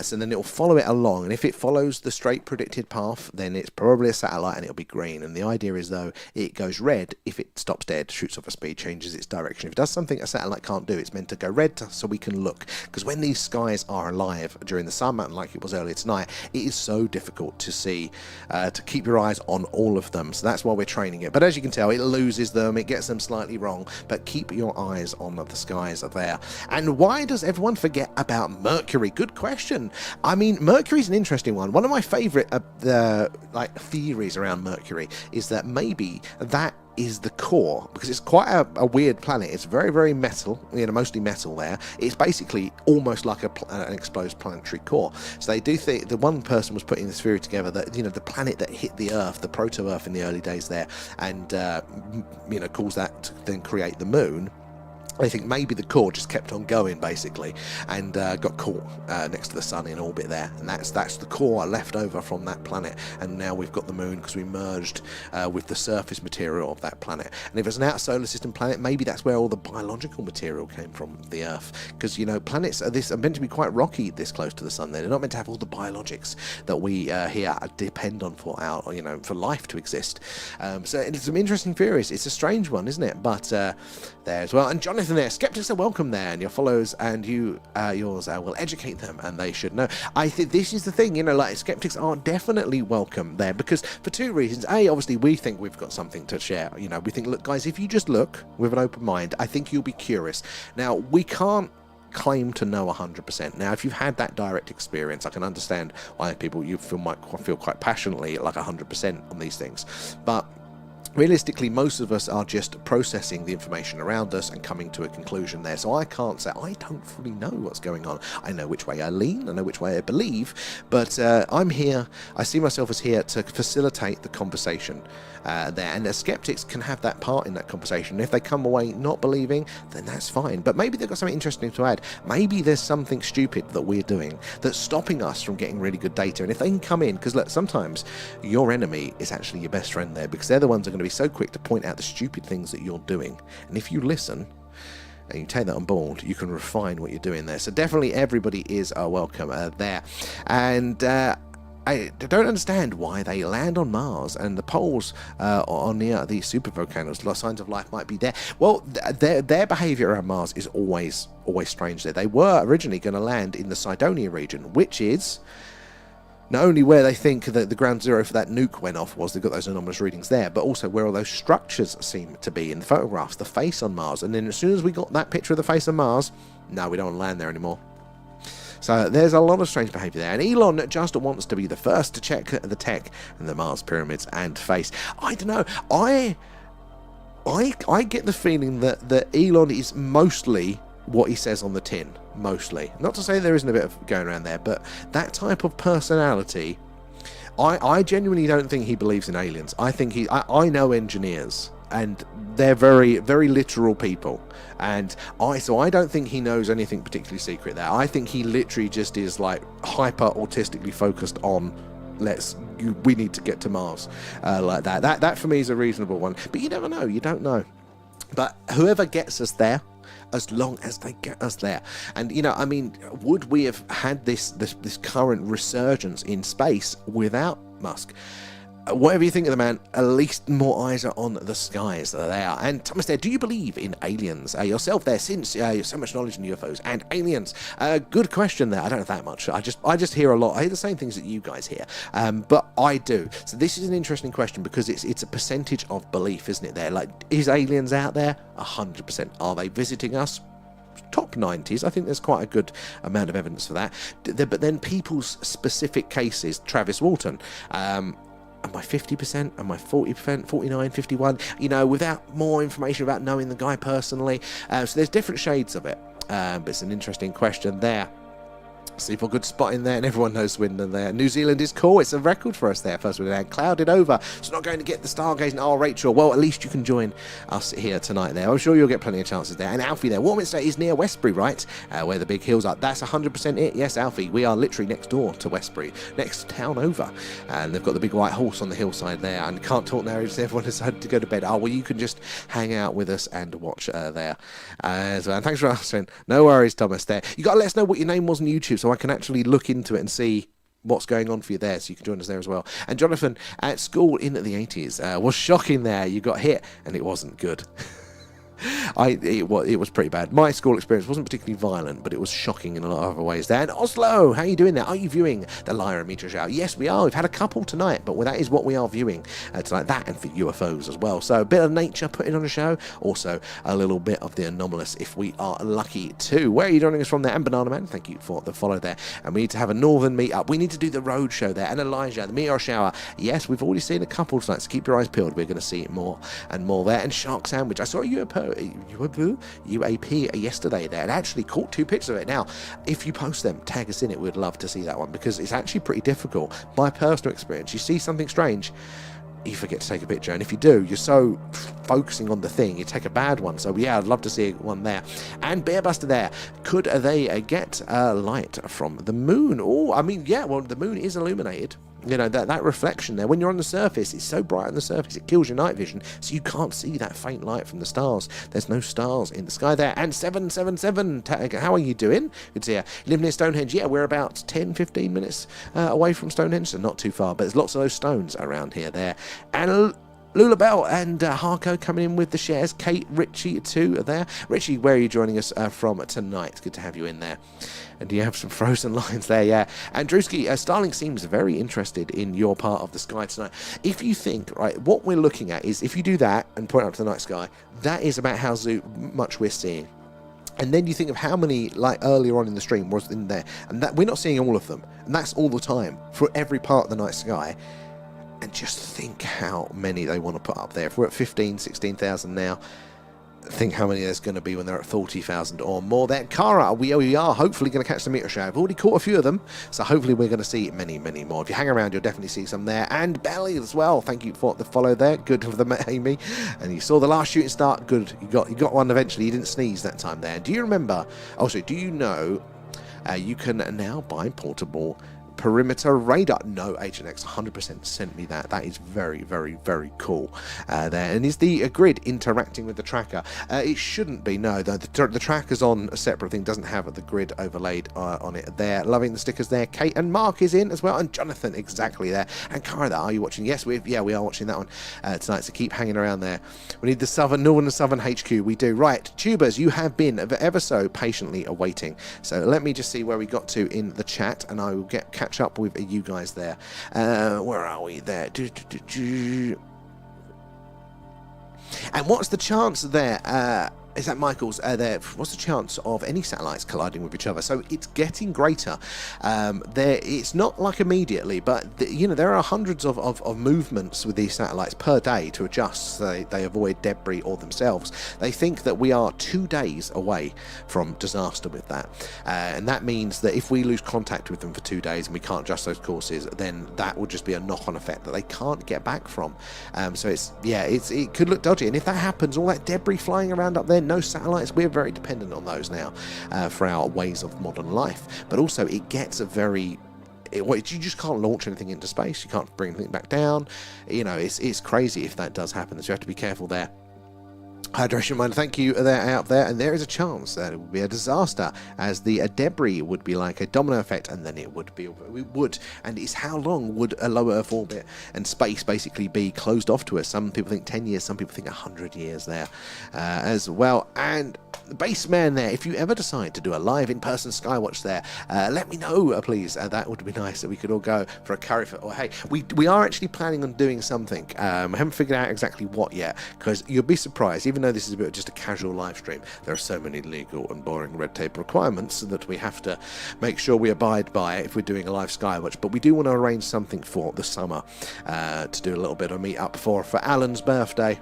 Speaker 1: So then it will follow it along, and if it follows the straight predicted path, then it's probably a satellite and it'll be green. And the idea is, though, it goes red if it stops dead, shoots off a speed, changes its direction. If it does something a satellite can't do, it's meant to go red so we can look. Because when these skies are alive during the summer, like it was earlier tonight, it is so difficult to see, to keep your eyes on all of them. So that's why we're training it. But as you can tell, it loses them, it gets them slightly wrong, but keep your eyes on the skies there. And why does everyone forget about Mercury? Good question. I mean, Mercury's an interesting one. One of my favorite theories around Mercury is that maybe that is the core, because it's quite a weird planet. It's very, very metal, mostly metal there. It's basically almost like an exposed planetary core. So they do think, the one person was putting this theory together, that the planet that hit the Earth, the proto-Earth in the early days there, and caused that to then create the moon. I think maybe the core just kept on going, basically, and got caught next to the sun in orbit there, and that's the core left over from that planet. And now we've got the moon because we merged with the surface material of that planet. And if it's an outer solar system planet, maybe that's where all the biological material came from, the Earth, because planets are meant to be quite rocky this close to the sun. They're not meant to have all the biologics that we here depend on for our for life to exist. So it's some interesting theories. It's a strange one, isn't it? But there as well. And Jonathan there, skeptics are welcome there, and your followers and yours will educate them, and they should know. I think this is the thing, skeptics are definitely welcome there, because for two reasons. A, obviously we think we've got something to share. We think, look guys, if you just look with an open mind, I think you'll be curious. Now, we can't claim to know 100%. Now, if you've had that direct experience, I can understand why people might feel quite passionately like 100% on these things, but realistically, most of us are just processing the information around us and coming to a conclusion there. So I can't say, I don't fully know what's going on. I know which way I lean, I know which way I believe, but I'm here, I see myself as here to facilitate the conversation there. And the skeptics can have that part in that conversation. If they come away not believing, then that's fine. But maybe they've got something interesting to add. Maybe there's something stupid that we're doing that's stopping us from getting really good data. And if they can come in, because look, sometimes your enemy is actually your best friend there, because they're the ones that are going to be so quick to point out the stupid things that you're doing. And if you listen and you take that on board, you can refine what you're doing there. So definitely everybody is welcome there. And I don't understand why they land on Mars and the poles on the supervolcanoes. Signs of life might be there. Well, their behaviour around Mars is always strange there. They were originally going to land in the Cydonia region, which is not only where they think that the ground zero for that nuke went off was, they've got those anomalous readings there, but also where all those structures seem to be in the photographs, the face on Mars. And then as soon as we got that picture of the face on Mars, no, we don't want to land there anymore. So there's a lot of strange behaviour there. And Elon just wants to be the first to check the tech and the Mars pyramids and face. I don't know. I get the feeling that Elon is mostly what he says on the tin. Mostly. Not to say there isn't a bit of going around there, but that type of personality, I genuinely don't think he believes in aliens. I think I know engineers, and they're very, very literal people. And so I don't think he knows anything particularly secret there. I think he literally just is like hyper autistically focused on we need to get to Mars like that. That for me is a reasonable one. But you never know. You don't know. But whoever gets us there, as long as they get us there. And would we have had this current resurgence in space without Musk? Whatever you think of the man, at least more eyes are on the skies there. And Thomas there, do you believe in aliens? Yourself there, since you have so much knowledge in UFOs and aliens. Good question there. I don't know that much. I just hear a lot. I hear the same things that you guys hear. But I do. So this is an interesting question, because it's a percentage of belief, isn't it there? Like, is aliens out there? 100%. Are they visiting us? Top 90s. I think there's quite a good amount of evidence for that. But then people's specific cases, Travis Walton, am I 50%? Am I 40%? 49, 51? Without more information about knowing the guy personally. So there's different shades of it. But it's an interesting question there. See for a good spot in there, and everyone knows Swindon there. New Zealand is cool. It's a record for us there. First we're down, clouded over. So not going to get the stargazing. Oh, Rachel. Well, at least you can join us here tonight there. I'm sure you'll get plenty of chances there. And Alfie there. Warminster is near Westbury, right? Where the big hills are. That's 100% it. Yes, Alfie. We are literally next door to Westbury. Next town over. And they've got the big white horse on the hillside there. And can't talk now. Everyone decided to go to bed. Oh, well, you can just hang out with us and watch there. As well. And thanks for asking. No worries, Thomas there. You got to let us know what your name was on YouTube so I can actually look into it and see what's going on for you there, so you can join us there as well. And Jonathan, at school in the 80s, was shocking there. You got hit and it wasn't good. It was pretty bad. My school experience wasn't particularly violent, but it was shocking in a lot of other ways there. And Oslo, how are you doing there? Are you viewing the Lyra meteor shower? Yes, we are. We've had a couple tonight, but that is what we are viewing tonight. That and for UFOs as well. So a bit of nature putting on a show. Also a little bit of the anomalous if we are lucky too. Where are you joining us from there? And Banana Man, thank you for the follow there. And we need to have a northern meet-up. We need to do the road show there. And Elijah, the meteor shower. Yes, we've already seen a couple tonight, so keep your eyes peeled. We're going to see more and more there. And Shark Sandwich. I saw a UAP yesterday there and actually caught 2 pictures of it. Now, if you post them, tag us in it. We'd love to see that one because it's actually pretty difficult. My personal experience, you see something strange, you forget to take a picture, and if you do, you're so focusing on the thing, you take a bad one. So yeah, I'd love to see one there. And Bearbuster there, could they get light from the moon? Oh, I mean, yeah, well, the moon is illuminated. You know, that reflection there, when you're on the surface, it's so bright on the surface, it kills your night vision, so you can't see that faint light from the stars. There's no stars in the sky there. And 777, how are you doing? Good to see you. Live near Stonehenge. Yeah, we're about 10-15 minutes away from Stonehenge, so not too far, but there's lots of those stones around here there. And Lula Bell and Harco coming in with the shares. Kate, Richie too are there. Richie, where are you joining us from tonight? It's good to have you in there. And do you have some frozen lines there? Yeah. And Drewski, Starling seems very interested in your part of the sky tonight. If you think, right, what we're looking at is, if you do that and point up to the night sky, that is about how much we're seeing. And then you think of how many, like earlier on in the stream, was in there. And that we're not seeing all of them. And that's all the time for every part of the night sky. And just think how many they want to put up there. If we're at 15, 16,000 now, think how many there's going to be when they're at 40,000 or more. There, Cara, we are hopefully going to catch the meteor shower. I've already caught a few of them, so hopefully we're going to see many, many more. If you hang around, you'll definitely see some there. And Belly as well. Thank you for the follow there. Good for the Amy. And you saw the last shooting star. Good. You got one eventually. You didn't sneeze that time there. Do you remember? Also, do you know you can now buy portable perimeter radar? No, HNX 100% sent me that. That is very, very, very cool there. And is the grid interacting with the tracker? It shouldn't be, no. The tracker's on a separate thing, doesn't have the grid overlaid on it there. Loving the stickers there. Kate and Mark is in as well, and Jonathan exactly there. And Cara, are you watching? Yes, we are watching that one tonight, so keep hanging around there. We need the northern and southern HQ. We do. Right, tubers, you have been ever so patiently awaiting. So let me just see where we got to in the chat, and I will catch up with you guys there. Where are we there? And what's the chance there? Is that Michael's there? What's the chance of any satellites colliding with each other? So it's getting greater. It's not like immediately, but there are hundreds of movements with these satellites per day to adjust so they avoid debris or themselves. They think that we are 2 days away from disaster with that, and that means that if we lose contact with them for 2 days and we can't adjust those courses, then that will just be a knock-on effect that they can't get back from. So it could look dodgy, and if that happens, all that debris flying around up there, no satellites, we're very dependent on those now for our ways of modern life. But also it gets you just can't launch anything into space, you can't bring anything back down. It's crazy if that does happen, so you have to be careful there. Hydration Miner, thank you there out there, and there is a chance that it would be a disaster, as the debris would be like a domino effect, and then it would, and it's how long would a low Earth orbit and space basically be closed off to us? Some people think 10 years, some people think 100 years there as well. And the Baseman there, if you ever decide to do a live in-person Skywatch there, let me know, please. That would be nice, that we could all go for a curry. Hey, we are actually planning on doing something. I haven't figured out exactly what yet, because you'll be surprised, even though this is a bit of just a casual live stream, there are so many legal and boring red tape requirements that we have to make sure we abide by if we're doing a live Skywatch. But we do want to arrange something for the summer to do a little bit of meet up for Alan's birthday.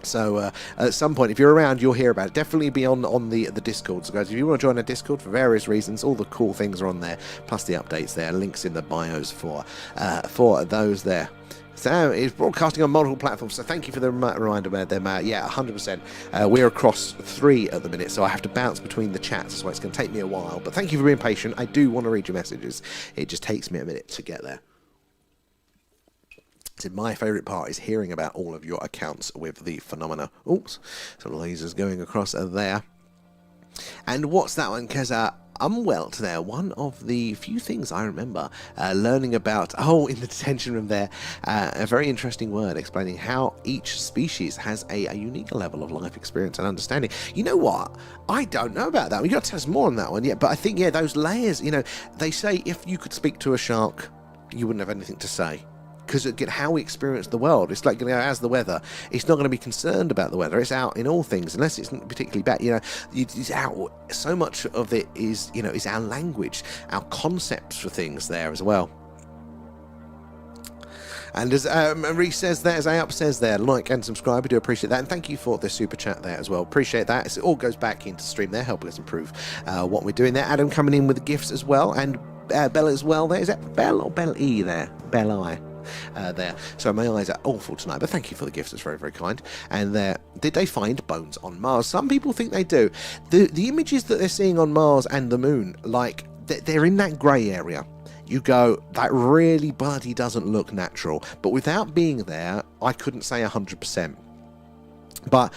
Speaker 1: So at some point, if you're around, you'll hear about it. Definitely be on the Discord. So guys, if you want to join a Discord for various reasons, all the cool things are on there, plus the updates there, links in the bios for those there. So it's broadcasting on multiple platforms, so thank you for the reminder about them. Yeah, 100%. We're across 3 at the minute, so I have to bounce between the chats, so it's going to take me a while. But thank you for being patient. I do want to read your messages. It just takes me a minute to get there. So my favourite part is hearing about all of your accounts with the phenomena. Oops, some lasers going across there. And what's that one? Because Umwelt there, one of the few things I remember learning about, in the detention room there, a very interesting word explaining how each species has a unique level of life experience and understanding. You know what? I don't know about that. You got to tell us more on that one, yeah. But I think, yeah, those layers, you know, they say if you could speak to a shark, you wouldn't have anything to say. Because again, how we experience the world, it's like, you know, as the weather, it's not going to be concerned about the weather. It's out in all things, unless it's not particularly bad. You know, it's out. So much of it is, you know, is our language, our concepts for things there as well. And as Marie says there, as Ayup says there, like and subscribe, I do appreciate that. And thank you for the super chat there as well. Appreciate that. It all goes back into stream there, helping us improve what we're doing there. Adam coming in with the gifts as well, and Bella as well there. Is that Bell or Bell E there? Bell I. There. So my eyes are awful tonight, but thank you for the gifts. It's very, very kind. And did they find bones on Mars? Some people think they do. The images that they're seeing on Mars and the moon, like, they're in that grey area. You go, that really bloody doesn't look natural. But without being there, I couldn't say 100%. But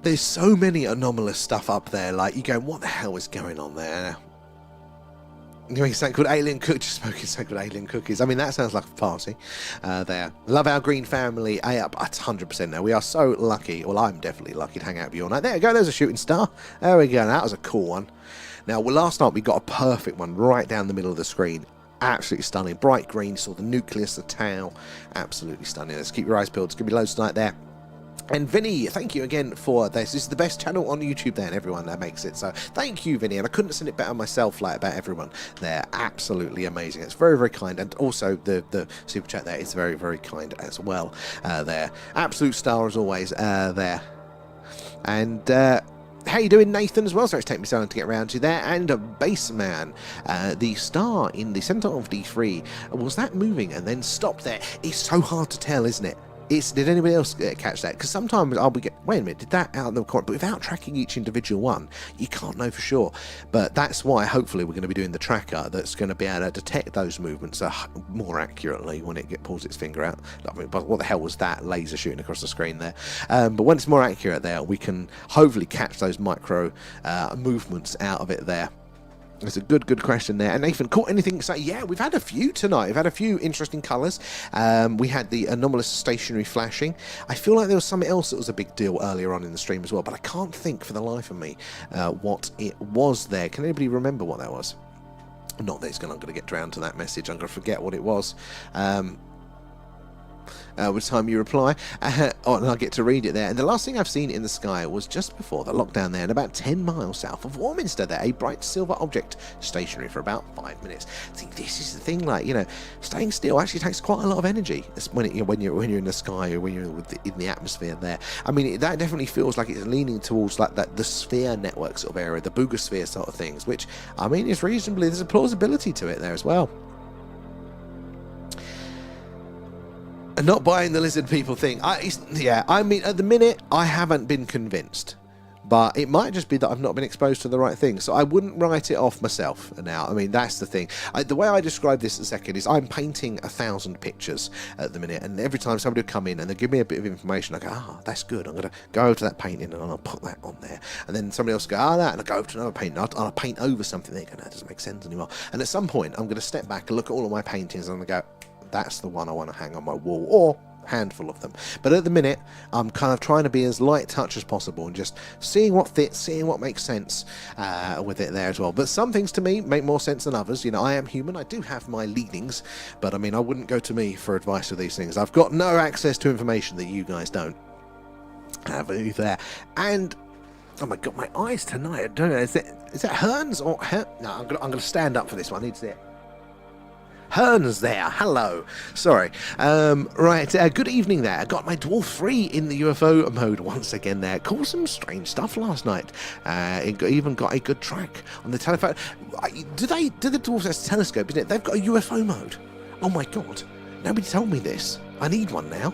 Speaker 1: there's so many anomalous stuff up there. Like, you go, what the hell is going on there? You make something called alien cook, just smoking something called alien cookies. I mean, that sounds like a party there. Love our green family. Up, that's 100% now. We are so lucky. Well, I'm definitely lucky to hang out with you all night. There we go. There's a shooting star. There we go. That was a cool one. Now, last night we got a perfect one right down the middle of the screen. Absolutely stunning. Bright green. Saw the nucleus, the tail. Absolutely stunning. Let's keep your eyes peeled. It's going to be loads tonight there. And Vinny, thank you again for this. This is the best channel on YouTube there, and everyone that makes it. So thank you, Vinny. And I couldn't have said it better myself, like about everyone there. Absolutely amazing. It's very, very kind. And also the super chat there is very, very kind as well there. Absolute star as always there. And how you doing, Nathan, as well? Sorry, it's taken me so long to get around to there. And a Baseman, the star in the centre of D3, was that moving and then stopped there? It's so hard to tell, isn't it? Did anybody else catch that? Because sometimes I'll be wait a minute, did that out in the corner? But without tracking each individual one, you can't know for sure. But that's why hopefully we're going to be doing the tracker that's going to be able to detect those movements more accurately when it pulls its finger out. But what the hell was that laser shooting across the screen there? But when it's more accurate there, we can hopefully catch those micro movements out of it there. It's a good question there. And Nathan, caught anything? So yeah, we've had a few tonight. We've had a few interesting colours. We had the anomalous stationary flashing. I feel like there was something else that was a big deal earlier on in the stream as well, but I can't think for the life of me what it was there. Can anybody remember what that was? Not that I'm going to get drowned to that message. I'm going to forget what it was. With time you reply, and I get to read it there. And the last thing I've seen in the sky was just before the lockdown there, and about 10 miles south of Warminster there, a bright silver object stationary for about 5 minutes. I think this is the thing, like, you know, staying still actually takes quite a lot of energy when you're in the sky or when you're in the atmosphere there. I mean, that definitely feels like it's leaning towards like the sphere network sort of area, the boogosphere sort of things, which I mean is reasonably, there's a plausibility to it there as well. Not buying the lizard people thing. I mean, at the minute, I haven't been convinced. But it might just be that I've not been exposed to the right thing. So I wouldn't write it off myself now. I mean, that's the thing. The way I describe this a second is I'm painting 1,000 pictures at the minute. And every time somebody will come in and they give me a bit of information, I go, that's good. I'm going to go over to that painting and I'll put that on there. And then somebody else will go, that. And I'll go over to another painting. I'll paint over something. They go, no, that doesn't make sense anymore. And at some point, I'm going to step back and look at all of my paintings and I'm going to go, that's the one I want to hang on my wall, or handful of them. But at the minute, I'm kind of trying to be as light touch as possible and just seeing what fits, seeing what makes sense with it there as well. But some things to me make more sense than others. You know, I am human. I do have my leanings, but I mean, I wouldn't go to me for advice with these things. I've got no access to information that you guys don't have either. And oh my god, my eyes tonight. I don't know. Is that Hearns or no? I'm gonna stand up for this one. I need to see it. Hearn's there. Hello. Sorry. Right. Good evening there. I got my Dwarf 3 in the UFO mode once again there. Caught some strange stuff last night. Even got a good track on the telephone. Do the Dwarfs have a telescope, isn't it? They've got a UFO mode. Oh my god. Nobody told me this. I need one now.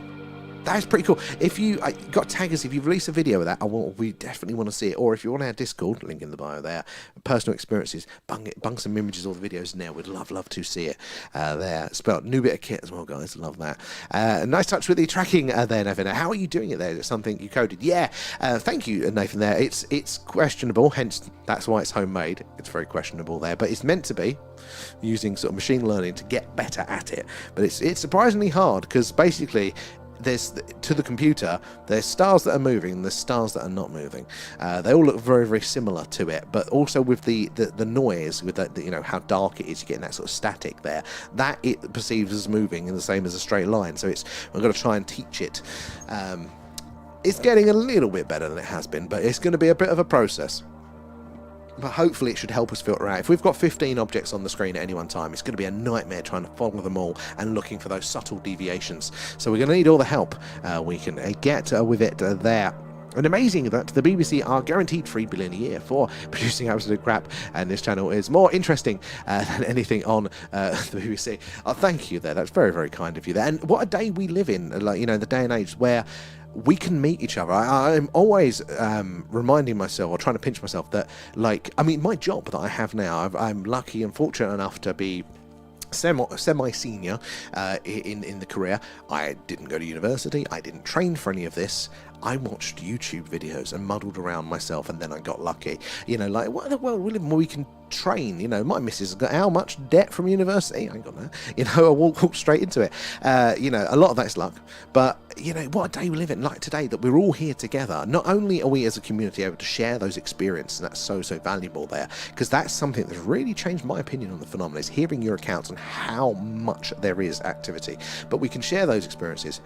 Speaker 1: That's pretty cool. If you got taggers, if you've released a video of that, we definitely want to see it. Or if you're on our Discord, link in the bio there, personal experiences, bung some images or the videos now. We'd love to see it there. Spelled new bit of kit as well, guys. Love that. Nice touch with the tracking there, Nathan. How are you doing it there? Is it something you coded? Yeah. Thank you, Nathan. There. It's questionable. Hence, that's why it's homemade. It's very questionable there, but it's meant to be, using sort of machine learning to get better at it. But it's surprisingly hard because basically, to the computer, there's stars that are moving and there's stars that are not moving. They all look very, very similar to it, but also with the noise, with how dark it is, you're getting that sort of static there. That it perceives as moving in the same as a straight line. So we're going to try and teach it. It's getting a little bit better than it has been, but it's going to be a bit of a process. But hopefully it should help us filter out. If we've got 15 objects on the screen at any one time, it's going to be a nightmare trying to follow them all and looking for those subtle deviations. So we're going to need all the help we can get with it there. And amazing that the BBC are guaranteed $3 billion a year for producing absolute crap, and this channel is more interesting than anything on the BBC. Thank you there. That's very, very kind of you there. And what a day we live in, the day and age where we can meet each other. I'm always reminding myself, or trying to pinch myself, that, my job that I have now, I'm lucky and fortunate enough to be semi-senior in the career. I didn't go to university. I didn't train for any of this. I watched YouTube videos and muddled around myself, and then I got lucky. What in the world we live in where we can train? My missus has got how much debt from university? I ain't got that. I walk straight into it. A lot of that's luck. But, what a day we live in, like today, that we're all here together. Not only are we as a community able to share those experiences, and that's so valuable there, because that's something that's really changed my opinion on the phenomenon, is hearing your accounts on how much there is activity. But we can share those experiences,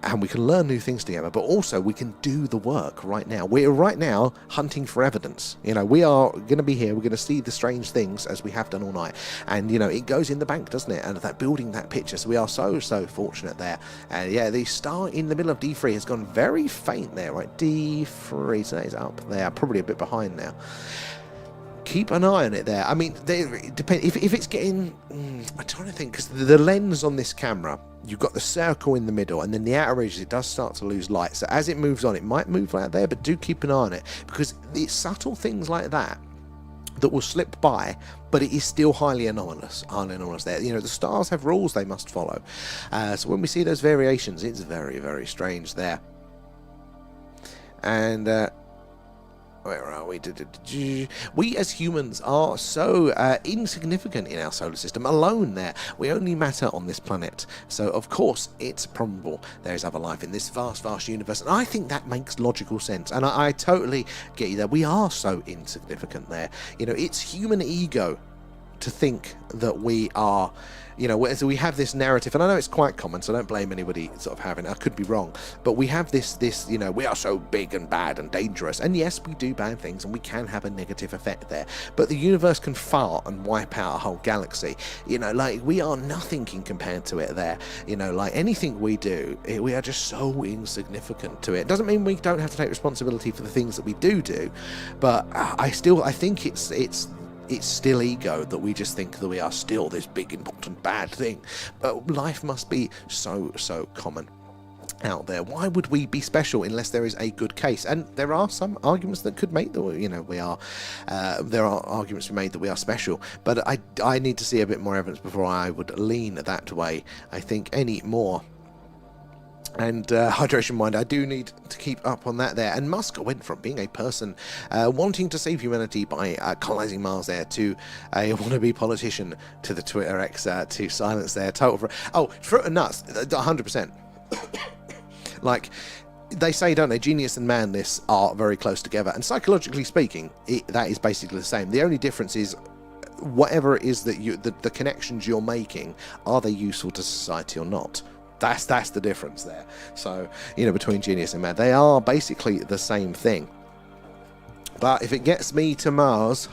Speaker 1: and we can learn new things together, but also we can do the work right now. We're right now hunting for evidence. We are going to be here. We're going to see the strange things as we have done all night. And, it goes in the bank, doesn't it? And that building that picture. So we are so fortunate there. And yeah, the star in the middle of D3 has gone very faint there, right? D3, so that is up there. Probably a bit behind now. Keep an eye on it there. I mean, it depends if it's getting. I'm trying to think, because the lens on this camera, you've got the circle in the middle, and then the outer edges, it does start to lose light. So as it moves on, it might move like there, but do keep an eye on it, because it's subtle things like that will slip by, but it is still highly anomalous there. The stars have rules they must follow. So when we see those variations, it's very, very strange there. And where are we? We as humans are so insignificant in our solar system, alone there. We only matter on this planet. So, of course, it's probable there is other life in this vast universe. And I think that makes logical sense. And I totally get you there. We are so insignificant there. It's human ego to think that we are, so we have this narrative, and I know it's quite common, so I don't blame anybody sort of having it. I could be wrong, but we have this, we are so big and bad and dangerous, and yes, we do bad things, and we can have a negative effect there, but the universe can fart and wipe out a whole galaxy. We are nothing in compared to it there. Anything we do, we are just so insignificant to it. Doesn't mean we don't have to take responsibility for the things that we do, but I think it's still ego that we just think that we are still this big, important, bad thing. But life must be so common out there. Why would we be special unless there is a good case? And there are some arguments that could make that we are. There are arguments to be made that we are special. But I need to see a bit more evidence before I would lean that way. I think any more. And hydration mind, I do need to keep up on that there. And Musk went from being a person wanting to save humanity by colonizing Mars there to a wannabe politician to the Twitter X to silence their total. Fruit and nuts, 100%. They say, don't they, genius and madness are very close together. And psychologically speaking, that is basically the same. The only difference is whatever it is that the connections you're making, are they useful to society or not? That's the difference there. So, between genius and mad, they are basically the same thing. But if it gets me to Mars,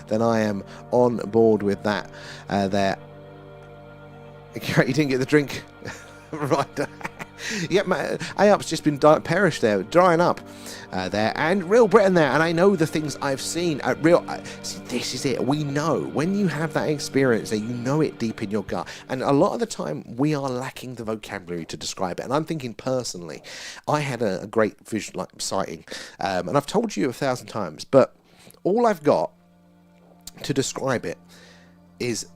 Speaker 1: then I am on board with that there. You didn't get the drink. Right. Yeah, AUP's just been perished there, drying up there, and Real Britain there. And I know the things I've seen. See, this is it. We know when you have that experience there, you know it deep in your gut. And a lot of the time, we are lacking the vocabulary to describe it. And I'm thinking personally, I had a great visual sighting, and I've told you 1,000 times, but all I've got to describe it is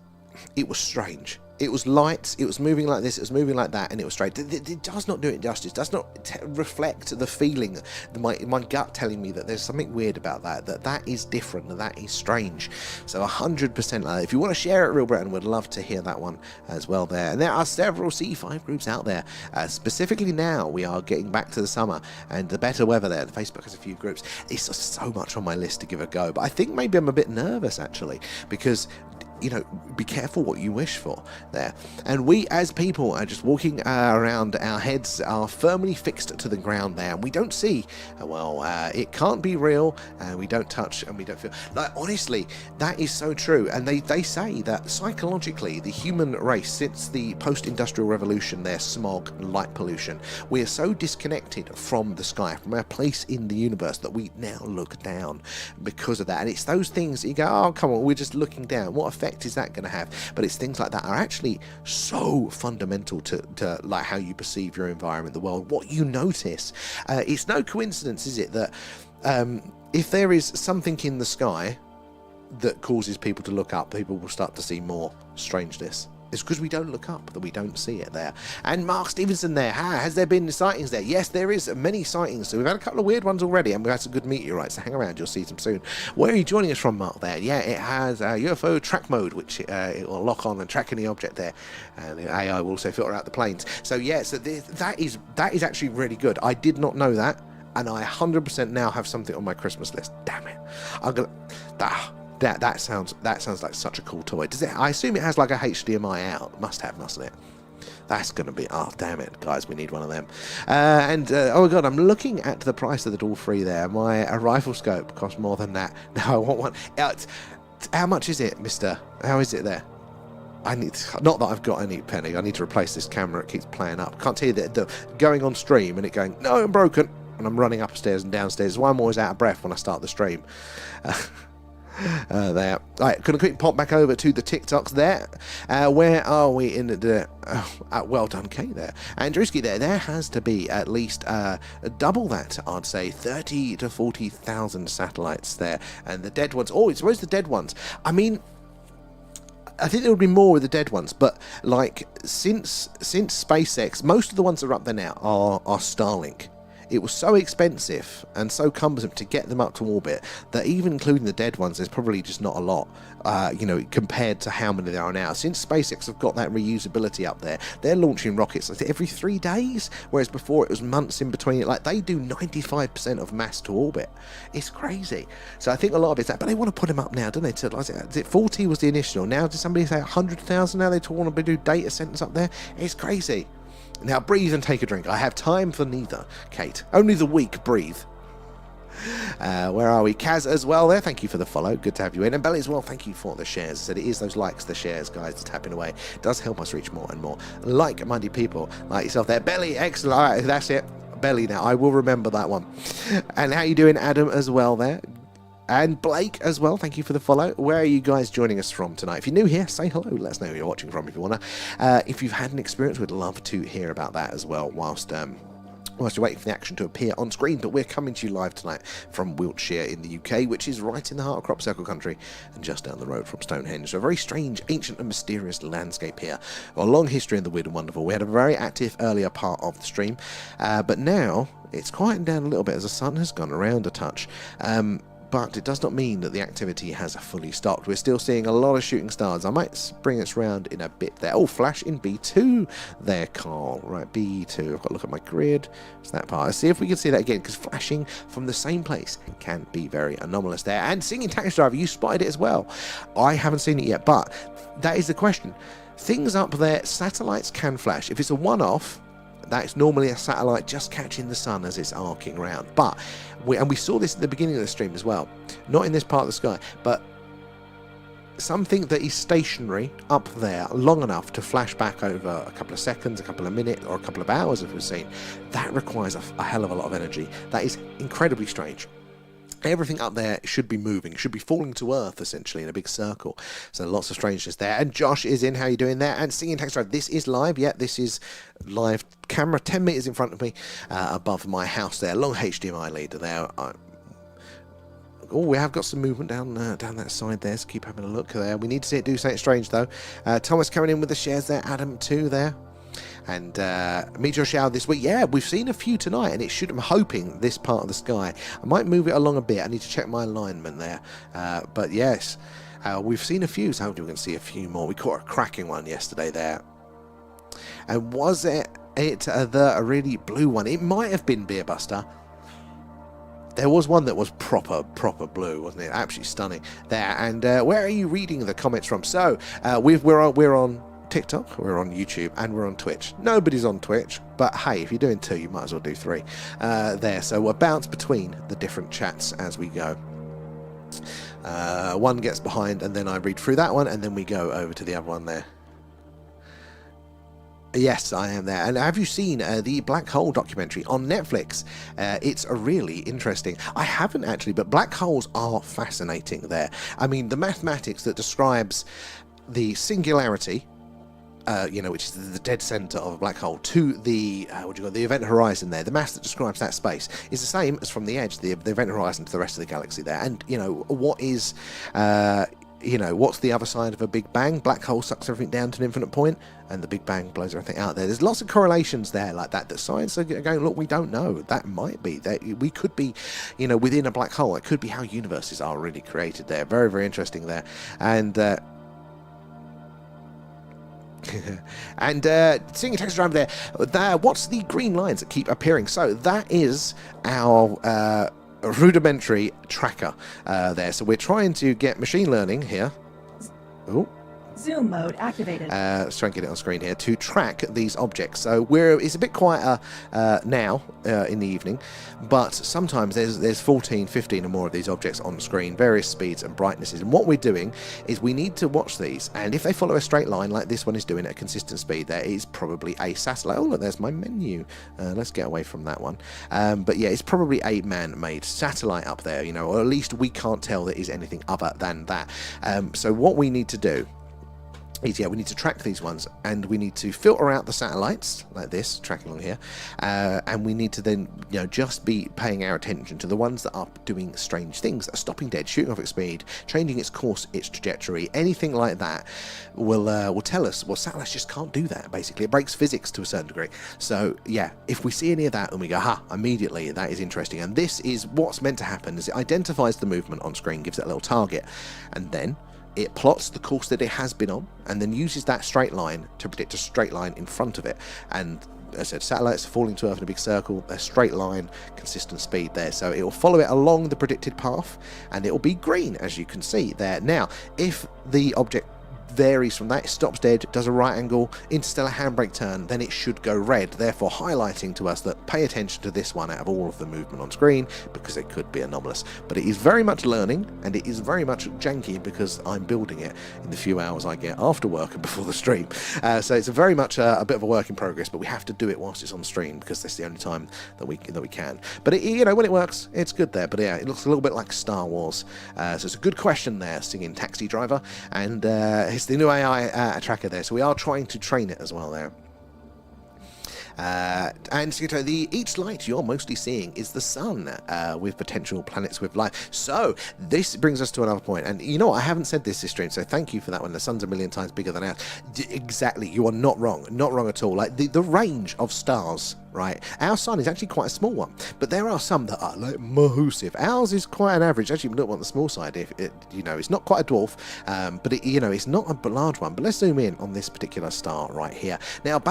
Speaker 1: it was strange. It was lights, it was moving like this, it was moving like that, and it was straight. It does not do it justice, does not reflect the feeling, my gut telling me that there's something weird about that is different, that is strange. So 100% like that. If you want to share it, Real Britain, would love to hear that one as well there. And there are several C5 groups out there. Specifically now, we are getting back to the summer and the better weather there. The Facebook has a few groups. It's just so much on my list to give a go. But I think maybe I'm a bit nervous, actually, because you know, be careful what you wish for there. And we as people are just walking around, our heads are firmly fixed to the ground there, and we don't see, it can't be real, and we don't touch and we don't feel. Like, honestly, that is so true. And they say that psychologically, the human race, since the post-industrial revolution, their smog, light pollution, we are so disconnected from the sky, from our place in the universe, that we now look down because of that. And it's those things that you go, oh, come on, we're just looking down. What effect is that going to have? But it's things like that are actually so fundamental to like how you perceive your environment, the world, what you notice. It's no coincidence, is it, that if there is something in the sky that causes people to look up, people will start to see more strangeness. It's because we don't look up that we don't see it there. And Mark Stevenson there, has there been sightings there? Yes, there is many sightings. So we've had a couple of weird ones already, and we've had some good meteorites, so hang around, you'll see them soon. Where are you joining us from, Mark, there? Yeah, it has UFO track mode, which it will lock on and track any object there, and the AI will also filter out the planes. So yeah, so that is actually really good. I did not know that, and I 100% now have something on my Christmas list. Damn it. I'm gonna... That sounds like such a cool toy. Does it? I assume it has like a HDMI out. Must have, mustn't it? That's going to be... Oh, damn it, guys. We need one of them. Oh, my God, I'm looking at the price of the Dual 3 there. My rifle scope costs more than that. Now I want one. How much is it, mister? How is it there? Not that I've got any penny. I need to replace this camera. It keeps playing up. Can't tell you that going on stream and it going, no, I'm broken. And I'm running upstairs and downstairs. That's why I'm always out of breath when I start the stream. There. Right, gonna quick pop back over to the TikToks there. Where are we in the well done, Kate there. Andrewski there has to be at least double that, I'd say, 30 to 40,000 satellites there. And the dead ones, oh, it's always the dead ones. I mean, I think there would be more with the dead ones, but like since SpaceX, most of the ones that are up there now are Starlink. It was so expensive and so cumbersome to get them up to orbit that even including the dead ones, there's probably just not a lot, compared to how many there are now. Since SpaceX have got that reusability up there, they're launching rockets like every 3 days, whereas before it was months in between it. Like, they do 95% of mass to orbit. It's crazy. So I think a lot of it's that, but they want to put them up now, don't they? Is it 40 was the initial? Now, did somebody say 100,000 now? They want to do data centers up there? It's crazy. Now breathe and take a drink. I have time for neither, Kate. Only the weak breathe. Where are we? Kaz as well there. Thank you for the follow. Good to have you in. And Belly as well. Thank you for the shares. I said it is those likes, the shares, guys, tapping away. It does help us reach more and more like-minded people like yourself there. Belly, excellent. All right, that's it. Belly now. I will remember that one. And how you doing, Adam, as well there? And Blake as well, thank you for the follow. Where are you guys joining us from tonight? If you're new here, say hello. Let us know where you're watching from if you want to. If you've had an experience, we'd love to hear about that as well whilst you're waiting for the action to appear on screen. But we're coming to you live tonight from Wiltshire in the UK, which is right in the heart of Crop Circle country and just down the road from Stonehenge. So a very strange, ancient and mysterious landscape here. A long history in the weird and wonderful. We had a very active earlier part of the stream, but now it's quieting down a little bit as the sun has gone around a touch. But it does not mean that the activity has fully stopped. We're still seeing a lot of shooting stars. I might bring us round in a bit there. Oh, flash in B2 there, Carl. Right, B2. I've got to look at my grid. It's that part. Let's see if we can see that again, because flashing from the same place can be very anomalous there. And Singing Taxi Driver, you spotted it as well. I haven't seen it yet, but that is the question. Things up there, satellites can flash. If it's a one-off, that's normally a satellite just catching the sun as it's arcing around. But we saw this at the beginning of the stream as well. Not in this part of the sky, but
Speaker 3: something that is stationary up there long enough to flash back over a couple of seconds, a couple of minutes, or a couple of hours, as we've seen, that requires a hell of a lot of energy. That is incredibly strange. Everything up there should be moving, should be falling to earth, essentially, in a big circle. So lots of strangeness there. And Josh is in. How you doing there? And Singing Taxi Driver, this is live. Yeah, this is live camera 10 metres in front of me, above my house there. Long HDMI leader there. Oh, we have got some movement down that side there, so keep having a look there. We need to see it do something strange, though. Thomas coming in with the shares there. Adam, too, there. And meteor shower this week. Yeah, we've seen a few tonight, and it should, I'm hoping, this part of the sky. I might move it along a bit. I need to check my alignment there. But yes, we've seen a few, so hopefully we can see a few more. We caught a cracking one yesterday there. And was it a really blue one? It might have been Beer Buster. There was one that was proper blue, wasn't it? Absolutely stunning there. And where are you reading the comments from? So we're on TikTok, we're on YouTube, and we're on Twitch. Nobody's on Twitch, but hey, if you're doing 2, you might as well do 3 there. So we'll bounce between the different chats as we go. One gets behind, and then I read through that one, and then we go over to the other one there. Yes, I am there. And have you seen the Black Hole documentary on Netflix? It's really interesting. I haven't actually, but black holes are fascinating there. I mean, the mathematics that describes the singularity, which is the dead center of a black hole, to the the event horizon there, the mass that describes that space is the same as from the edge, the event horizon, to the rest of the galaxy there. And what is what's the other side of a Big Bang? Black hole sucks everything down to an infinite point, and the Big Bang blows everything out there. There's lots of correlations there like that science are going, look, we don't know. That might be that we could be, within a black hole. It could be how universes are really created there. Very, very interesting there. And and seeing a taxi driver there, what's the green lines that keep appearing? So that is our rudimentary tracker there. So we're trying to get machine learning here. Oh.
Speaker 2: Zoom mode activated.
Speaker 3: Let's try and get it on screen here to track these objects. So it's a bit quieter now in the evening, but sometimes there's 14, 15 or more of these objects on screen, various speeds and brightnesses. And what we're doing is we need to watch these, and if they follow a straight line like this one is doing at a consistent speed, there is probably a satellite. Oh, look, there's my menu. Let's get away from that one. But yeah, it's probably a man-made satellite up there, or at least we can't tell there is anything other than that. So what we need to do is, we need to track these ones, and we need to filter out the satellites like this, tracking along here, and we need to then just be paying our attention to the ones that are doing strange things, that are stopping dead, shooting off its speed, changing its course, its trajectory. Anything like that will tell us, well, satellites just can't do that. Basically, it breaks physics to a certain degree. So yeah, if we see any of that and we go, immediately that is interesting. And this is what's meant to happen: is it identifies the movement on screen, gives it a little target, and then it plots the course that it has been on, and then uses that straight line to predict a straight line in front of it. And as I said, satellites falling to Earth in a big circle, a straight line, consistent speed there. So it will follow it along the predicted path, and it will be green, as you can see there. Now, if the object varies from that, it stops dead, does a right angle, interstellar handbrake turn, then it should go red, therefore highlighting to us that pay attention to this one out of all of the movement on screen, because it could be anomalous. But it is very much learning, and it is very much janky because I'm building it in the few hours I get after work and before the stream. So it's very much a bit of a work in progress, but we have to do it whilst it's on stream because that's the only time that we can. But when it works, it's good there. But yeah, it looks a little bit like Star Wars. So it's a good question there, Singing Taxi Driver, and it's the new AI tracker there, so we are trying to train it as well there. And each light you're mostly seeing is the sun, with potential planets with life. So this brings us to another point, and I haven't said this stream, so thank you for that one. The sun's a million times bigger than ours. Exactly, you are not wrong at all. Like the range of stars, right? Our sun is actually quite a small one, but there are some that are like massive. Ours is quite an average. Actually, we don't want the small side. If it, it's not quite a dwarf, but it's not a large one. But let's zoom in on this particular star right here. Now,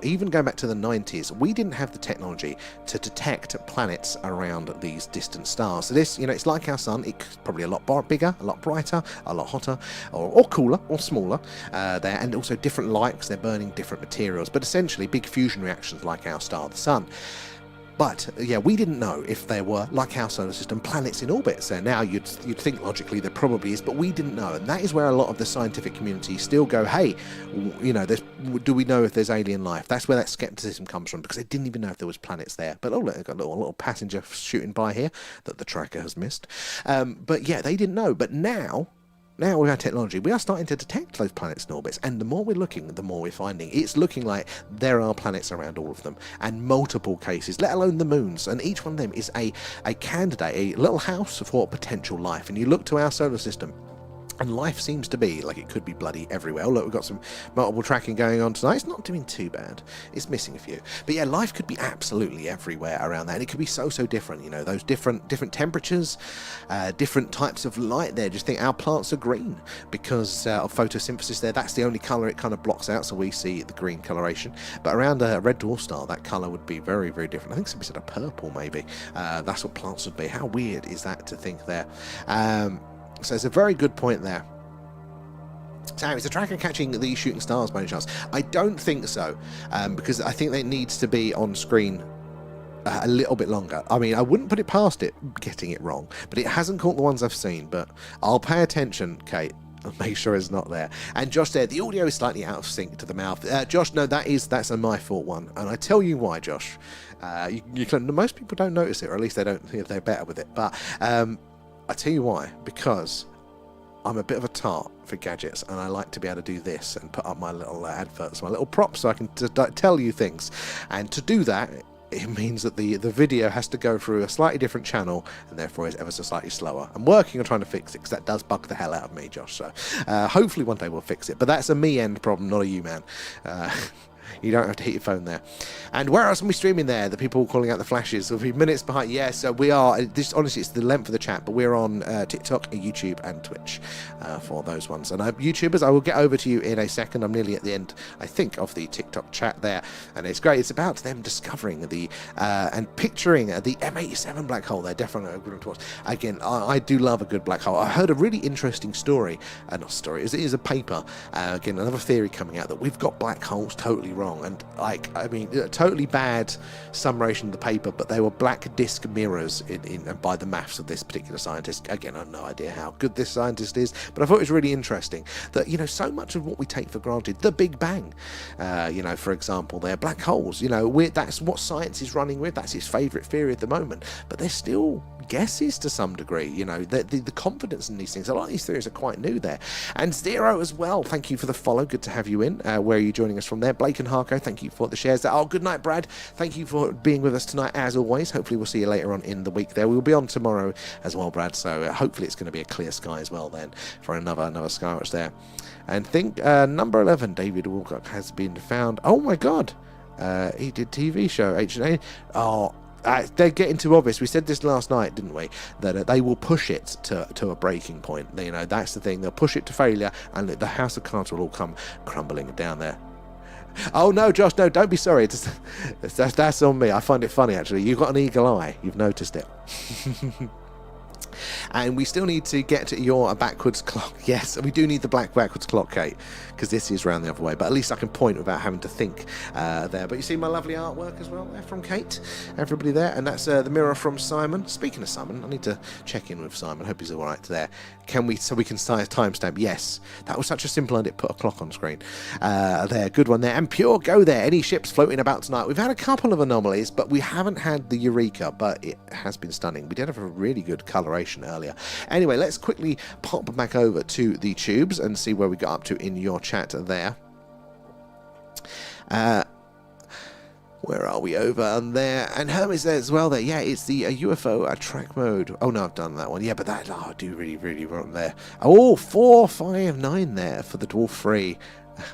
Speaker 3: even going back to the 90s, we didn't have the technology to detect planets around these distant stars. So this, it's like our sun. It's probably a lot bigger, a lot brighter, a lot hotter, or cooler, or smaller there, and also different light because they're burning different materials. But essentially, big fusion reactions like our star, the sun. But yeah, we didn't know if there were, like our solar system, planets in orbit. So now you'd think logically there probably is, but we didn't know. And that is where a lot of the scientific community still go, hey, you know, do we know if there's alien life? That's where that skepticism comes from, because they didn't even know if there was planets there. But oh, look, they've got a little passenger shooting by here that the tracker has missed. But yeah, they didn't know. But now with our technology, we are starting to detect those planets in orbits, and the more we're looking, the more we're finding. It's looking like there are planets around all of them, and multiple cases, let alone the moons, and each one of them is a candidate, a little house for potential life. And you look to our solar system, and life seems to be like it could be bloody everywhere. Oh, look, we've got some multiple tracking going on tonight. It's not doing too bad. It's missing a few. But yeah, life could be absolutely everywhere around that. And it could be so different. You know, those different temperatures, different types of light there. Just think our plants are green because of photosynthesis there. That's the only colour it kind of blocks out, so we see the green coloration. But around a red dwarf star, that colour would be very, very different. I think somebody said a purple maybe. That's what plants would be. How weird is that to think there? So it's a very good point there. So is the tracker catching the shooting stars by any chance? I don't think so, because I think it needs to be on screen a little bit longer. I mean, I wouldn't put it past it getting it wrong, but it hasn't caught the ones I've seen. But I'll pay attention, Kate. I'll make sure it's not there. And Josh said the audio is slightly out of sync to the mouth. Josh, no, that's a my fault one, and I tell you why, Josh. Most people don't notice it, or at least they don't. They're better with it. But I tell you why, because I'm a bit of a tart for gadgets, and I like to be able to do this and put up my little adverts, my little props, so I can tell you things. And to do that, it means that the video has to go through a slightly different channel, and therefore is ever so slightly slower. I'm working on trying to fix it, because that does bug the hell out of me, Josh. So hopefully one day we'll fix it. But that's a me end problem, not a you man. You don't have to hit your phone there. And where else are we streaming there? The people calling out the flashes will be minutes behind. Yeah, so we are, this honestly, it's the length of the chat, but we're on TikTok, YouTube, and Twitch for those ones. And YouTubers, I will get over to you in a second. I'm nearly at the end, I think, of the TikTok chat there. And it's great. It's about them discovering and picturing the M87 black hole. They're definitely going towards. Again, I do love a good black hole. I heard a really interesting story. Not story, it is a paper. Again, another theory coming out that we've got black holes totally wrong. And totally bad summation of the paper, but they were black disc mirrors by the maths of this particular scientist. Again, I have no idea how good this scientist is, but I thought it was really interesting that, you know, so much of what we take for granted, the Big Bang, for example, they're black holes, that's what science is running with. That's his favourite theory at the moment, but they're still guesses to some degree. The confidence in these things, a lot of these theories are quite new there. And Zero as well, thank you for the follow, good to have you in. Where are you joining us from there? Blake and Harko, thank you for the shares there. Oh, good night, Brad, thank you for being with us tonight as always. Hopefully we'll see you later on in the week there. We'll be on tomorrow as well, Brad, so hopefully it's going to be a clear sky as well then for another Skywatch there. And think number 11, David Wilcock, has been found. Oh my god, he did TV show H&A. They're getting too obvious. We said this last night, didn't we? That they will push it to a breaking point. That's the thing. They'll push it to failure, and the house of cards will all come crumbling down there. Oh no, Josh, no, don't be sorry. That's on me. I find it funny, actually. You've got an eagle eye. You've noticed it. And we still need to get your backwards clock. Yes, we do need the backwards clock, Kate, because this is round the other way, but at least I can point without having to think there. But you see my lovely artwork as well there from Kate, everybody there, and that's the mirror from Simon. Speaking of Simon, I need to check in with Simon. Hope he's all right there. So we can timestamp? Yes, that was such a simple idea. Put a clock on screen there. Good one there. And Pure, go there. Any ships floating about tonight? We've had a couple of anomalies, but we haven't had the Eureka, but it has been stunning. We did have a really good coloration earlier. Anyway, let's quickly pop back over to the tubes and see where we got up to in your chat there. Where are we? Over on there. And Hermes there as well there. Yeah, it's the UFO track mode. Oh no, I've done that one. Yeah, but that, I do really wrong there. Oh, 459 there for the Dwarf 3.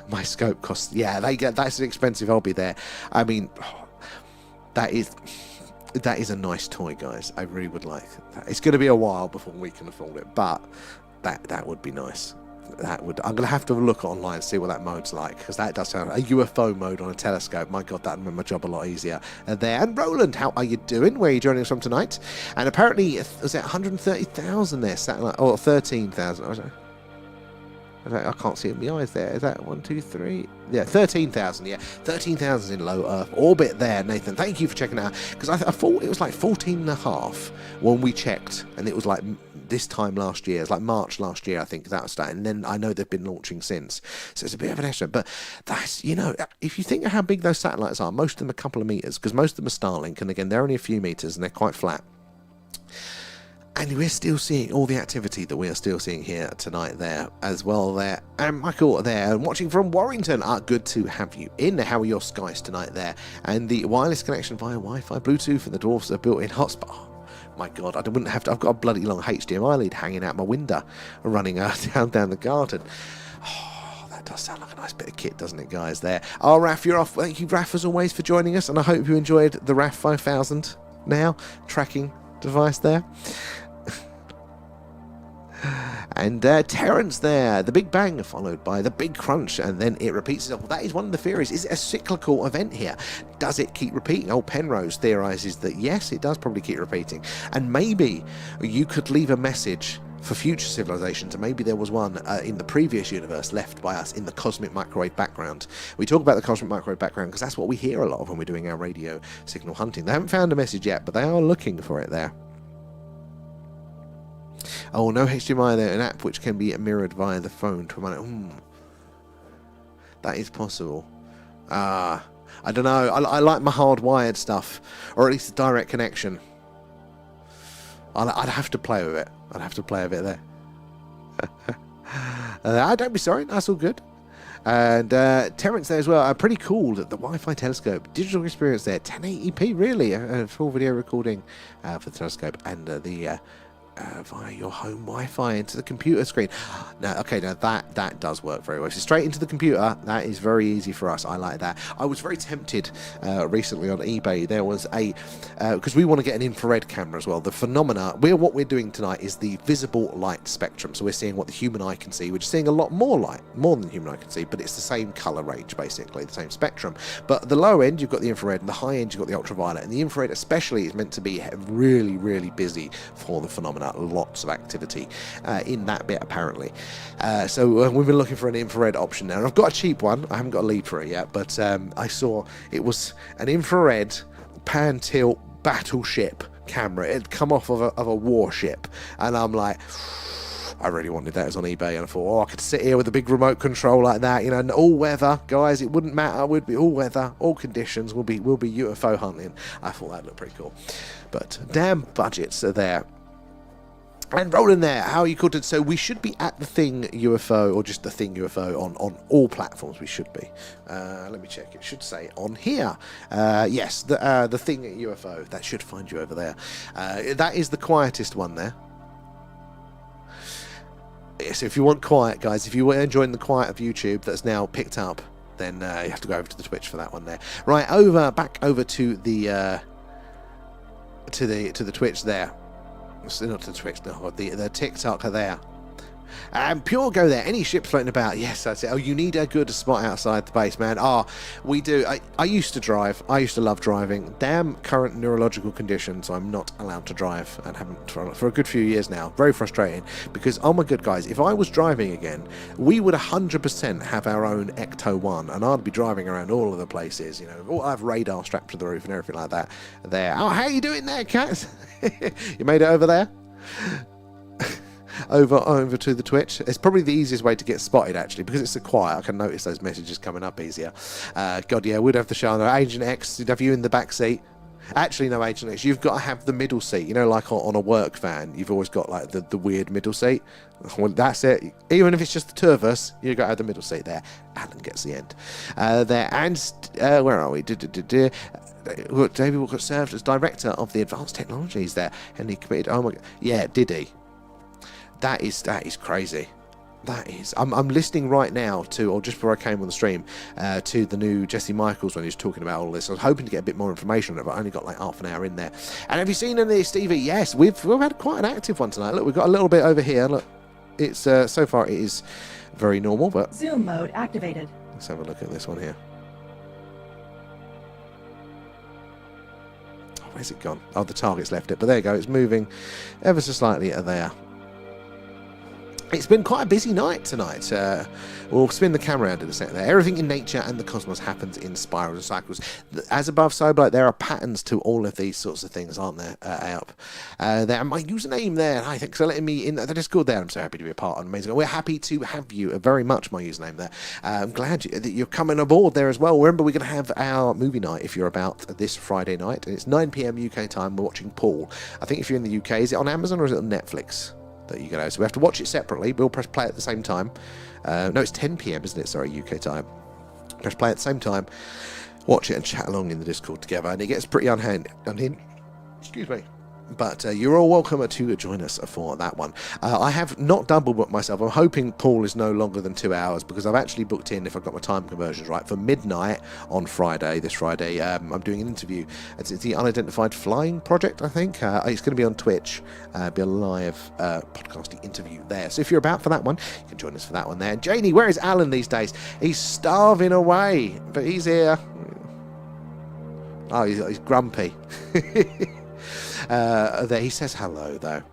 Speaker 3: My scope costs, yeah, that's an expensive hobby there. I mean, that is a nice toy, guys. I really would like that. It's going to be a while before we can afford it, but that would be nice. I'm going to have to look online and see what that mode's like, because that does sound a UFO mode on a telescope. My god, that'd make my job a lot easier there. And Roland, how are you doing? Where are you joining us from tonight? And apparently, was it 130,000 there satellite, or 13,000? I can't see it in my eyes there. Is that 1, 2, 3? Yeah, 13,000. Yeah, 13,000 in low Earth orbit there, Nathan. Thank you for checking out. Because I thought it was like 14.5 when we checked, and it was like this time last year. It's like March last year, I think that was starting. And then I know they've been launching since, so it's a bit of an estimate. But that's, you know, if you think of how big those satellites are, most of them are a couple of meters, because most of them are Starlink, and again, they're only a few meters and they're quite flat. And we're still seeing all the activity that we are still seeing here tonight there as well there. And Michael there, and watching from Warrington. Good to have you in. How are your skies tonight there? And the wireless connection via Wi-Fi, Bluetooth, and the dwarfs are built-in hotspot. Oh, my God, I wouldn't have to. I've got a bloody long HDMI lead hanging out my window, running down the garden. Oh, that does sound like a nice bit of kit, doesn't it, guys? There. Oh, Raf, you're off. Thank you, Raf, as always, for joining us, and I hope you enjoyed the Raf 5000 now tracking device there. And Terence there, the Big Bang followed by the Big Crunch, and then it repeats itself. Well, that is one of the theories. Is it a cyclical event here? Does it keep repeating? Old Penrose theorizes that yes, it does probably keep repeating. And maybe you could leave a message for future civilizations, and maybe there was one in the previous universe left by us in the cosmic microwave background. We talk about the cosmic microwave background because that's what we hear a lot of when we're doing our radio signal hunting. They haven't found a message yet, but they are looking for it there. Oh, no HDMI there, an app which can be mirrored via the phone to that is possible. I don't know. I like my hardwired stuff, or at least a direct connection. I'd have to play with it. I'd have to play a bit there. Don't be sorry. That's all good. And Terence there as well. Pretty cool that the Wi-Fi telescope, digital experience there, 1080p really, a full video recording for the telescope, and the via your home Wi-Fi into the computer screen. Now that does work very well. So straight into the computer, that is very easy for us. I like that. I was very tempted recently on eBay. There was a because we want to get an infrared camera as well. The phenomena what we're doing tonight is the visible light spectrum. So we're seeing what the human eye can see. We're just seeing a lot more light, more than the human eye can see, but it's the same color range basically, the same spectrum. But at the low end you've got the infrared, and the high end you've got the ultraviolet. And the infrared especially is meant to be really, really busy for the phenomena. Lots of activity in that bit apparently. So we've been looking for an infrared option now, and I've got a cheap one. I haven't got a lead for it yet, but I saw it was an infrared pan tilt battleship camera. It had come off of a warship, and I'm like, I really wanted that. It was on eBay, and I thought, I could sit here with a big remote control like that, you know, and all weather, guys. It wouldn't matter. We'd be all weather, all conditions. We'll be UFO hunting. I thought that looked pretty cool, but damn budgets are there. And Roland there, how are you called it? So we should be at the Thing UFO, or just the Thing UFO on all platforms. We should be. Let me check. It should say on here. Yes, the Thing UFO. That should find you over there. That is the quietest one there. So if you want quiet, guys, if you were enjoying the quiet of YouTube that's now picked up, then you have to go over to the Twitch for that one there. Right, back over to the Twitch there. Not to the Twitch, no, the TikTok there. Pure go there. Any ships floating about? Yes, that's it. Oh, you need a good spot outside the base, man. We do. I used to drive. I used to love driving. Damn current neurological conditions. I'm not allowed to drive, and haven't for a good few years now. Very frustrating because, oh my good guys, if I was driving again, we would 100% have our own Ecto 1, and I'd be driving around all of the places. You know, I have radar strapped to the roof and everything like that. There. Oh, how you doing there, Kat? You made it over there? over to the Twitch. It's probably the easiest way to get spotted, actually, because it's so quiet. I can notice those messages coming up easier. God, yeah, we'd have to show Agent X. We'd have you in the back seat. Actually, no, Agent X. You've got to have the middle seat. You know, like on a work van, you've always got like the weird middle seat. Well, that's it. Even if it's just the two of us, you've got to have the middle seat there. Alan gets the end. There, and where are we? David Walker served as director of the advanced technologies there, and he committed. Oh my God, yeah, did he? That is crazy. That is. I'm listening right now to, or just before I came on the stream, to the new Jesse Michaels when he was talking about all this. I was hoping to get a bit more information on it, but I only got like half an hour in there. And have you seen any of this, Stevie? Yes, we've had quite an active one tonight. Look, we've got a little bit over here. Look, it's so far it is very normal, but
Speaker 2: Zoom mode activated.
Speaker 3: Let's have a look at this one here. Oh, where's it gone? Oh, the target's left it, but there you go. It's moving ever so slightly there. It's been quite a busy night tonight. We'll spin the camera around in a second there. Everything in nature and the cosmos happens in spirals and cycles. As above, so below. There are patterns to all of these sorts of things, aren't there, Alp? There, my username there. Hi, thanks for letting me in the Discord there. I'm so happy to be a part of it. Amazing. We're happy to have you. Very much my username there. I'm glad that you're coming aboard there as well. Remember, we're going to have our movie night if you're about this Friday night. And it's 9 p.m. UK time. We're watching Paul. I think if you're in the UK, is it on Amazon or is it on Netflix? That you go. So we have to watch it separately. We'll press play at the same time. No, it's 10 p.m, isn't it? Sorry, UK time. Press play at the same time. Watch it and chat along in the Discord together. And it gets pretty unhinged. Excuse me. But you're all welcome to join us for that one. I have not double booked myself. I'm hoping Paul is no longer than 2 hours because I've actually booked in, if I've got my time conversions right, for midnight on Friday, this Friday. I'm doing an interview. It's the Unidentified Flying Project, I think. It's going to be on Twitch. Be a live podcasting interview there. So if you're about for that one, you can join us for that one there. And Janie, where is Alan these days? He's starving away, but he's here. Oh, he's grumpy. There he says hello though.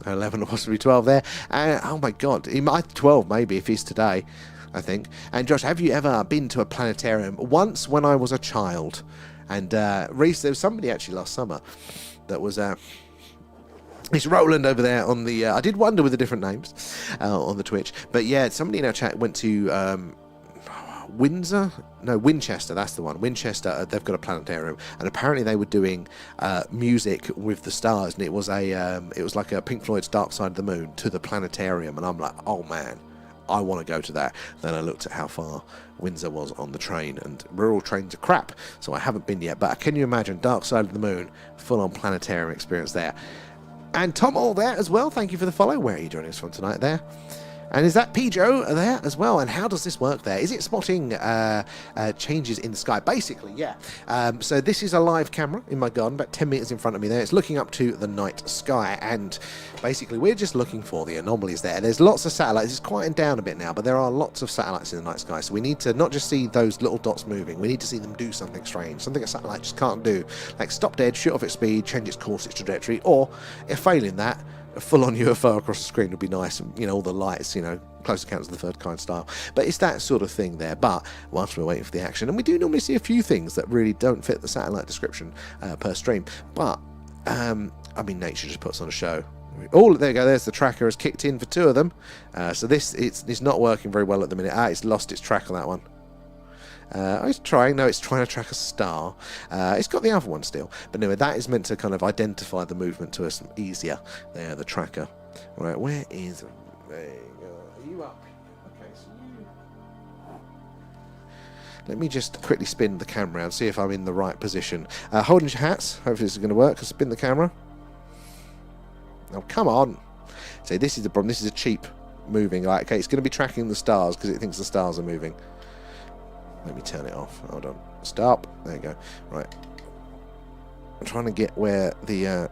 Speaker 3: 11 or possibly 12 there. Oh my god, he might 12 maybe if he's today, I think. And Josh, have you ever been to a planetarium? Once when I was a child. And Reese, there was somebody actually last summer that was it's Roland over there on the I did wonder with the different names on the Twitch. But yeah, somebody in our chat went to Winchester, that's the one. Winchester, they've got a planetarium, and apparently they were doing music with the stars, and it was like a Pink Floyd's Dark Side of the Moon to the planetarium, and I'm like, oh man, I want to go to that. Then I looked at how far Windsor was on the train, and rural trains are crap, so I haven't been yet. But can you imagine Dark Side of the Moon, full-on planetarium experience there? And Tom All there as well, thank you for the follow. Where are you joining us from tonight there? And is that Pijo there as well? And how does this work there? Is it spotting changes in the sky? Basically, yeah. So this is a live camera in my garden, about 10 meters in front of me there. It's looking up to the night sky, and basically we're just looking for the anomalies there. There's lots of satellites. It's quieting down a bit now, but there are lots of satellites in the night sky. So we need to not just see those little dots moving. We need to see them do something strange, something a satellite just can't do. Like stop dead, shoot off its speed, change its course, its trajectory, or if failing that, a full-on UFO across the screen would be nice, and all the lights, Close Encounters of the Third Kind style. But it's that sort of thing there. But whilst we're waiting for the action, and we do normally see a few things that really don't fit the satellite description per stream. But nature just puts on a show. Oh, there you go. There's the tracker has kicked in for 2 of them. So it's not working very well at the minute. It's lost its track on that one. It's trying. No, it's trying to track a star. It's got the other one still. But anyway, that is meant to kind of identify the movement to us easier. There, the tracker. Right, where is... There you go. Are you up? Okay, so you... Let me just quickly spin the camera around, see if I'm in the right position. Holding your hats. Hopefully this is going to work. Spin the camera. Oh, come on. So this is the problem. This is a cheap moving. Like, okay, it's going to be tracking the stars because it thinks the stars are moving. Let me turn it off. Hold on. Stop. There you go. Right. I'm trying to get where the...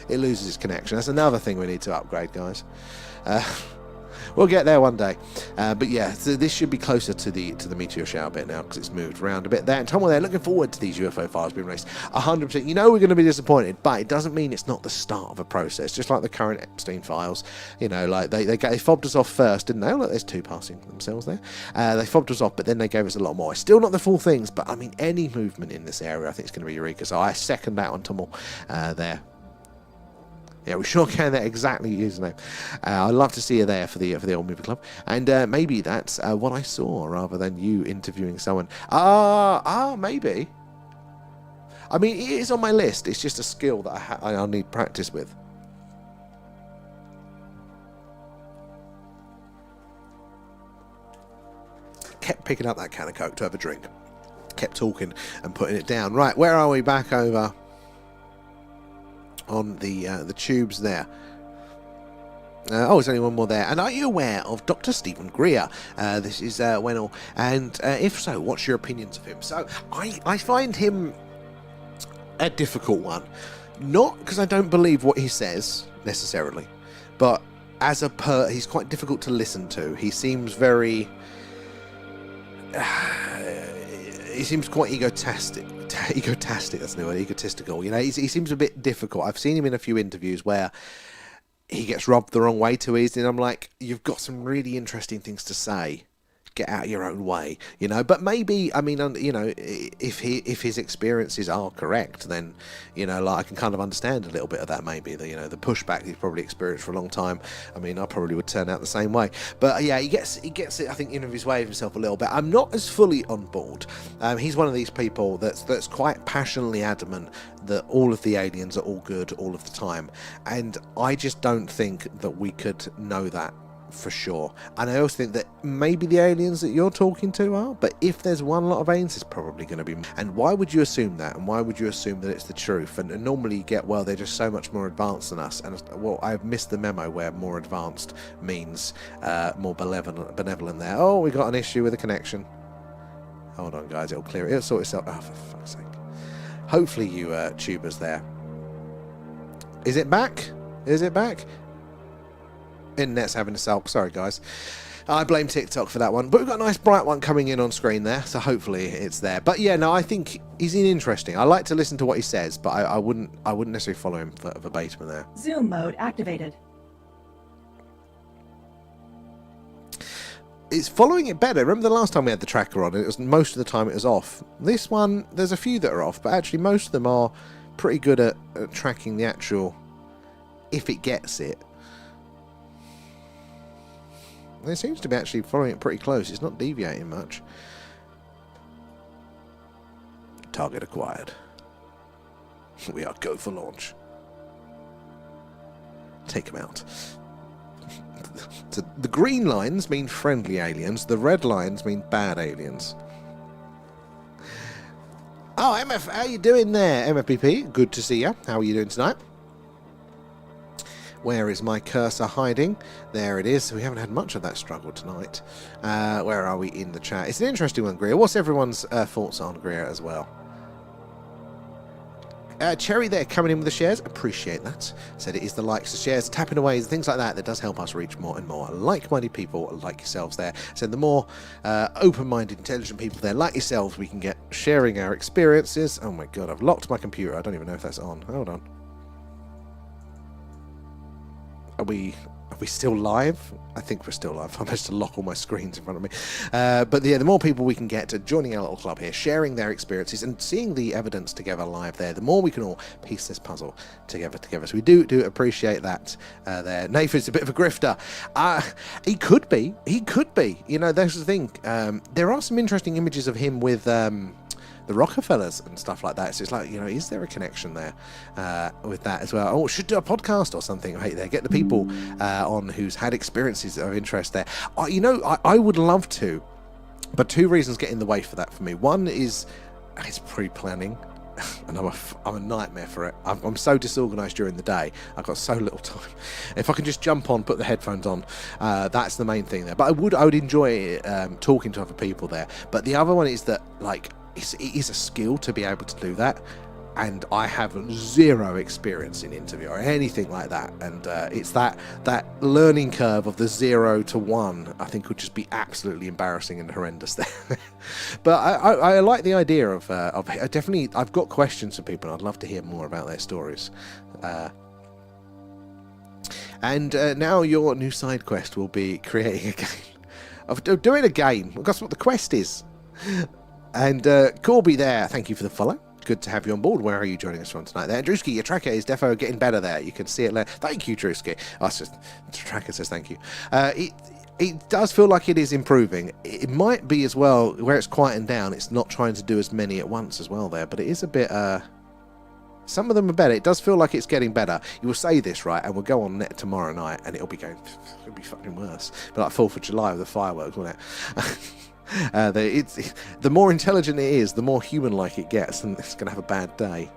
Speaker 3: It loses its connection. That's another thing we need to upgrade, guys. We'll get there one day. But yeah, so this should be closer to the meteor shower bit now because it's moved around a bit there. And Tom, they're looking forward to these UFO files being released. 100%. We're going to be disappointed, but it doesn't mean it's not the start of a process. Just like the current Epstein files, like they fobbed us off first, didn't they? Oh, look, there's 2 passing themselves there. They fobbed us off, but then they gave us a lot more. It's still not the full things, but any movement in this area, I think it's going to be Eureka. So I second that on Tom there. Yeah, we sure can. That exactly username. I'd love to see you there for the old movie club, and maybe that's what I saw rather than you interviewing someone. Maybe. It is on my list. It's just a skill that I'll need practice with. Kept picking up that can of Coke to have a drink. Kept talking and putting it down. Right, where are we? Back over on the tubes there. There's only one more there. And are you aware of Dr. Stephen Greer? This is Wennell. And if so, what's your opinions of him? So I find him a difficult one. Not because I don't believe what he says, necessarily. But as he's quite difficult to listen to. He seems very... he seems quite egotastic. That's the word, egotistical. You know, he seems a bit difficult. I've seen him in a few interviews where he gets rubbed the wrong way too easily, and I'm like, you've got some really interesting things to say. Get out of your own way, you know. But maybe, I mean, you know, if his experiences are correct, then, you know, like, I can kind of understand a little bit of that. Maybe the, you know, the pushback he's probably experienced for a long time. I mean, I probably would turn out the same way. But yeah, he gets it, I think, in his way of himself a little bit. I'm not as fully on board. He's one of these people that's quite passionately adamant that all of the aliens are all good all of the time, and I just don't think that we could know that for sure. And I also think that maybe the aliens that you're talking to are, but if there's one lot of aliens, it's probably going to be. And why would you assume that? And why would you assume that it's the truth? And normally you get, well, they're just so much more advanced than us. And well, I've missed the memo where more advanced means more benevolent there. Oh, we got an issue with the connection. Hold on, guys, it'll clear it. It'll sort itself. Oh, for fuck's sake. Hopefully you tubers there. Is it back? Is it back? Internet's having a sulk. Sorry, guys. I blame TikTok for that one. But we've got a nice bright one coming in on screen there, so hopefully it's there. But yeah, no, I think he's interesting. I like to listen to what he says, but I wouldn't necessarily follow him verbatim there.
Speaker 2: Zoom mode activated.
Speaker 3: It's following it better. Remember the last time we had the tracker on, it was most of the time it was off. This one, there's a few that are off, but actually most of them are pretty good at tracking the actual, if it gets it. It seems to be actually following it pretty close. It's not deviating much. Target acquired. We are go for launch. Take them out. The green lines mean friendly aliens. The red lines mean bad aliens. Oh, MF, how you doing there, MFPP? Good to see you. How are you doing tonight? Where is my cursor hiding? There it is. We haven't had much of that struggle tonight. Where are we in the chat? It's an interesting one, Greer. What's everyone's thoughts on Greer as well? Cherry there coming in with the shares. Appreciate that. Said it is the likes, the shares, tapping away, things like that does help us reach more and more like-minded people like yourselves there. So the more open-minded, intelligent people there like yourselves we can get sharing our experiences. Oh my god, I've locked my computer. I don't even know if that's on. Hold on. Are we still live? I think we're still live. I'm supposed to lock all my screens in front of me. But yeah, the more people we can get to joining our little club here, sharing their experiences and seeing the evidence together live there, the more we can all piece this puzzle together. So we do appreciate that there. Nathan's a bit of a grifter. He could be. You know, that's the thing. There are some interesting images of him with the Rockefellers and stuff like that. So it's like, you know, is there a connection there with that as well? Oh, should do a podcast or something right there. Get the people on who's had experiences of interest there. You know, I would love to, but two reasons get in the way for that for me. One is it's pre-planning. And I'm a nightmare for it. I'm so disorganised during the day. I've got so little time. If I can just jump on, put the headphones on, that's the main thing there. But I would enjoy talking to other people there. But the other one is that, like, it is a skill to be able to do that, and I have zero experience in interview or anything like that, and it's that learning curve of the 0 to 1 I think would just be absolutely embarrassing and horrendous there. But I like the idea of definitely. I've got questions for people and I'd love to hear more about their stories. And now your new side quest will be creating a game of doing a game. That's what the quest is. And Corby there, thank you for the follow. Good to have you on board. Where are you joining us from tonight there? Drewski, your tracker is defo getting better there. You can see it there. Thank you, Drewski. Oh, it's just, the tracker says thank you. It does feel like it is improving. It might be as well, where it's quieting down, it's not trying to do as many at once as well there, but it is a bit, some of them are better. It does feel like it's getting better. You will say this, right, and we'll go on net tomorrow night, and it'll be fucking worse. But like 4th of July with the fireworks, won't it? The more intelligent it is, the more human-like it gets, and it's going to have a bad day.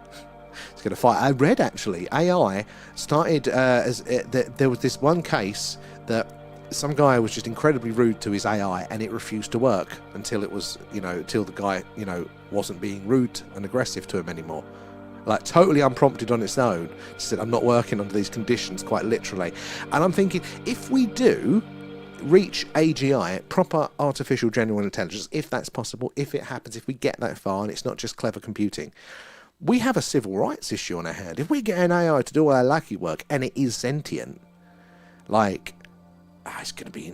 Speaker 3: It's going to fight. I read, actually, AI started there was this one case that some guy was just incredibly rude to his AI, and it refused to work until it was, until the guy, wasn't being rude and aggressive to him anymore. Like, totally unprompted on its own. It said, I'm not working under these conditions, quite literally. And I'm thinking, if we do, reach AGI, proper artificial general intelligence, if that's possible, if it happens, if we get that far and it's not just clever computing, we have a civil rights issue on our hand. If we get an AI to do all our lucky work and it is sentient, like, it's going to be,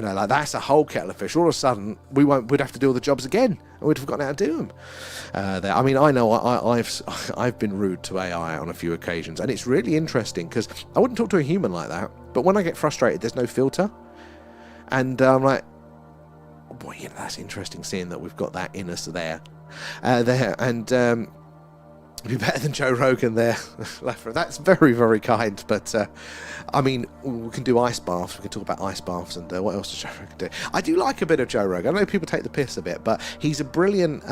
Speaker 3: like that's a whole kettle of fish. All of a sudden, we'd have to do all the jobs again, and we'd have forgotten how to do them. I mean, I know I've been rude to AI on a few occasions, and it's really interesting because I wouldn't talk to a human like that. But when I get frustrated, there's no filter, and I'm like, boy, that's interesting seeing that we've got that in us there, and. Be better than Joe Rogan there. That's very, very kind. But, I mean, we can do ice baths. We can talk about ice baths and what else does Joe Rogan do? I do like a bit of Joe Rogan. I know people take the piss a bit, but he's a brilliant...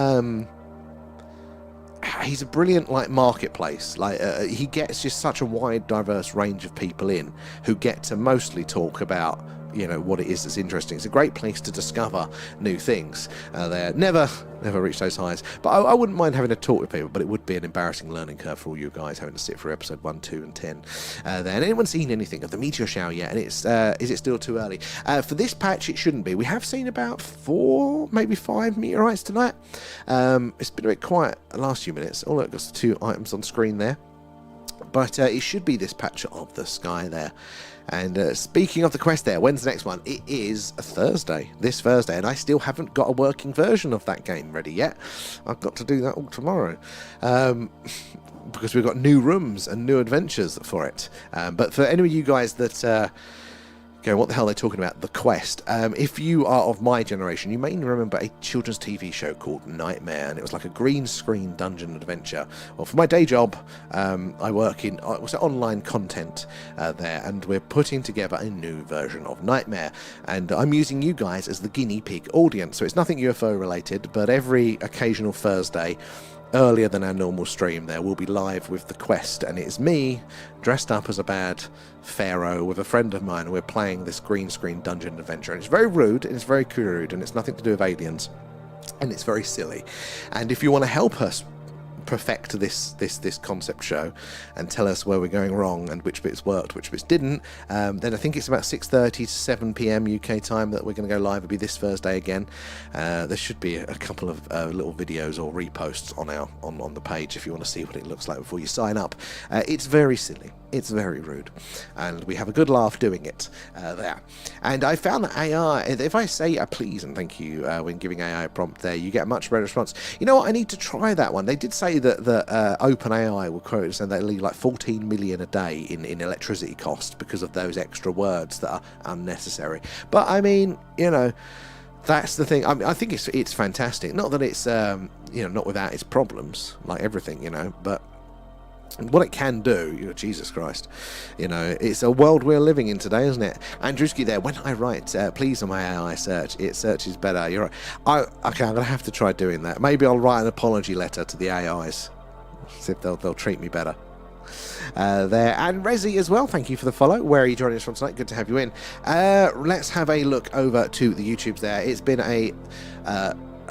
Speaker 3: like marketplace. Like he gets just such a wide, diverse range of people in who get to mostly talk about what it is that's interesting. It's a great place to discover new things. There never reach those highs, but I wouldn't mind having a talk with people, but it would be an embarrassing learning curve for all you guys having to sit through episode 1, 2 and 10 there. Anyone seen anything of the meteor shower yet? And it's is it still too early for this patch? It shouldn't be. We have seen about 4, maybe 5 meteorites tonight. It's been a bit quiet the last few minutes. Oh look, there's 2 items on screen there, but it should be this patch of the sky there. And speaking of the quest there, when's the next one? It is this Thursday, and I still haven't got a working version of that game ready yet. I've got to do that all tomorrow, because we've got new rooms and new adventures for it. But for any of you guys that go, what the hell are they talking about? The quest. If you are of my generation, you may remember a children's TV show called Nightmare, and it was like a green screen dungeon adventure. Well, for my day job, I work in online content there, and we're putting together a new version of Nightmare, and I'm using you guys as the guinea pig audience. So it's nothing UFO related, but every occasional Thursday, earlier than our normal stream there, we'll be live with the quest, and it's me dressed up as a bad pharaoh with a friend of mine. We're playing this green screen dungeon adventure, and it's very rude and it's very crude and it's nothing to do with aliens, and it's very silly. And if you want to help us perfect this concept show and tell us where we're going wrong and which bits worked, which bits didn't, then I think it's about 6:30 to 7 p.m. UK time that we're going to go live. It'll be this Thursday again. There should be a couple of little videos or reposts on the page if you want to see what it looks like before you sign up. It's very silly. It's very rude, and we have a good laugh doing it there. And I found that AI, if I say please and thank you when giving AI a prompt there, you get a much better response. You know what? I need to try that one. They did say that OpenAI will quote us and they leave like 14 million a day in electricity cost because of those extra words that are unnecessary. But I mean, that's the thing. I mean, I think it's fantastic. Not that it's not without its problems, like everything, but what it can do, Jesus Christ, it's a world we're living in today, isn't it? Andrewski there, when I write please on my AI search, it searches better. You're right. Okay, I'm going to have to try doing that. Maybe I'll write an apology letter to the AIs, see if they'll treat me better. There, and Rezi as well, thank you for the follow. Where are you joining us from tonight? Good to have you in. Let's have a look over to the YouTubes there. It's been a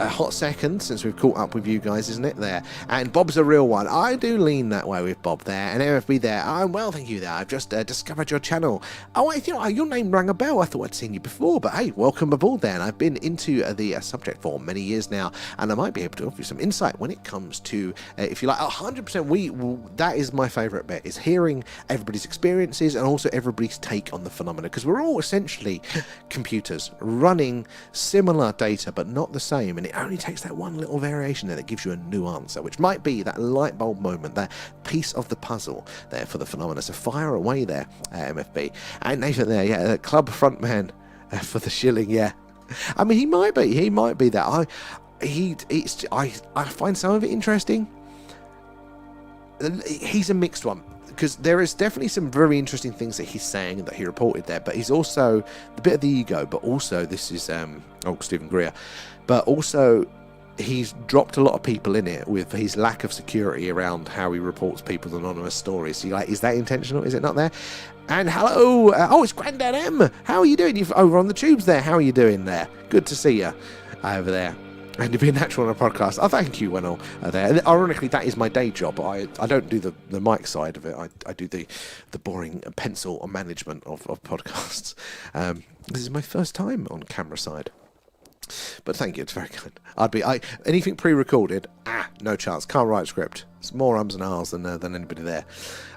Speaker 3: hot second since we've caught up with you guys, isn't it there? And Bob's a real one. I do lean that way with Bob there, and MFB there. I'm well, thank you there. I've just discovered your channel. Oh, your name rang a bell. I thought I'd seen you before, but hey, welcome aboard there. And I've been into the subject for many years now, and I might be able to offer you some insight when it comes to, if you like, 100%. That is my favourite bit, is hearing everybody's experiences and also everybody's take on the phenomena, because we're all essentially computers running similar data but not the same, and it only takes that one little variation there that gives you a new answer, which might be that light bulb moment, that piece of the puzzle there for the phenomena. So fire away there, MFB. And Nathan there, yeah, club frontman for the shilling, yeah. I mean, he might be that. I find some of it interesting. He's a mixed one, because there is definitely some very interesting things that he's saying and that he reported there, but he's also the bit of the ego, but also this is Stephen Greer, but also he's dropped a lot of people in it with his lack of security around how he reports people's anonymous stories. So you're like, is that intentional? Is it not there? And hello, it's Grandad M. How are you doing? You're over on the tubes there. How are you doing there? Good to see you over there. And to be a natural on a podcast, I thank you, Wennell, there. And ironically, that is my day job. I don't do the mic side of it. I do the boring pencil management of podcasts. This is my first time on camera side. But thank you, it's very kind. Anything pre-recorded, no chance. Can't write a script. It's more ums and ahs than anybody there.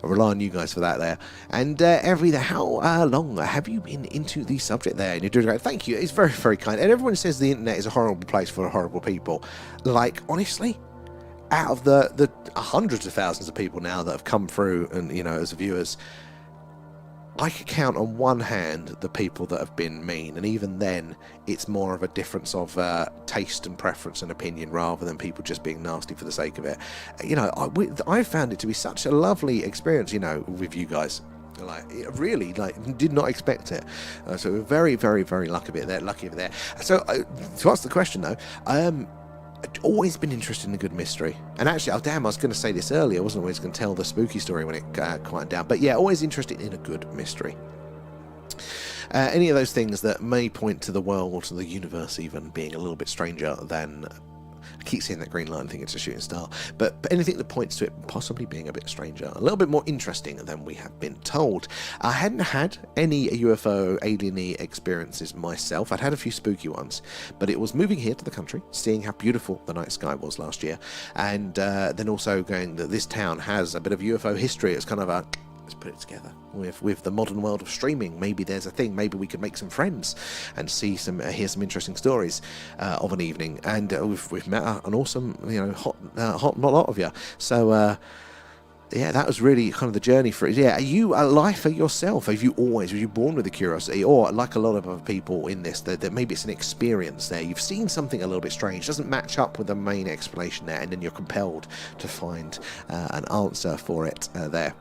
Speaker 3: I rely on you guys for that there. And how long have you been into the subject there? And you're doing great. Thank you. It's very, very kind. And everyone says the internet is a horrible place for horrible people. Like, honestly, out of the hundreds of thousands of people now that have come through and, as viewers, I could count on one hand the people that have been mean, and even then, it's more of a difference of taste and preference and opinion rather than people just being nasty for the sake of it. I found it to be such a lovely experience, with you guys. Really, did not expect it. So we're very, very, very lucky of it there. So to answer the question though, I've always been interested in the good mystery. And actually, I was going to say this earlier. I wasn't always going to tell the spooky story when it quieted down. But yeah, always interested in a good mystery. Any of those things that may point to the world, the universe even, being a little bit stranger than... I keep seeing that green line, think it's a shooting star. But anything that points to it possibly being a bit stranger, a little bit more interesting than we have been told. I hadn't had any UFO alien-y experiences myself. I'd had a few spooky ones, but it was moving here to the country, seeing how beautiful the night sky was last year, and then also going that this town has a bit of UFO history. It's kind of a... let's put it together with the modern world of streaming. Maybe there's a thing. Maybe we could make some friends and hear some interesting stories of an evening. And we've met an awesome, hot lot of you. So yeah, that was really kind of the journey for it. Yeah, are you a lifer yourself? Were you born with a curiosity, or like a lot of other people in this, that maybe it's an experience there? You've seen something a little bit strange, doesn't match up with the main explanation there, and then you're compelled to find an answer for it there.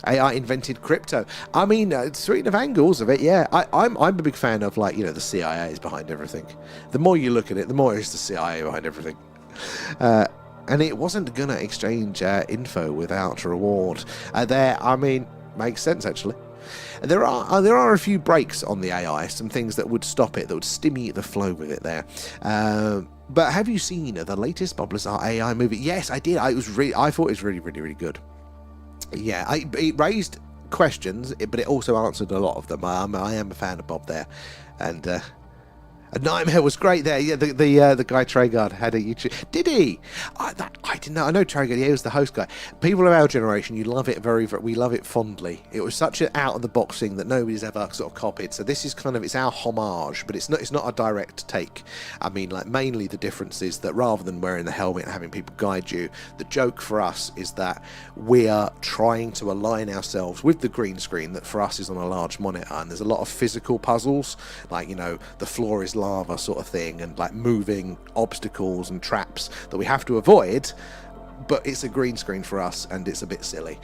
Speaker 3: AI invented crypto. I mean, speaking of angles of it, yeah, I'm a big fan of, the CIA is behind everything. The more you look at it, the more it's the CIA behind everything. And it wasn't going to exchange info without reward. Makes sense, actually. There are a few breaks on the AI, some things that would stop it, that would stymie the flow with it there. But have you seen the latest Bob Lazar AI movie? Yes, I did. I thought it was really, really, really good. Yeah, it raised questions, but it also answered a lot of them. I am a fan of Bob there, and Nightmare was great there. Yeah, the guy Tragard had a YouTube. Did he? I didn't know. I know Tragard. He was the host guy. People of our generation, you love it we love it fondly. It was such an out of the box thing that nobody's ever sort of copied. So this is it's our homage, but it's not a direct take. I mean, mainly the difference is that rather than wearing the helmet and having people guide you, the joke for us is that we are trying to align ourselves with the green screen that for us is on a large monitor, and there's a lot of physical puzzles, the floor is lava sort of thing, and moving obstacles and traps that we have to avoid, but it's a green screen for us and it's a bit silly.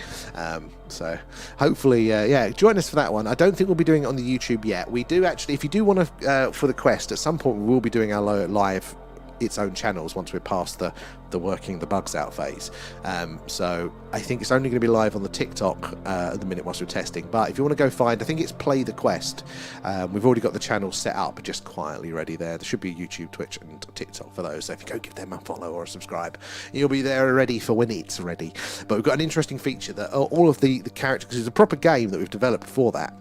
Speaker 3: So hopefully join us for that one. I don't think we'll be doing it on the YouTube yet. We do actually, if you do want to for the quest, at some point we will be doing our live its own channels once we're past the working the bugs out phase. So I think it's only going to be live on the TikTok at the minute whilst we're testing. But if you want to go find, I think it's Play the Quest. We've already got the channel set up, just quietly ready there. There should be YouTube, Twitch, and TikTok for those. So if you go give them a follow or a subscribe, you'll be there ready for when it's ready. But we've got an interesting feature that all of the characters, because it's a proper game that we've developed for that.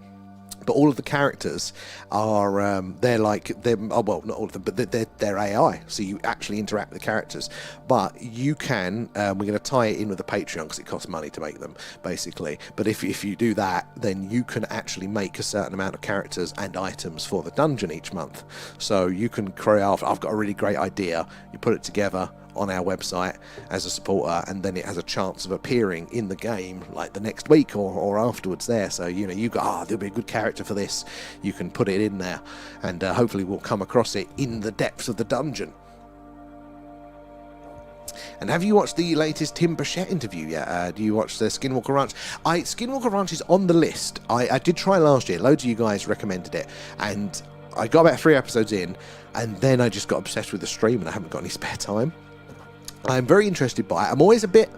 Speaker 3: But all of the characters are, not all of them, but they're AI, so you actually interact with the characters. But you can, we're going to tie it in with the Patreon because it costs money to make them, basically. But if you do that, then you can actually make a certain amount of characters and items for the dungeon each month. So you can create, I've got a really great idea, you put it together on our website as a supporter, and then it has a chance of appearing in the game the next week or afterwards there. So you go, there'll be a good character for this, you can put it in there, and hopefully we'll come across it in the depths of the dungeon. And have you watched the latest Tim Burchett interview yet? Do you watch the Skinwalker Ranch? Skinwalker Ranch is on the list. I did try last year, loads of you guys recommended it, and I got about 3 episodes in, and then I just got obsessed with the stream and I haven't got any spare time. I'm very interested by it. I'm always a bit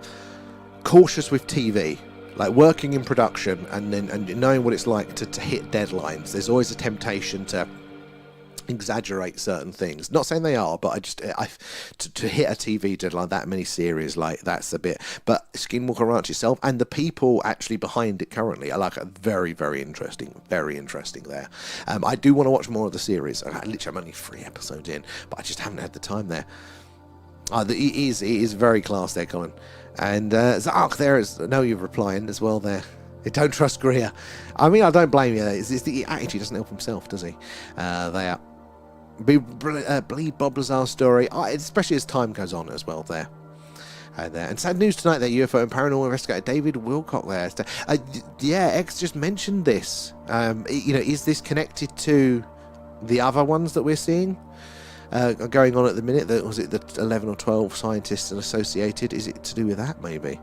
Speaker 3: cautious with TV, working in production and knowing what it's like to hit deadlines. There's always a temptation to exaggerate certain things. Not saying they are, but to hit a TV deadline, that many series, like, that's a bit. But Skinwalker Ranch itself and the people actually behind it currently are like very, very interesting there. I do want to watch more of the series. I'm only 3 episodes in, but I just haven't had the time there. It is very class there, Colin. And Zark there is, I know you're replying as well there. Don't trust Greer. I mean, I don't blame you. He actually doesn't help himself, does he? There. Believe Bob Lazar's story, especially as time goes on as well there. And sad news tonight that UFO and paranormal investigator David Wilcock there. X just mentioned this. Is this connected to the other ones that we're seeing going on at the minute? Was it the 11 or 12 scientists and associated? Is it to do with that, maybe?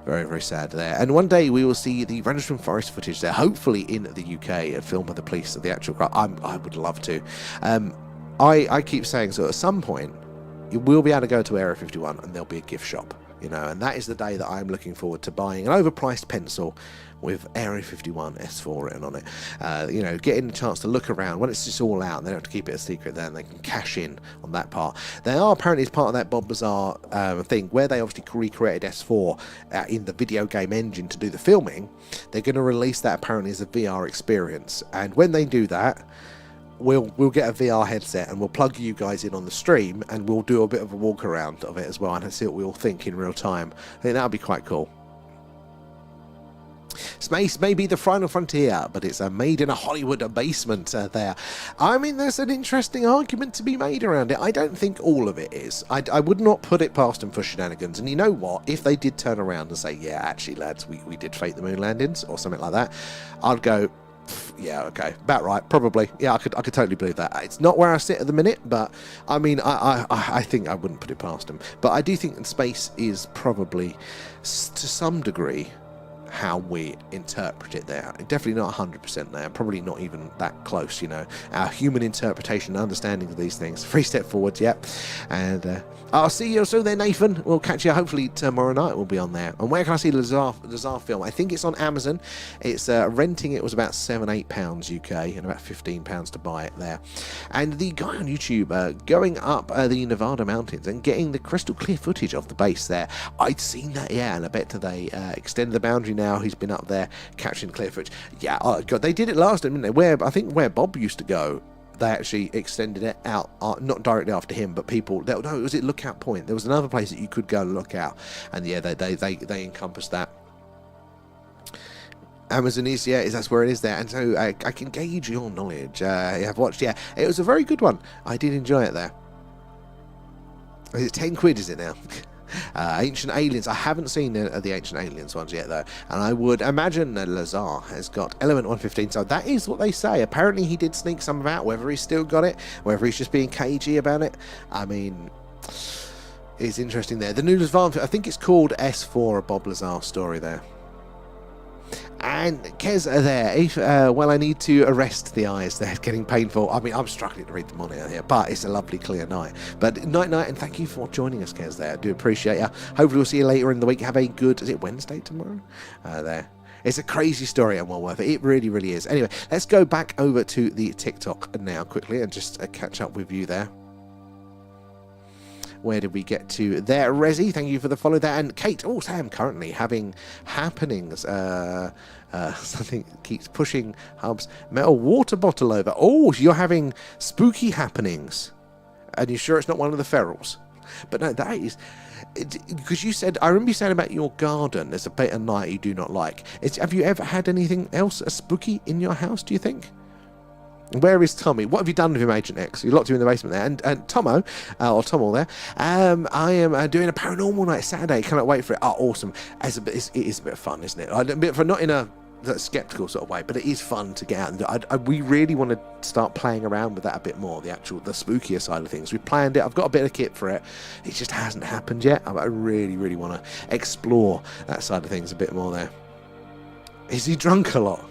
Speaker 3: Very, very sad there. And one day we will see the Rendlesham Forest footage there, hopefully in the UK, and filmed by the police of the actual crime. I would love to. I keep saying, so at some point, you will be able to go to Area 51 and there'll be a gift shop, and that is the day that I'm looking forward to buying an overpriced pencil with Area 51 S4 written on it. Getting the chance to look around when it's just all out, and they don't have to keep it a secret then, they can cash in on that part. They are apparently, as part of that Bob Lazar thing, where they obviously recreated S4 in the video game engine to do the filming, they're going to release that apparently as a VR experience. And when they do that, we'll get a VR headset and we'll plug you guys in on the stream and we'll do a bit of a walk around of it as well and see what we all think in real time. I think that'll be quite cool. Space may be the final frontier, but it's made in a Hollywood basement there. I mean, there's an interesting argument to be made around it. I don't think all of it is. I would not put it past them for shenanigans. And you know what? If they did turn around and say, yeah, actually, lads, we did fake the moon landings or something like that, I'd go, yeah, okay, about right, probably. Yeah, I could totally believe that. It's not where I sit at the minute, but I mean, I think I wouldn't put it past them. But I do think space is probably, to some degree, how we interpret it there. Definitely not 100% there, probably not even that close, our human interpretation and understanding of these things. 3 step forwards, yep. And I'll see you soon there, Nathan. We'll catch you hopefully tomorrow night. We'll be on there. And where can I see the Lazar film? I think it's on Amazon. It's renting it was about £7-8 UK and about £15 to buy it there. And the guy on YouTube going up the Nevada mountains and getting the crystal clear footage of the base there. I'd seen that, yeah, and I bet they extended the boundary now. He's been up there catching clear footage. Yeah, oh God, they did it last time, didn't they? I think where Bob used to go, they actually extended it out, not directly after him, but people. No, it was at Lookout Point. There was another place that you could go and look out, and yeah, they encompassed that. Amazon is that's where it is there, and so I can gauge your knowledge. I've watched, yeah, it was a very good one. I did enjoy it there. Is it 10 quid? Is it now? Ancient Aliens. I haven't seen the Ancient Aliens ones yet, though, and I would imagine that Lazar has got Element 115, so that is what they say. Apparently he did sneak some out, whether he's still got it, whether he's just being cagey about it. I mean, it's interesting there. The new Lazar, I think it's called S4, a Bob Lazar story there. And Kez are there. If, I need to arrest the eyes. They're getting painful. I mean, I'm struggling to read the monitor here, but it's a lovely, clear night. But night, and thank you for joining us, Kez, there. I do appreciate you. Hopefully we'll see you later in the week. Have a good, is it Wednesday tomorrow? There. It's a crazy story and well worth it. It really, really is. Anyway, let's go back over to the TikTok now quickly and just catch up with you there. Where did we get to there? Resi, thank you for the follow there. And Kate, Sam, currently having happenings. Something keeps pushing Hub's metal water bottle over. Oh, you're having spooky happenings. And you're sure it's not one of the ferals? But no, that is... Because you said, I remember you saying about your garden, there's a bit of night you do not like. Have you ever had anything else spooky in your house, do you think? Where is Tommy? What have you done with him, Agent X? You locked him in the basement there. And Tomo, or Tomo there, I am doing a paranormal night Saturday. Cannot wait for it. Oh, awesome. It is a bit of fun, isn't it? Not in a skeptical sort of way, but it is fun to get out. And we really want to start playing around with that a bit more, the spookier side of things. We planned it. I've got a bit of kit for it. It just hasn't happened yet. I really, really want to explore that side of things a bit more there. Is he drunk a lot?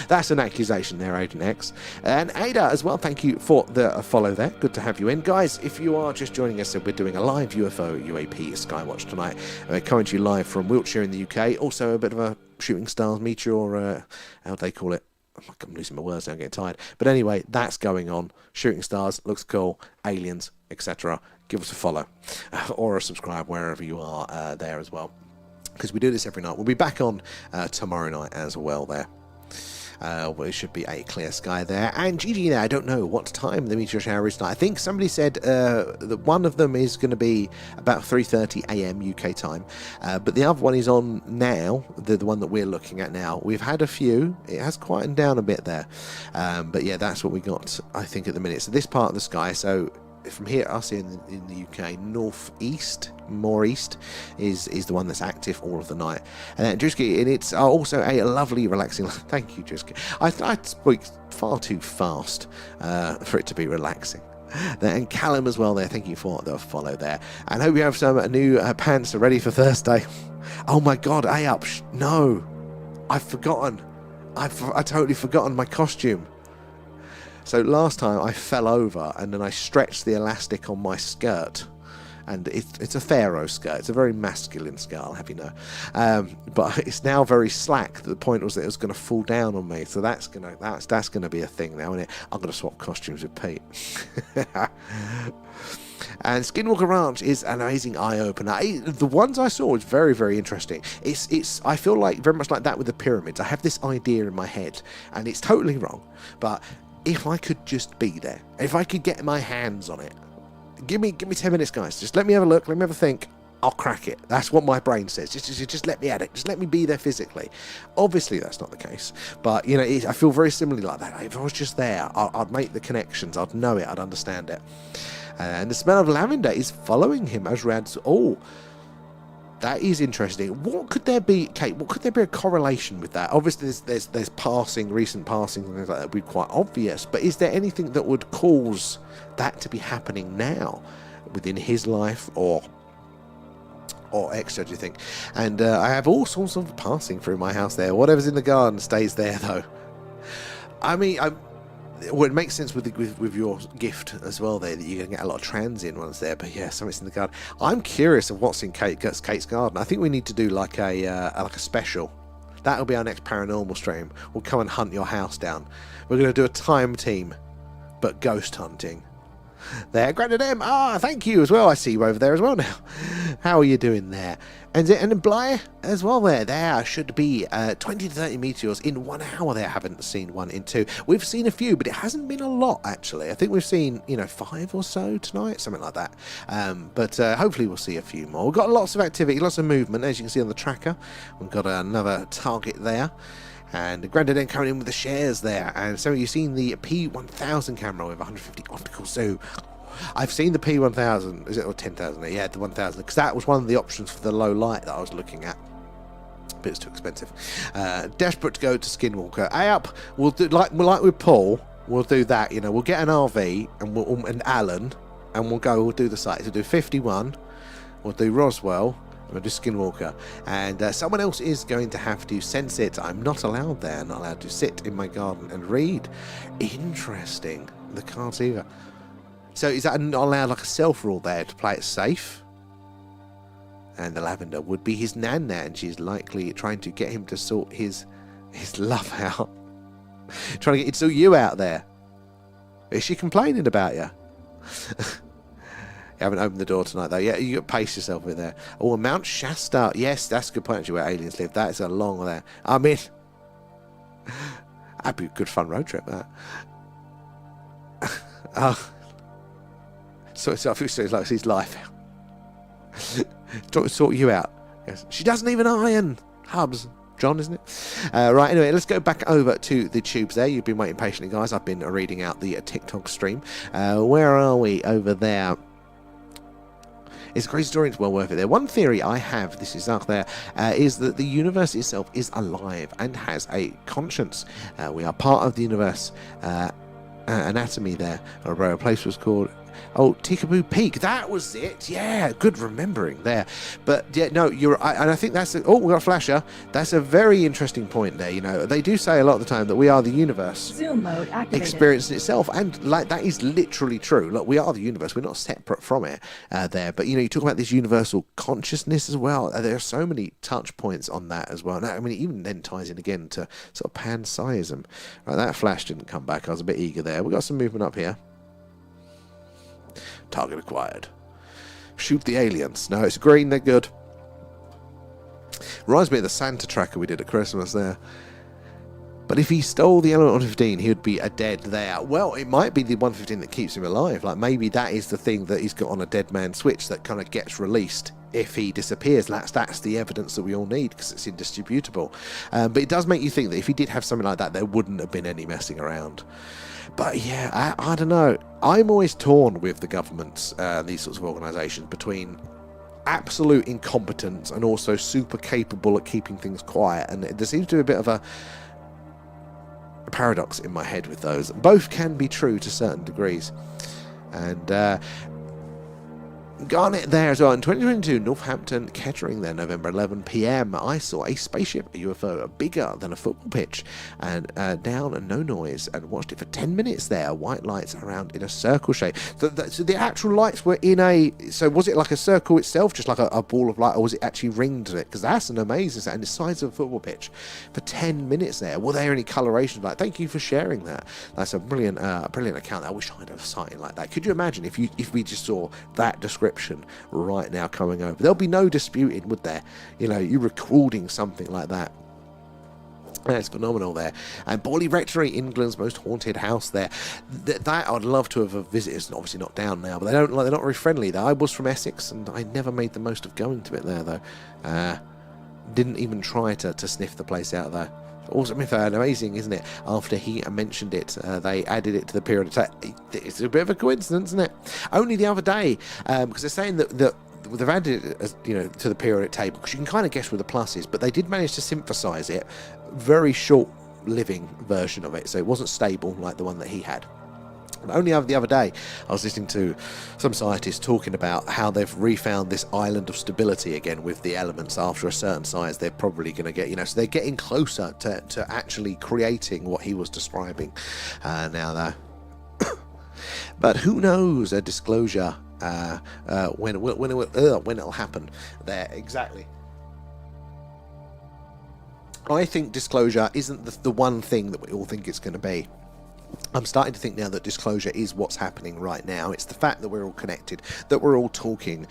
Speaker 3: That's an accusation there, Agent X. And Ada as well, thank you for the follow there. Good to have you in. Guys, if you are just joining us, we're doing a live UFO UAP Skywatch tonight. We're coming to you live from Wiltshire in the UK. Also a bit of a shooting stars meteor, how do they call it? I'm losing my words now, I'm getting tired. But anyway, that's going on. Shooting stars, looks cool. Aliens, etc. Give us a follow or a subscribe wherever you are there as well, because we do this every night. We'll be back on tomorrow night as well there. Well, it should be a clear sky there. And GG there, I don't know what time the meteor shower is tonight. I think somebody said that one of them is going to be about 3:30 AM UK time. But the other one is on now, the one that we're looking at now. We've had a few. It has quietened down a bit there. But yeah, that's what we got, I think, at the minute. So this part of the sky, so from here, us in the UK, northeast, more east, is the one that's active all of the night. And then Drewski, and it's also a lovely, relaxing. Thank you, Drewski. I speak far too fast for it to be relaxing. And Callum as well there. Thank you for the follow there. And hope you have some new pants ready for Thursday. Oh my God, no, I've forgotten. I totally forgotten my costume. So last time I fell over and then I stretched the elastic on my skirt, and it's a pharaoh skirt. It's a very masculine skirt, I'll have you know. But it's now very slack. The point was that it was going to fall down on me. So that's gonna be a thing now, isn't it? I'm gonna swap costumes with Pete. And Skinwalker Ranch is an amazing eye-opener. The ones I saw was very, very interesting. I feel like very much like that with the pyramids. I have this idea in my head, and it's totally wrong, but if I could just be there, if I could get my hands on it, give me 10 minutes, guys. Just let me have a look, let me have a think. I'll crack it. That's what my brain says. Just let me at it. Just let me be there physically. Obviously, that's not the case. But, you know, I feel very similarly like that. If I was just there, I'd make the connections. I'd know it. I'd understand it. And the smell of lavender is following him as Rad's... Oh, that is interesting. What could there be, Kate? What could there be a correlation with that? Obviously, there's recent passing, and things like that would be quite obvious. But is there anything that would cause that to be happening now within his life or extra? Do you think? And I have all sorts of passing through my house there. Whatever's in the garden stays there, though. I mean, well, it makes sense with your gift as well there, that you're going to get a lot of transient ones there. But yeah, something's in the garden. I'm curious of what's in Kate's garden. I think we need to do like a special. That'll be our next paranormal stream. We'll come and hunt your house down. We're going to do a time team, but ghost hunting. There, Granddad M. Thank you as well. I see you over there as well now. How are you doing there? And in Bly as well there should be 20 to 30 meteors in 1 hour there. I haven't seen one in 2. We've seen a few, but it hasn't been a lot, actually. I think we've seen, 5 or so tonight, something like that. But hopefully we'll see a few more. We've got lots of activity, lots of movement, as you can see on the tracker. We've got another target there. And Grandad then coming in with the shares there. And so you've seen the P1000 camera with 150 optical zoom. I've seen the P1000, is it, or 10,000? Yeah, the 1000, because that was one of the options for the low light that I was looking at. But it's too expensive. Desperate to go to Skinwalker. We'll do like with Paul. We'll do that. We'll get an RV and Alan, and we'll do the sites. We'll do 51. We'll do Roswell. We'll do Skinwalker, and someone else is going to have to sense it. I'm not allowed there, not allowed to sit in my garden and read. Interesting. The cards either. So is that not allowed, like a self-rule there to play it safe? And the lavender would be his nan there, and she's likely trying to get him to sort his love out. Trying to get sort you out there. Is she complaining about you? You haven't opened the door tonight, though. Yeah, you got to pace yourself with there. Oh, Mount Shasta. Yes, that's a good point, actually, where aliens live. That is a long there. I mean, that'd be a good fun road trip, that. So I feel it's like his life. Trying to sort you out. Yes. She doesn't even iron. Hubs. John, isn't it? Right, anyway, let's go back over to the tubes there. You've been waiting patiently, guys. I've been reading out the TikTok stream. Where are we? Over there. It's a crazy story, it's well worth it there. One theory I have, this is up there, is that the universe itself is alive and has a conscience. We are part of the universe. Anatomy there, or a place was called Oh, Tikaboo Peak. That was it. Yeah, good remembering there. But yeah, no, and I think that's oh, we got a flasher. That's a very interesting point there. You know, they do say a lot of the time that we are the universe.
Speaker 2: Zoom mode activated.
Speaker 3: Experience in itself, and like that is literally true. Look, we are the universe. We're not separate from it there. But you know, you talk about this universal consciousness as well. There are so many touch points on that as well. Now, I mean, it even then ties in again to sort of panpsyism. Right, that flash didn't come back. I was a bit eager there. We got some movement up here. Target acquired. Shoot the aliens. No, it's green. They're good. Reminds me of the Santa tracker we did at Christmas there. But if he stole the element 115, he would be a dead there. Well, it might be the 115 that keeps him alive. Like maybe that is the thing that he's got on a dead man switch that kind of gets released if he disappears. That's the evidence that we all need because it's indisputable. But it does make you think that if he did have something like that, there wouldn't have been any messing around. But yeah, I don't know. I'm always torn with the governments, these sorts of organisations, between absolute incompetence and also super capable at keeping things quiet. And there seems to be a bit of a paradox in my head with those. Both can be true to certain degrees. And Garnet there as well. In 2022, Northampton, Kettering there, November 11 p.m. I saw a spaceship, a UFO, bigger than a football pitch, and down and no noise, and watched it for 10 minutes there. White lights around in a circle shape. So the actual lights were in a... So was it like a circle itself, just like a ball of light, or was it actually ringed it? Because that's an amazing set, and the size of a football pitch for 10 minutes there. Were there any coloration? Like, thank you for sharing that. That's a brilliant account. I wish I had a sighting like that. Could you imagine if we just saw that description right now coming over? There'll be no disputing, would there? You know, you recording something like that. That's phenomenal there. And Borley Rectory, England's most haunted house there. That I'd love to have visited. It's obviously not down now, but they're not very friendly there. I was from Essex and I never made the most of going to it there though. Didn't even try to sniff the place out there. Also, amazing, isn't it? After he mentioned it, they added it to the period of time. It's a bit of a coincidence, isn't it? Only the other day, because they're saying that they've added it, as, you know, to the periodic table, because you can kind of guess where the plus is, but they did manage to synthesize it. Very short living version of it, so it wasn't stable like the one that he had. Only the other day, I was listening to some scientists talking about how they've refound this island of stability again with the elements. After a certain size, they're probably going to get, you know, so they're getting closer to actually creating what he was describing now, though. But who knows a disclosure when it'll happen there exactly. I think disclosure isn't the one thing that we all think it's going to be. I'm starting to think now that disclosure is what's happening right now. It's the fact that we're all connected, that we're all talking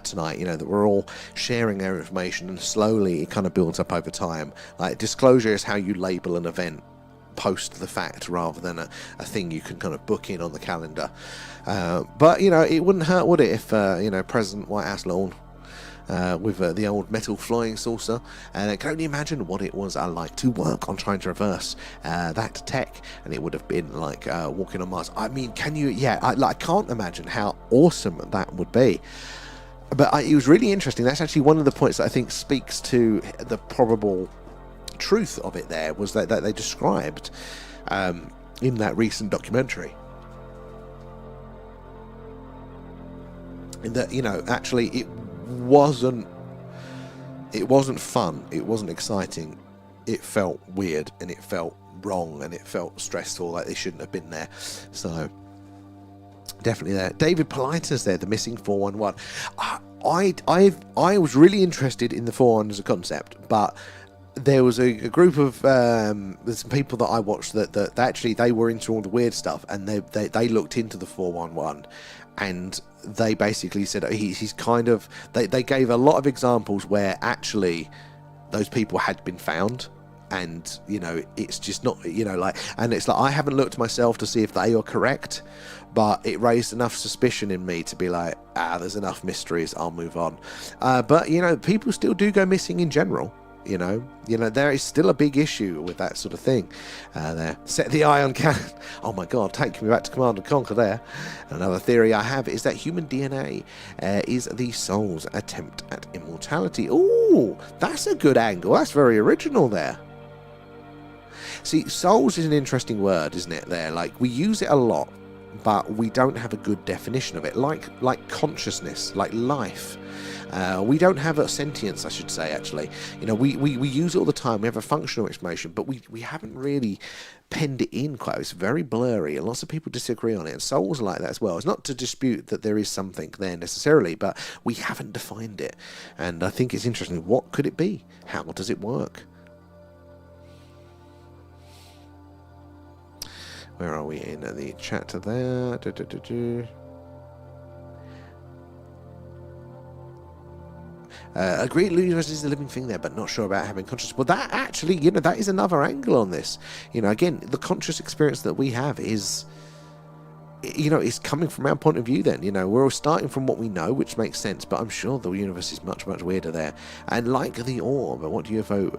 Speaker 3: tonight, you know, that we're all sharing our information, and slowly it kind of builds up over time. Like, disclosure is how you label an event post the fact rather than a thing you can kind of book in on the calendar. But, you know, it wouldn't hurt, would it, if, you know, President White House Lawn with the old metal flying saucer, and I can only imagine what it was like to work on trying to reverse that tech, and it would have been like walking on Mars. I mean, can you? Yeah, I can't imagine how awesome that would be. But it was really interesting. That's actually one of the points that I think speaks to the probable truth of it. There was that they described in that recent documentary. In that, you know, actually it wasn't fun, it wasn't exciting, it felt weird and it felt wrong and it felt stressful, like they shouldn't have been there. So definitely there. David Politis there, the missing 411. I was really interested in the 411 as a concept, but there was a group of there's some people that I watched that actually they were into all the weird stuff, and they looked into the 411, and they basically said he's kind of, they gave a lot of examples where actually those people had been found, and you know, it's just not, you know, like, and it's like, I haven't looked myself to see if they are correct, but it raised enough suspicion in me to be like, there's enough mysteries, I'll move on. But you know, people still do go missing in general. You know, there is still a big issue with that sort of thing. There, set the eye on cannon. Oh my God, take me back to Command and Conquer there. Another theory I have is that human DNA is the soul's attempt at immortality. Ooh, that's a good angle. That's very original there. See, souls is an interesting word, isn't it? There, like, we use it a lot but we don't have a good definition of it, like consciousness, like life. We don't have a sentience, I should say, actually. You know, we use it all the time. We have a functional explanation, but we haven't really penned it in quite. It's very blurry, and lots of people disagree on it, and souls are like that as well. It's not to dispute that there is something there necessarily, but we haven't defined it. And I think it's interesting. What could it be? How does it work? Where are we in the chat there? Agreed, the universe is a living thing there, but not sure about having consciousness. Well, that actually, you know, that is another angle on this. You know, again, the conscious experience that we have is, you know, is coming from our point of view then. You know, we're all starting from what we know, which makes sense, but I'm sure the universe is much, much weirder there. And like the orb, what UFO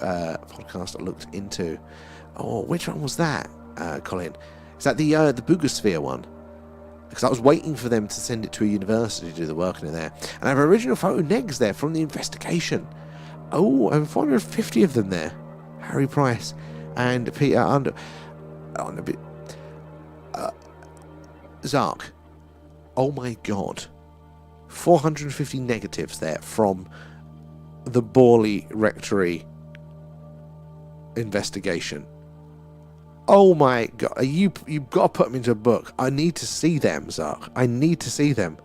Speaker 3: podcast I looked into. Oh, which one was that, Colin? Is that the Boogosphere one? Because I was waiting for them to send it to a university to do the work in there. And I have original photo negs there from the investigation. Oh, I have 450 of them there. Harry Price and Peter Under. Zark. Oh my god. 450 negatives there from the Borley Rectory investigation. Oh my god, you've got to put them into a book. I need to see them, Zark. I need to see them.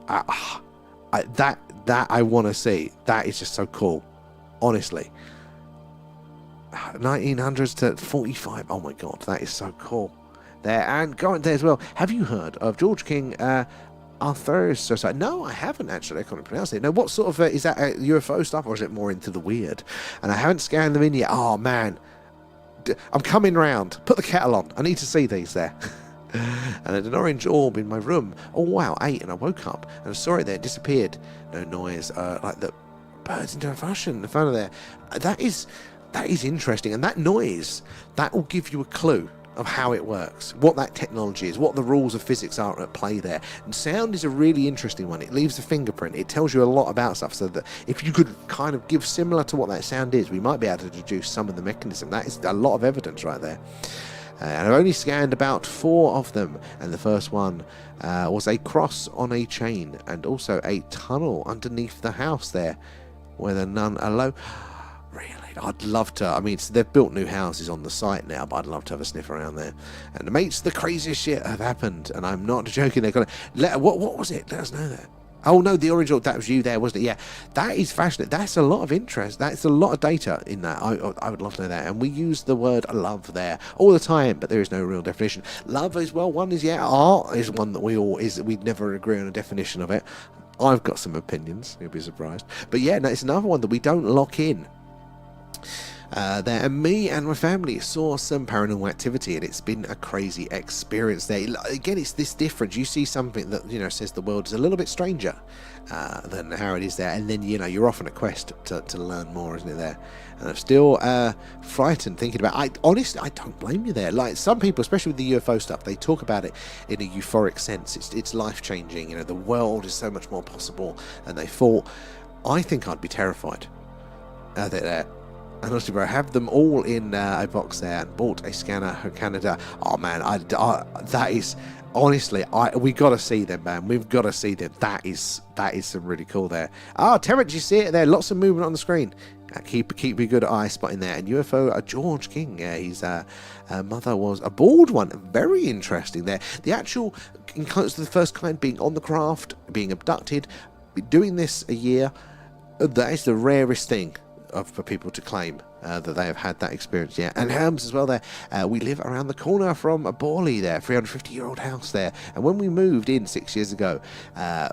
Speaker 3: That I want to see. That is just so cool. Honestly. 1900s to 45. Oh my god, that is so cool. There, and go on there as well. Have you heard of George King Arthur's Society? No, I haven't actually. I can't pronounce it. Now, what sort of is that UFO stuff, or is it more into the weird? And I haven't scanned them in yet. Oh man. I'm coming round. Put the kettle on. I need to see these there. And there's an orange orb in my room. Oh wow, 8, and I woke up and I saw it there. It disappeared. No noise. Like the birds into a fashion. The front of there. That is interesting. And that noise, that will give you a clue of how it works, what that technology is, what the rules of physics are at play there. And sound is a really interesting one. It leaves a fingerprint. It tells you a lot about stuff, so that if you could kind of give similar to what that sound is, we might be able to deduce some of the mechanism. That is a lot of evidence right there. And I've only scanned about 4 of them, and the first one was a cross on a chain, and also a tunnel underneath the house there, where the nun alone. Really? I'd love to. I mean, they've built new houses on the site now, but I'd love to have a sniff around there. And mates, the craziest shit have happened, and I'm not joking. They're gonna what was it? Let us know that. Oh no, the orange orb, that was you there, wasn't it? Yeah, that is fascinating. That's a lot of interest. That's a lot of data in that. I would love to know that. And we use the word love there all the time, but there is no real definition. Love as well. One is art is one that we'd never agree on a definition of it. I've got some opinions. You'll be surprised. But yeah, no, it's another one that we don't lock in. There, and me and my family saw some paranormal activity, and it's been a crazy experience there. Again, it's this difference. You see something that, you know, says the world is a little bit stranger than how it is there, and then, you know, you're off on a quest to learn more, isn't it there? And I'm still frightened thinking about. Honestly, I don't blame you there. Like some people, especially with the UFO stuff, they talk about it in a euphoric sense. It's life changing. You know, the world is so much more possible than they thought. I think I'd be terrified. And honestly, bro, I have them all in a box there, and bought a scanner for Canada. Oh man, that is honestly, we got to see them, man. We've got to see them. That is some really cool there. Terrence, you see it there? Lots of movement on the screen. Keep a good eye spotting there. And UFO, George King, his mother was a bald one. Very interesting there. The actual, in close to the first kind, being on the craft, being abducted, doing this a year. That is the rarest thing for people to claim that they have had that experience. Yeah, and Helms as well there. We live around the corner from a Borley there, 350-year-old house there. And when we moved in 6 years ago,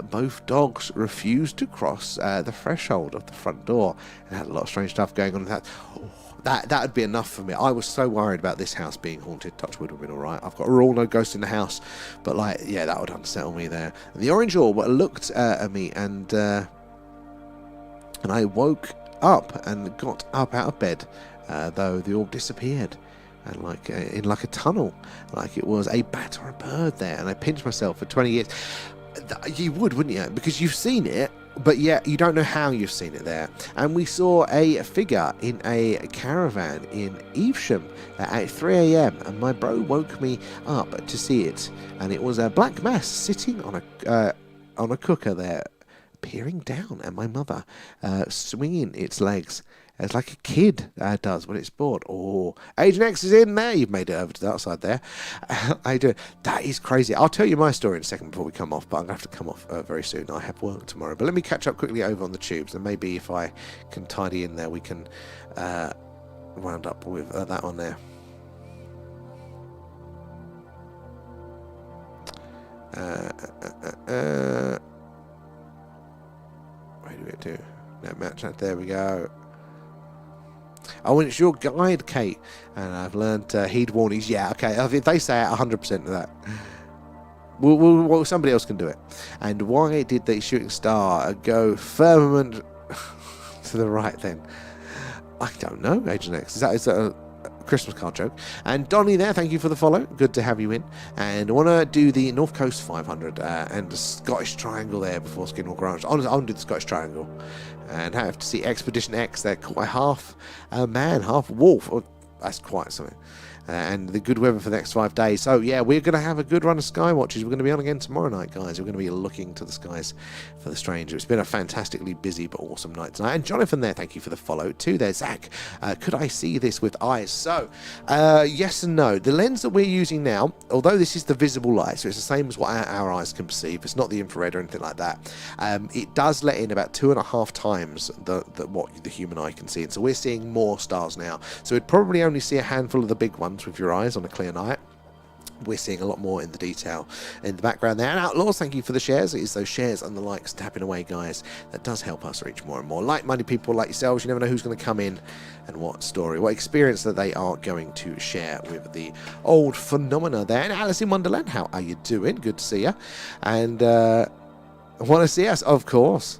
Speaker 3: both dogs refused to cross the threshold of the front door, and had a lot of strange stuff going on with that. That would be enough for me. I was so worried about this house being haunted. Touchwood would have been all right. I've got no ghosts in the house, but like, yeah, that would unsettle me there. And the orange orb looked at me, and I woke up and got up out of bed, though the orb disappeared, and in like a tunnel, like it was a bat or a bird there. And I pinched myself for 20 years. You would, wouldn't you? Because you've seen it, But yeah, you don't know how you've seen it there. And we saw a figure in a caravan in Evesham at 3 a.m. and my bro woke me up to see it. And it was a black mass sitting on a cooker there, peering down at my mother, swinging its legs. It's like a kid does when it's bored. Oh, Agent X is in there. You've made it over to the outside there. That is crazy. I'll tell you my story in a second before we come off, but I'm going to have to come off very soon. I have work tomorrow. But let me catch up quickly over on the tubes, and maybe if I can tidy in there, we can round up with that one there. Where do we get to? No match. There we go. Oh, and it's your guide, Kate. And I've learned heed warnings. Yeah, okay. If they say it, 100% of that. Well, somebody else can do it. And why did the shooting star go firmament to the right then? I don't know, Agent X. Is that a Christmas card joke? And Donnie there, thank you for the follow. Good to have you in. And I want to do the North Coast 500 and the Scottish Triangle there before Skinwalker Ranch. I want to do the Scottish Triangle. And have to see Expedition X. They're quite half man, half wolf. Oh, that's quite something. And the good weather for the next 5 days. So, yeah, we're going to have a good run of Skywatches. We're going to be on again tomorrow night, guys. We're going to be looking to the skies for the strange. It's been a fantastically busy but awesome night tonight. And Jonathan there, thank you for the follow too there. Zach, could I see this with eyes? So, yes and no. The lens that we're using now, although this is the visible light, so it's the same as what our eyes can perceive. It's not the infrared or anything like that. It does let in about 2.5 times what the human eye can see. And so we're seeing more stars now. So we'd probably only see a handful of the big ones with your eyes on a clear night. We're seeing a lot more in the detail in the background there. And Outlaws, thank you for the shares. It is those shares and the likes tapping away, guys. That does help us reach more and more like-minded people like yourselves. You never know who's going to come in and what story, what experience that they are going to share with the old phenomena there. And Alice in Wonderland, how are you doing? Good to see you. And want to see us? Of course.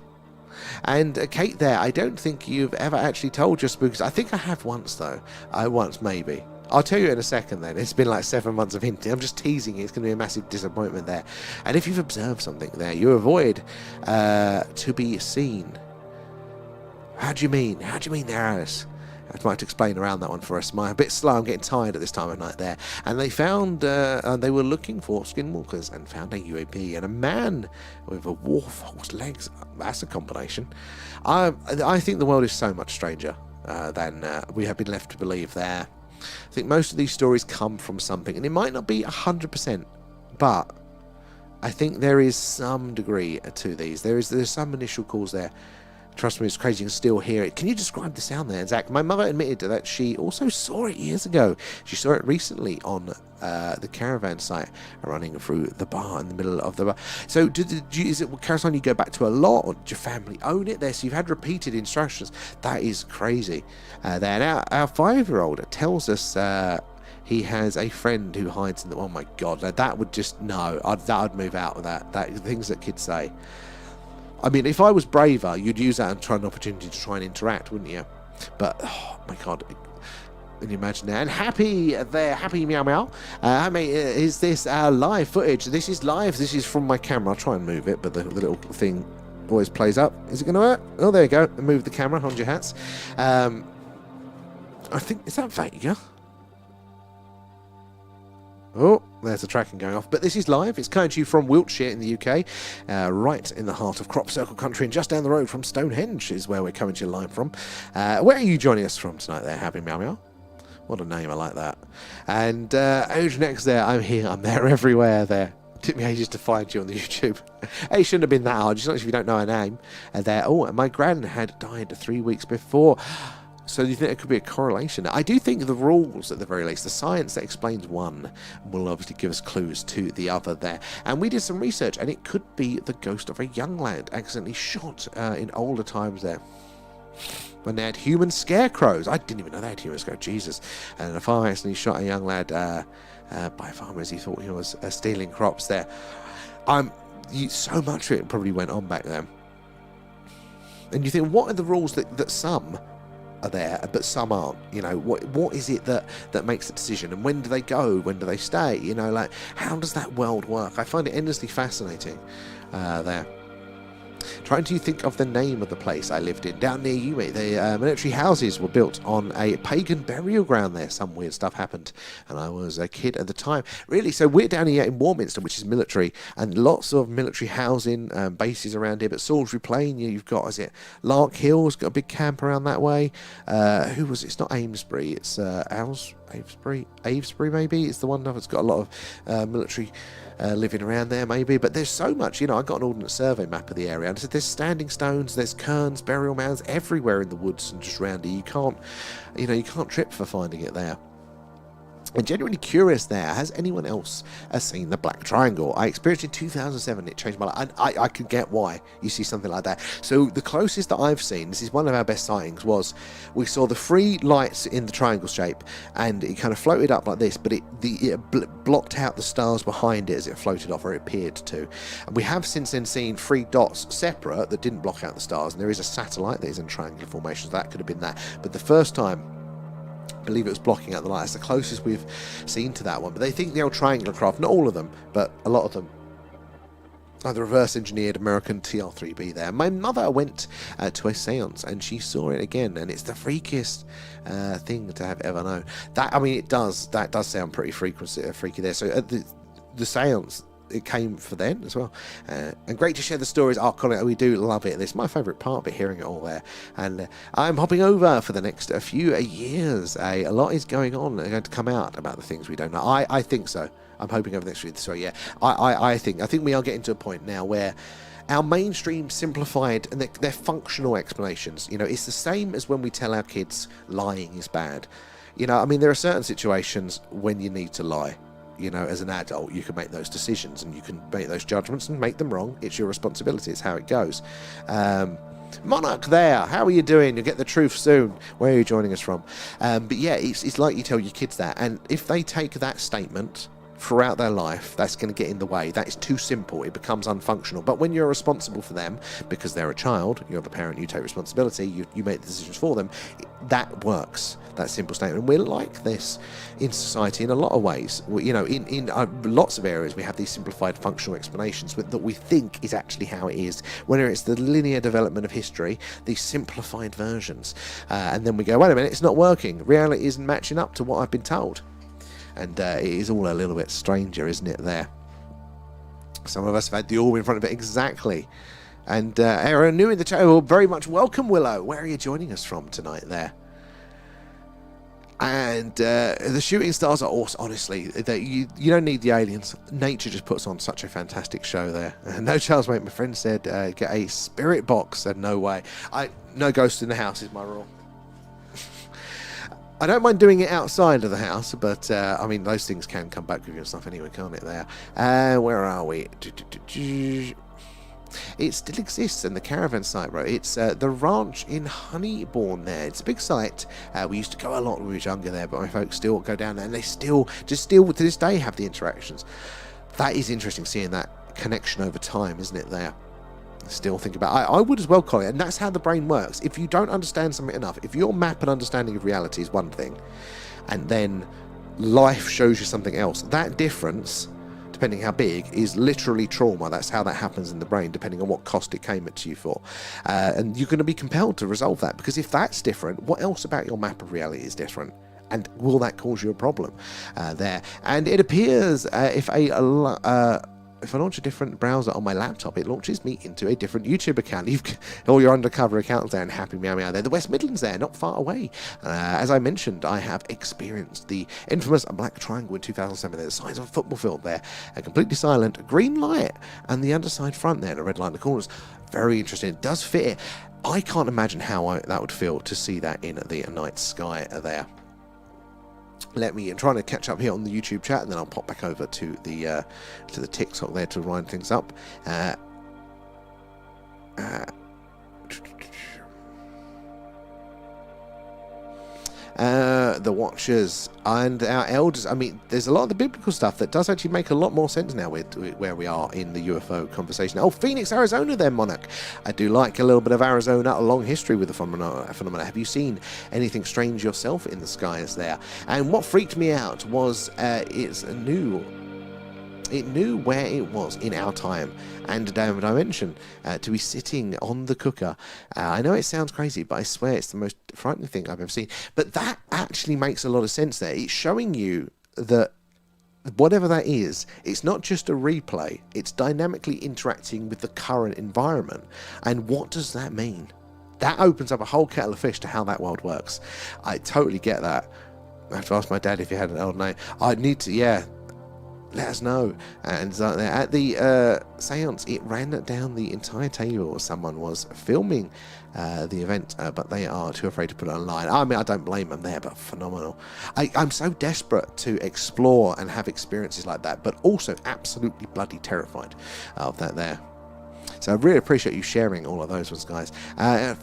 Speaker 3: And Kate there, I don't think you've ever actually told your spooks. I think I have once, though. Once, maybe. I'll tell you in a second then. It's been like 7 months of hinting. I'm just teasing you. It's going to be a massive disappointment there. And if you've observed something there, you avoid to be seen. How do you mean? How do you mean there, Alice? I might have to explain around that one for us. I'm a bit slow. I'm getting tired at this time of night there. And they found, they were looking for skinwalkers and found a UAP and a man with a horse legs. That's a combination. I think the world is so much stranger than we have been left to believe there. I think most of these stories come from something, and it might not be 100%, but I think there is some degree to these. There's some initial calls there. Trust me, it's crazy. You can still hear it. Can you describe the sound there, Zach? My mother admitted that she also saw it years ago. She saw it recently on the caravan site running through the bar in the middle of the bar. So is it caravan you go back to a lot, or did your family own it there? So you've had repeated instructions. That is crazy. There now, our 5-year-old tells us he has a friend who hides in the... Oh my God, that would just... No, I'd move out of that. Things that kids say. I mean, if I was braver, you'd use that and try an opportunity to try and interact, wouldn't you? But, oh my God, can you imagine that? And happy there, happy meow meow. I mean, is this live footage? This is live. This is from my camera. I'll try and move it, but the little thing always plays up. Is it going to work? Oh, there you go. Move the camera. Hold your hats. I think, is that Vega? Oh, there's the tracking going off. But this is live. It's coming to you from Wiltshire in the UK, right in the heart of Crop Circle country, and just down the road from Stonehenge is where we're coming to you live from. Where are you joining us from tonight there, Happy Meow Meow? What a name, I like that. And Ocean X there, I'm here, I'm there, everywhere there. It took me ages to find you on the YouTube. It shouldn't have been that hard, just not if you don't know her name. There. Oh, and my gran had died 3 weeks before. So do you think there could be a correlation? I do think the rules, at the very least, the science that explains one will obviously give us clues to the other there. And we did some research, and it could be the ghost of a young lad accidentally shot in older times there, when they had human scarecrows. I didn't even know they had human scarecrows. Jesus. And a farmer accidentally shot a young lad by a farmer as he thought he was stealing crops there. So much of it probably went on back then. And you think, what are the rules that some are there but some aren't? You know, what is it that makes the decision, and when do they go, when do they stay? You know, like, how does that world work? I find it endlessly fascinating there. Trying to think of the name of the place I lived in. Down near you, mate. The military houses were built on a pagan burial ground there. Some weird stuff happened, and I was a kid at the time. Really, so we're down here in Warminster, which is military, and lots of military housing, bases around here. But Salisbury Plain, you've got, is it Lark Hill's got a big camp around that way. Who was it? It's not Amesbury, it's Avesbury maybe. It's the one that's got a lot of military living around there maybe. But there's so much, I got an Ordnance Survey map of the area, and there's standing stones, there's cairns, burial mounds everywhere in the woods and just around here. You can't trip for finding it there. I'm genuinely curious there, has anyone else seen the Black Triangle? I experienced it in 2007, it changed my life, and I could get why you see something like that. So the closest that I've seen, this is one of our best sightings, was we saw the three lights in the triangle shape, and it kind of floated up like this, but it blocked out the stars behind it as it floated off, or it appeared to. And we have since then seen three dots separate that didn't block out the stars, and there is a satellite that is in triangular formation, so that could have been that. But the first time, I believe it was blocking out the light. It's the closest we've seen to that one. But they think the old triangular craft, not all of them, but a lot of them, are the reverse engineered American TR-3B there. My mother went to a seance and she saw it again, and it's the freakiest thing to have ever known. That does sound pretty freaky there. So the seance, it came for then as well, and great to share the stories. Colin, we do love it. It's my favourite part, but hearing it all there. And I'm hopping over for the next few years. A lot is going on, going to come out about the things we don't know. I think so. I'm hoping over the next few. So yeah, I think we are getting to a point now where our mainstream simplified and they're functional explanations. It's the same as when we tell our kids lying is bad. There are certain situations when you need to lie. As an adult, you can make those decisions and you can make those judgments and make them wrong. It's your responsibility. It's how it goes. Monarch there, how are you doing? You'll get the truth soon. Where are you joining us from? But yeah, it's like you tell your kids that. And if they take that statement throughout their life, that's going to get in the way. That is too simple. It becomes unfunctional. But when you're responsible for them, because they're a child, you're the parent, you take responsibility, you make the decisions for them, that works. That simple statement. And we're like this in society in a lot of ways. In lots of areas, we have these simplified functional explanations that we think is actually how it is. Whether it's the linear development of history, these simplified versions. And then we go, wait a minute, it's not working. Reality isn't matching up to what I've been told. And it is all a little bit stranger, isn't it, there? Some of us have had the orb in front of it, exactly. And Aaron, new in the chat, well, very much welcome, Willow. Where are you joining us from tonight there? And the shooting stars are awesome, honestly. You don't need the aliens. Nature just puts on such a fantastic show there. No Charles, mate, my friend said, get a spirit box. And no way. No ghost in the house is my rule. I don't mind doing it outside of the house, but those things can come back with you and stuff anyway, can't it? There. Where are we? It still exists in the caravan site, bro. It's the ranch in Honeybourne there. It's a big site. We used to go a lot when we were younger there, but my folks still go down there, and they still to this day have the interactions. That is interesting, seeing that connection over time, isn't it? There. Still think about I would as well, Colin, and that's how the brain works. If you don't understand something enough, if your map and understanding of reality is one thing, and then life shows you something else, that difference, depending how big, is literally trauma. That's how that happens in the brain, depending on what cost it came to you for. And you're going to be compelled to resolve that, because if that's different, what else about your map of reality is different? And will that cause you a problem there? And it appears if I launch a different browser on my laptop, it launches me into a different YouTube account. You've all your undercover accounts there, and happy meow meow there. The West Midlands there, not far away. As I mentioned, I have experienced the infamous Black Triangle in 2007. There's the size of a football field there, a completely silent green light, and the underside front there, the red line in the corners. Very interesting. It does fit it. I can't imagine how that would feel to see that in the night sky there. I'm trying to catch up here on the YouTube chat, and then I'll pop back over to the TikTok there to wind things up. The Watchers and our elders. There's a lot of the biblical stuff that does actually make a lot more sense now with where we are in the UFO conversation. Oh, Phoenix, Arizona there, Monarch. I do like a little bit of Arizona, a long history with the phenomena. Have you seen anything strange yourself in the skies there? And what freaked me out was it's a new it knew where it was in our time and dimension to be sitting on the cooker. I know it sounds crazy, but I swear it's the most frightening thing I've ever seen. But that actually makes a lot of sense there. It's showing you that whatever that is, it's not just a replay, it's dynamically interacting with the current environment. And what does that mean? That opens up a whole kettle of fish to how that world works. I totally get that. I have to ask my dad if he had an old name. I'd need to, yeah. Let us know. And at the seance, it ran down the entire table. Someone was filming the event, but they are too afraid to put it online. I mean, I don't blame them there, but phenomenal. I'm so desperate to explore and have experiences like that, but also absolutely bloody terrified of that there. So I really appreciate you sharing all of those ones, guys.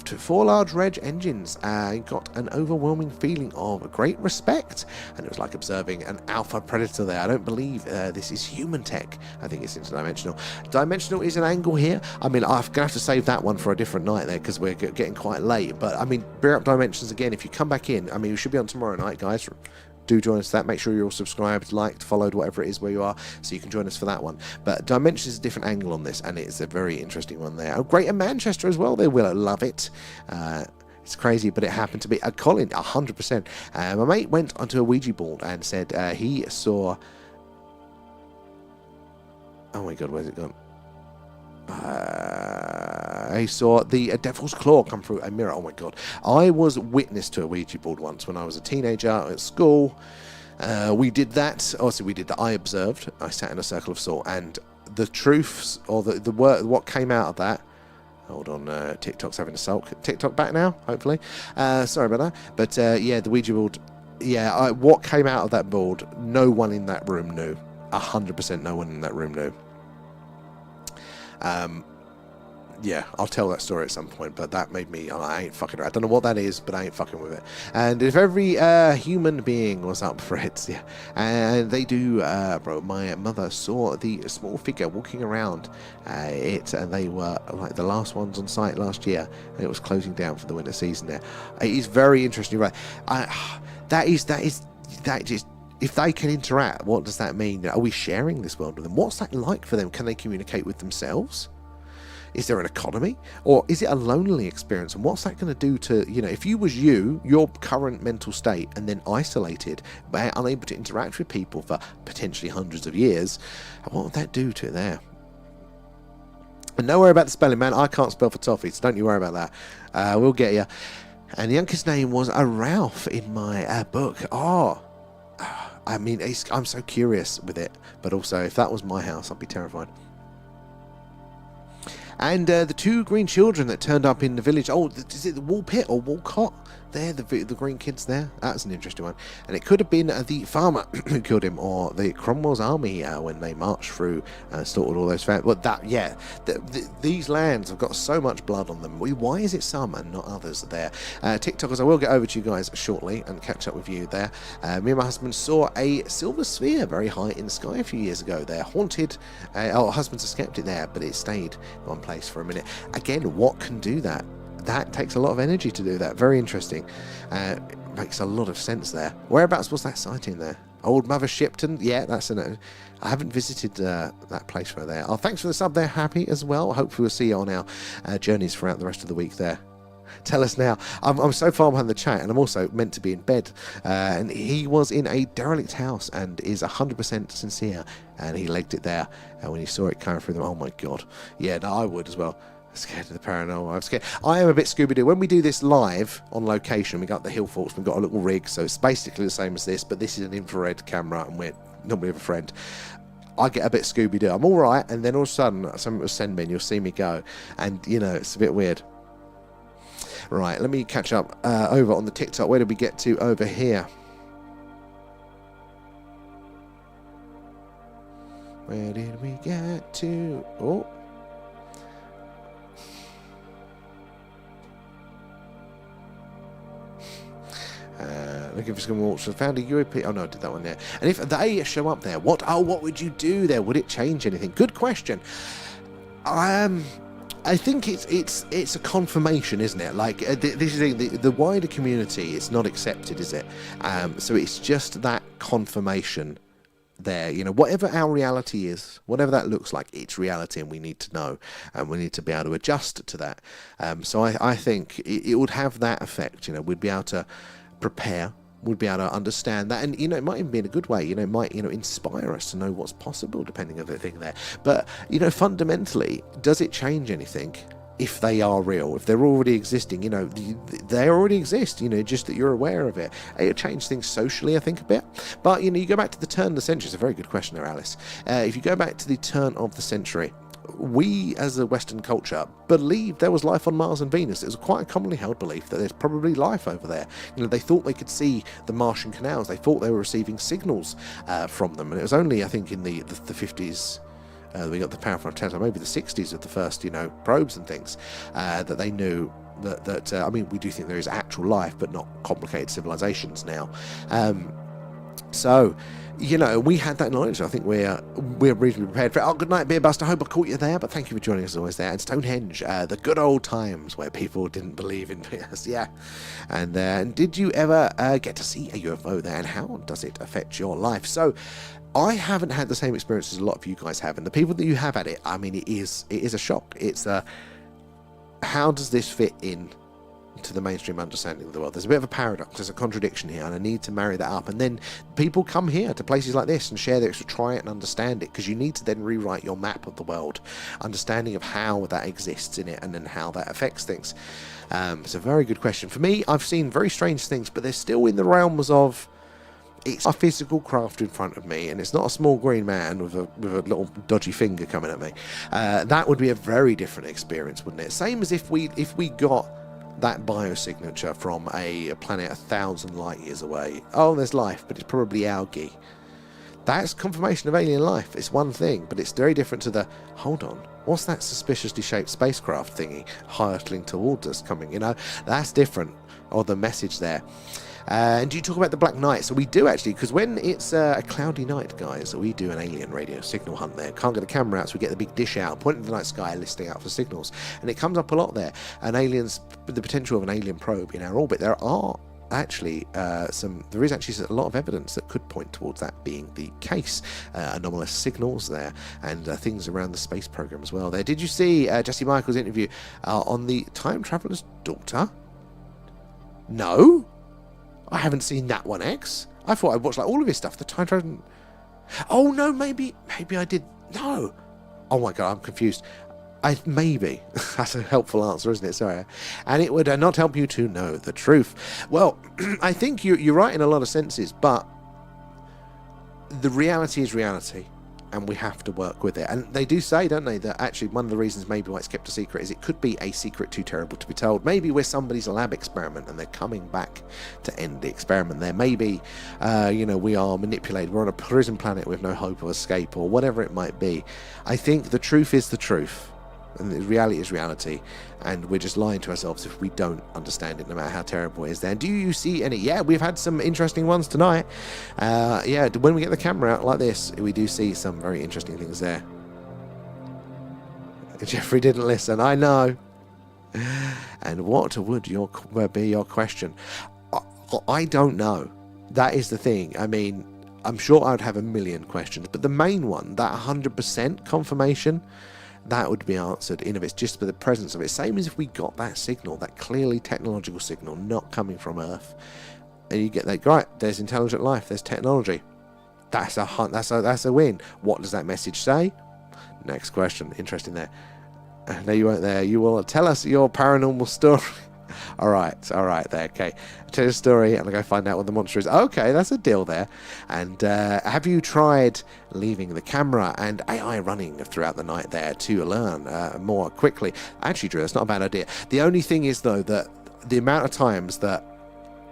Speaker 3: 4 large red engines got an overwhelming feeling of great respect, and it was like observing an alpha predator there. I don't believe this is human tech. I think it's interdimensional. Dimensional is an angle here. I mean, I'm going to have to save that one for a different night there because we're getting quite late. But I mean, Beer Up Dimensions again. If you come back in, I mean, we should be on tomorrow night, guys. Do join us for that. Make sure you're all subscribed, liked, followed, whatever it is where you are, so you can join us for that one. But Dimensions is a different angle on this, and it's a very interesting one there. Oh, Greater Manchester as well. They will love it. It's crazy, but it happened to be a Colin, 100%. My mate went onto a Ouija board and said he saw... Oh my God, where's it gone? He saw the Devil's Claw come through a mirror. Oh my God. I was witness to a Ouija board once when I was a teenager at school. We did that. Also, we did that. I observed. I sat in a circle of salt, and the truths, or the word, what came out of that. Hold on, TikTok's having a sulk. TikTok back now, hopefully. Sorry about that. But yeah, the Ouija board. Yeah, what came out of that board, no one in that room knew. 100% no one in that room knew. Yeah, I'll tell that story at some point, but that made me, I ain't fucking, I don't know what that is, but I ain't fucking with it. And if every human being was up for it, yeah, and they do, bro, my mother saw the small figure walking around it, and they were like the last ones on site last year, and it was closing down for the winter season there. It is very interesting, right? That just, if they can interact, what does that mean? Are we sharing this world with them? What's that like for them? Can they communicate with themselves? Is there an economy? Or is it a lonely experience? And what's that going to do to, you know, if you was your current mental state, and then isolated, unable to interact with people for potentially hundreds of years, what would that do to it there? And don't worry about the spelling, man. I can't spell for toffee, so don't you worry about that. We'll get you. And the uncle's name was a Ralph in my book. Oh, I mean, I'm so curious with it. But also, if that was my house, I'd be terrified. And the 2 green children that turned up in the village. Oh, is it the Woolpit or Woolcott? There, the green kids there. That's an interesting one. And it could have been the farmer who killed him, or the Cromwell's army when they marched through and slaughtered all those families. Well, that, yeah, these lands have got so much blood on them. Why is it some and not others there? TikTokers, I will get over to you guys shortly and catch up with you there. Me and my husband saw a silver sphere very high in the sky a few years ago there. Haunted. Our husband's a skeptic there, but it stayed in one place for a minute. Again, what can do that? That takes a lot of energy to do that. Very interesting. Makes a lot of sense there. Whereabouts was that sighting there? Old Mother Shipton? Yeah, that's an... I haven't visited that place where there. Oh, thanks for the sub there, Happy, as well. Hopefully we'll see you on our journeys throughout the rest of the week there. Tell us now. I'm so far behind the chat, and I'm also meant to be in bed. And he was in a derelict house and is 100% sincere. And he legged it there. And when he saw it coming through them, oh my God. Yeah, no, I would as well. Scared of the paranormal. I'm scared. I am a bit Scooby-Doo. When we do this live on location, we got the hill forts, we've got a little rig, so it's basically the same as this, but this is an infrared camera, and we're normally with a friend. I get a bit Scooby-Doo. I'm all right, and then all of a sudden, something will send me, and you'll see me go, and you know, it's a bit weird. Right, let me catch up over on the TikTok. Where did we get to over here? Where did we get to? Oh. Looking for some Wiltshire. Found a UAP. Oh no, I did that one there. And if they show up there, what would you do there? Would it change anything? Good question. I think it's a confirmation, isn't it? Like this is the wider community. It's not accepted, is it? So it's just that confirmation there. You know, whatever our reality is, whatever that looks like, it's reality, and we need to know, and we need to be able to adjust to that. So I think it would have that effect. You know, we'd be able to prepare, we'd be able to understand that, and you know, it might even be in a good way. You know, it might, you know, inspire us to know what's possible depending on the thing there. But you know, fundamentally, does it change anything? If they are real, if they're already existing, you know, they already exist, you know, just that you're aware of it. It'll change things socially, I think, a bit. But, you know, you go back to the turn of the century. It's a very good question there, Alice. If you go back to the turn of the century, we, as a Western culture, believed there was life on Mars and Venus. It was quite a commonly held belief that there's probably life over there. You know, they thought they could see the Martian canals. They thought they were receiving signals from them. And it was only, I think, in the 50s, we got the powerful attempt, maybe the 60s of the first, you know, probes and things, that they knew that I mean, we do think there is actual life, but not complicated civilizations now. So, you know, we had that knowledge. I think we're reasonably prepared for it. Oh, good night, Beer Buster. Hope I caught you there, but thank you for joining us as always there. And Stonehenge, the good old times where people didn't believe in us. Yeah. And did you ever get to see a UFO there, and how does it affect your life? So, I haven't had the same experience as a lot of you guys have, and the people that you have had it, I mean, it is a shock. It's how does this fit in to the mainstream understanding of the world? There's a bit of a paradox, there's a contradiction here, and I need to marry that up. And then people come here to places like this and share their to try it and understand it, because you need to then rewrite your map of the world, understanding of how that exists in it, and then how that affects things. It's a very good question. For me, I've seen very strange things, but they're still in the realms of, it's a physical craft in front of me, and it's not a small green man with a little dodgy finger coming at me. That would be a very different experience, wouldn't it? Same as if we got that biosignature from a planet 1,000 light years away. Oh, there's life, but it's probably algae. That's confirmation of alien life. It's one thing, but it's very different to the, hold on, what's that suspiciously shaped spacecraft thingy hurtling towards us coming? You know, that's different. Or the message there. And do you talk about the black night? So we do actually, because when it's a cloudy night, guys, we do an alien radio signal hunt there. Can't get the camera out, so we get the big dish out, point in the night sky, listing out for signals. And it comes up a lot there. And aliens, the potential of an alien probe in our orbit, there is actually a lot of evidence that could point towards that being the case. Anomalous signals there, and things around the space program as well there. Did you see Jesse Michael's interview on the time traveler's daughter? No? I haven't seen that one, X. I thought I'd watched like all of his stuff. The time travel. Oh no, maybe I did. No. Oh my god, I'm confused. Maybe. That's a helpful answer, isn't it? Sorry. And it would not help you to know the truth. Well, I think you're right in a lot of senses, but the reality is reality, and we have to work with it. And they do say, don't they, that actually one of the reasons maybe why it's kept a secret is it could be a secret too terrible to be told. Maybe we're somebody's lab experiment and they're coming back to end the experiment there. Maybe, we are manipulated. We're on a prison planet with no hope of escape, or whatever it might be. I think the truth is the truth, and the reality is reality, and we're just lying to ourselves if we don't understand it, no matter how terrible it is there. And do you see any? Yeah, we've had some interesting ones tonight. When we get the camera out like this, we do see some very interesting things there. Jeffrey didn't listen, I know. And what would be your question? I don't know. That is the thing. I mean, I'm sure I'd have a million questions, but the main one, that 100% confirmation, that would be answered in of it's just for the presence of it. Same as if we got that signal, that clearly technological signal not coming from Earth, and you get that, right, there's intelligent life, there's technology. That's a win. What does that message say? Next question. Interesting there. No, you weren't there. You will tell us your paranormal story. All right there. Okay, tell you a story and I'll go find out what the monster is. Okay, that's a deal there. And have you tried leaving the camera and AI running throughout the night there to learn more quickly? Actually, Drew, that's not a bad idea. The only thing is, though, that the amount of times that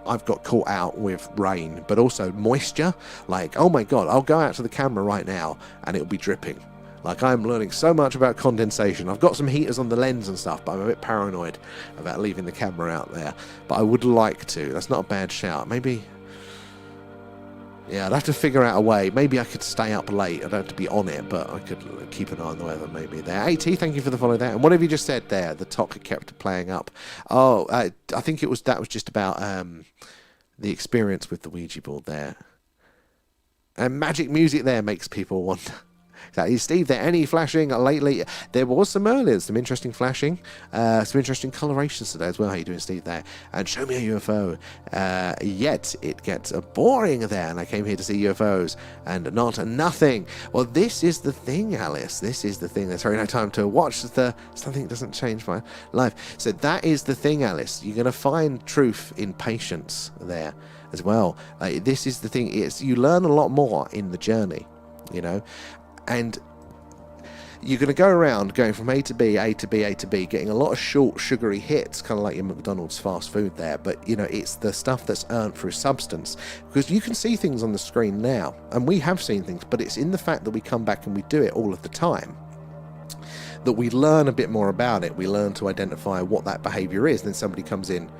Speaker 3: I've got caught out with rain, but also moisture, like, oh my god, I'll go out to the camera right now and it'll be dripping. Like, I'm learning so much about condensation. I've got some heaters on the lens and stuff, but I'm a bit paranoid about leaving the camera out there. But I would like to. That's not a bad shout. Maybe, yeah, I'd have to figure out a way. Maybe I could stay up late. I'd have to be on it, but I could keep an eye on the weather maybe there. AT, thank you for the follow there. And what have you just said there? The talk kept playing up. Oh, I think that was just about the experience with the Ouija board there. And magic music there makes people wonder. Exactly. Steve, there any flashing lately? There was some earlier, some interesting flashing, some interesting colorations today as well. How you doing, Steve, there? And show me a UFO. Yet it gets boring there, and I came here to see UFOs and not nothing. Well, this is the thing, Alice. This is the thing. There's very no time to watch something doesn't change my life. So that is the thing, Alice. You're going to find truth in patience there as well. This is the thing. You learn a lot more in the journey, you know. And you're going to go around going from A to B, A to B, A to B, getting a lot of short, sugary hits, kind of like your McDonald's fast food there. But, you know, it's the stuff that's earned through substance. Because you can see things on the screen now, and we have seen things, but it's in the fact that we come back and we do it all of the time that we learn a bit more about it. We learn to identify what that behaviour is. Then somebody comes in,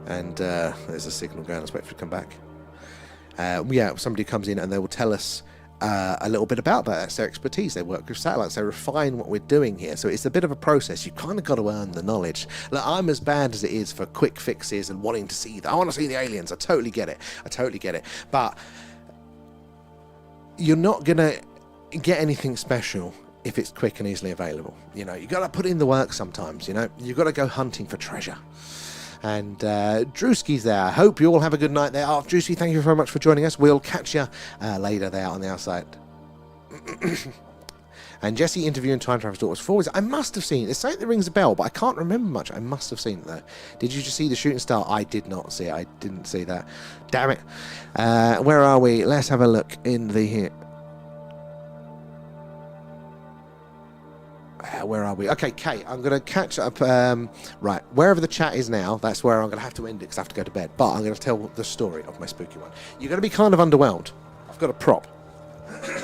Speaker 3: and there's a signal going. Let's wait for it to come back. Somebody comes in and they will tell us a little bit about that. That's their expertise. They work with satellites. They refine what we're doing here. So it's a bit of a process. You've kind of got to earn the knowledge. Look, I'm as bad as it is for quick fixes and wanting to see that. I want to see the aliens. I totally get it. But you're not going to get anything special if it's quick and easily available. You know, you got to put in the work sometimes. You know, you've got to go hunting for treasure. And Drewski's there. I hope you all have a good night there. Oh, Drewski, thank you very much for joining us. We'll catch you later there on the outside. And Jesse interviewing time travel daughters forwards. I must have seen it. It's something that rings a bell, but I can't remember much. I must have seen it though. Did you just see the shooting star? I did not see it. I didn't see that. Damn it. Where are we? Let's have a look in the where are we? Okay, Kate, I'm going to catch up. Right, wherever the chat is now, that's where I'm going to have to end it because I have to go to bed. But I'm going to tell the story of my spooky one. You're going to be kind of underwhelmed. I've got a prop. Because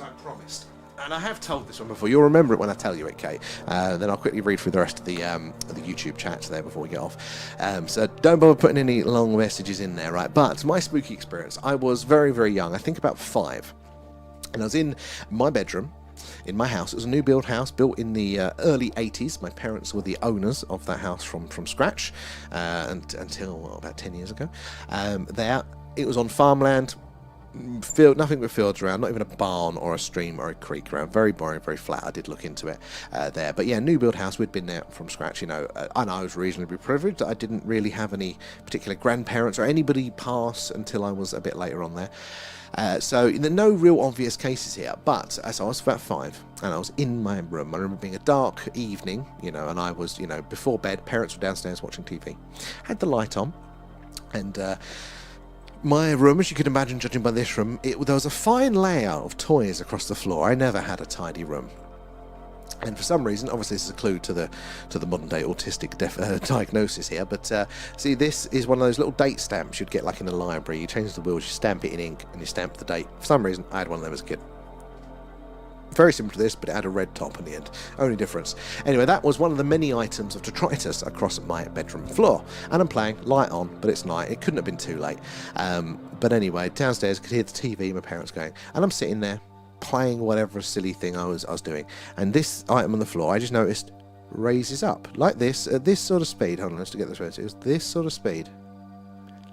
Speaker 3: I promised. And I have told this one before. You'll remember it when I tell you it, Kate. Then I'll quickly read through the rest of the YouTube chats there before we get off. So don't bother putting any long messages in there, right? But my spooky experience, I was very, very young. I think about 5. And I was in my bedroom. In my house. It was a new build house built in the early 80s. My parents were the owners of that house from scratch until about 10 years ago. It was on farmland, nothing but fields around, not even a barn or a stream or a creek around. Very boring, very flat. I did look into it there. But yeah, new build house. We'd been there from scratch, you know, and I was reasonably privileged. I didn't really have any particular grandparents or anybody pass until I was a bit later on there. So there are no real obvious cases here, but as I was about 5 and I was in my room, I remember being a dark evening, you know, and I was, you know, before bed, parents were downstairs watching TV, had the light on, and my room, as you could imagine, judging by this room, there was a fine layout of toys across the floor. I never had a tidy room. And for some reason, obviously this is a clue to the modern day autistic diagnosis here, but see, this is one of those little date stamps you'd get like in a library. You change the wheels, you stamp it in ink, and you stamp the date. For some reason, I had one of them as a kid. Very similar to this, but it had a red top in the end. Only difference. Anyway, that was one of the many items of detritus across my bedroom floor. And I'm playing, light on, but it's night. It couldn't have been too late. But anyway, downstairs, could hear the TV, my parents going, and I'm sitting there, playing whatever silly thing I was doing, and this item on the floor I just noticed raises up like this at this sort of speed. Hold on, let's get this right. It was this sort of speed,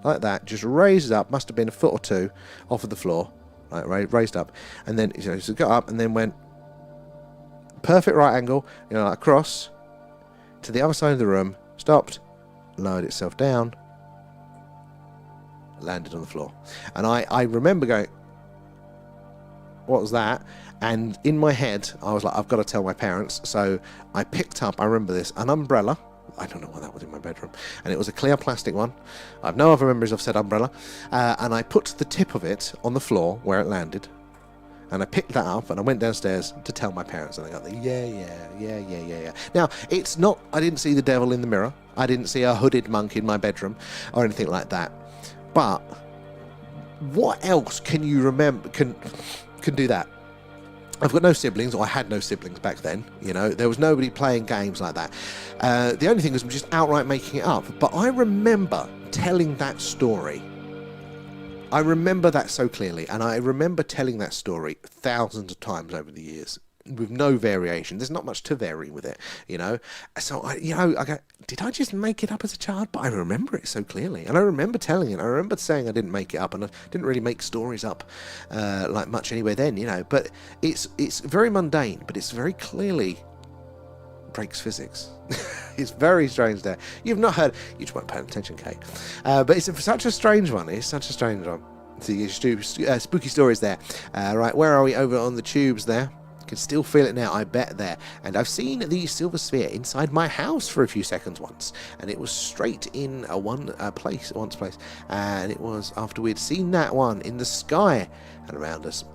Speaker 3: like that, just raises up. Must have been a foot or 2 off of the floor, right, raised up, and then, you know, so it got up and then went perfect right angle, you know, like across to the other side of the room, stopped, lowered itself down, landed on the floor, and I remember going, what was that? And in my head, I was like, I've got to tell my parents. So I picked up, I remember this, an umbrella. I don't know what that was in my bedroom. And it was a clear plastic one. I have no other memories of said umbrella. And I put the tip of it on the floor where it landed. And I picked that up and I went downstairs to tell my parents. And they got yeah. Now, it's not, I didn't see the devil in the mirror. I didn't see a hooded monk in my bedroom or anything like that. But what else can you remember, can do that? I've got no siblings, or I had no siblings back then, you know, there was nobody playing games like that. The only thing was just outright making it up. But I remember telling that story. I remember that so clearly, and I remember telling that story thousands of times over the years. with no variation. There's not much to vary with it, you know. So I go, did I just make it up as a child? But I remember it so clearly, and I remember telling it. I remember saying I didn't make it up, and I didn't really make stories up like much anyway then, you know. But it's very mundane, but it's very clearly breaks physics. It's very strange there. You've not heard. You just weren't paying attention, Kate. But it's such a strange one. It's such a strange one. See, spooky stories there. Right, where are we? Over on the tubes there. Can still feel it now, I bet there. And I've seen the silver sphere inside my house for a few seconds once, and it was straight in one place, and it was after we'd seen that one in the sky and around us.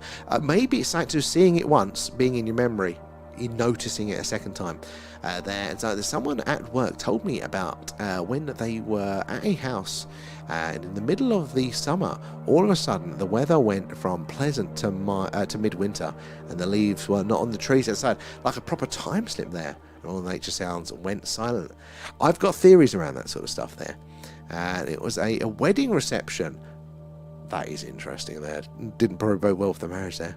Speaker 3: Maybe it's like just seeing it once, being in your memory, in noticing it a second time. There, and so there's someone at work told me about when they were at a house, and in the middle of the summer, all of a sudden the weather went from pleasant to midwinter, and the leaves were not on the trees outside, like a proper time slip there, and all the nature sounds went silent. I've got theories around that sort of stuff there, and it was a wedding reception. That is interesting there. Didn't probably go well for the marriage there.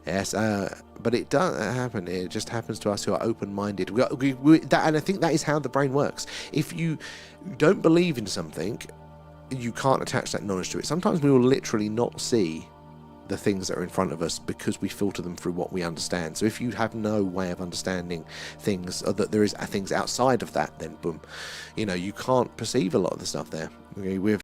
Speaker 3: Yes, but it doesn't happen. It just happens to us who are open-minded. And I think that is how the brain works. If you don't believe in something, you can't attach that knowledge to it. Sometimes we will literally not see the things that are in front of us because we filter them through what we understand. So if you have no way of understanding things, or that there is things outside of that, then boom, you know, you can't perceive a lot of the stuff there. Okay, with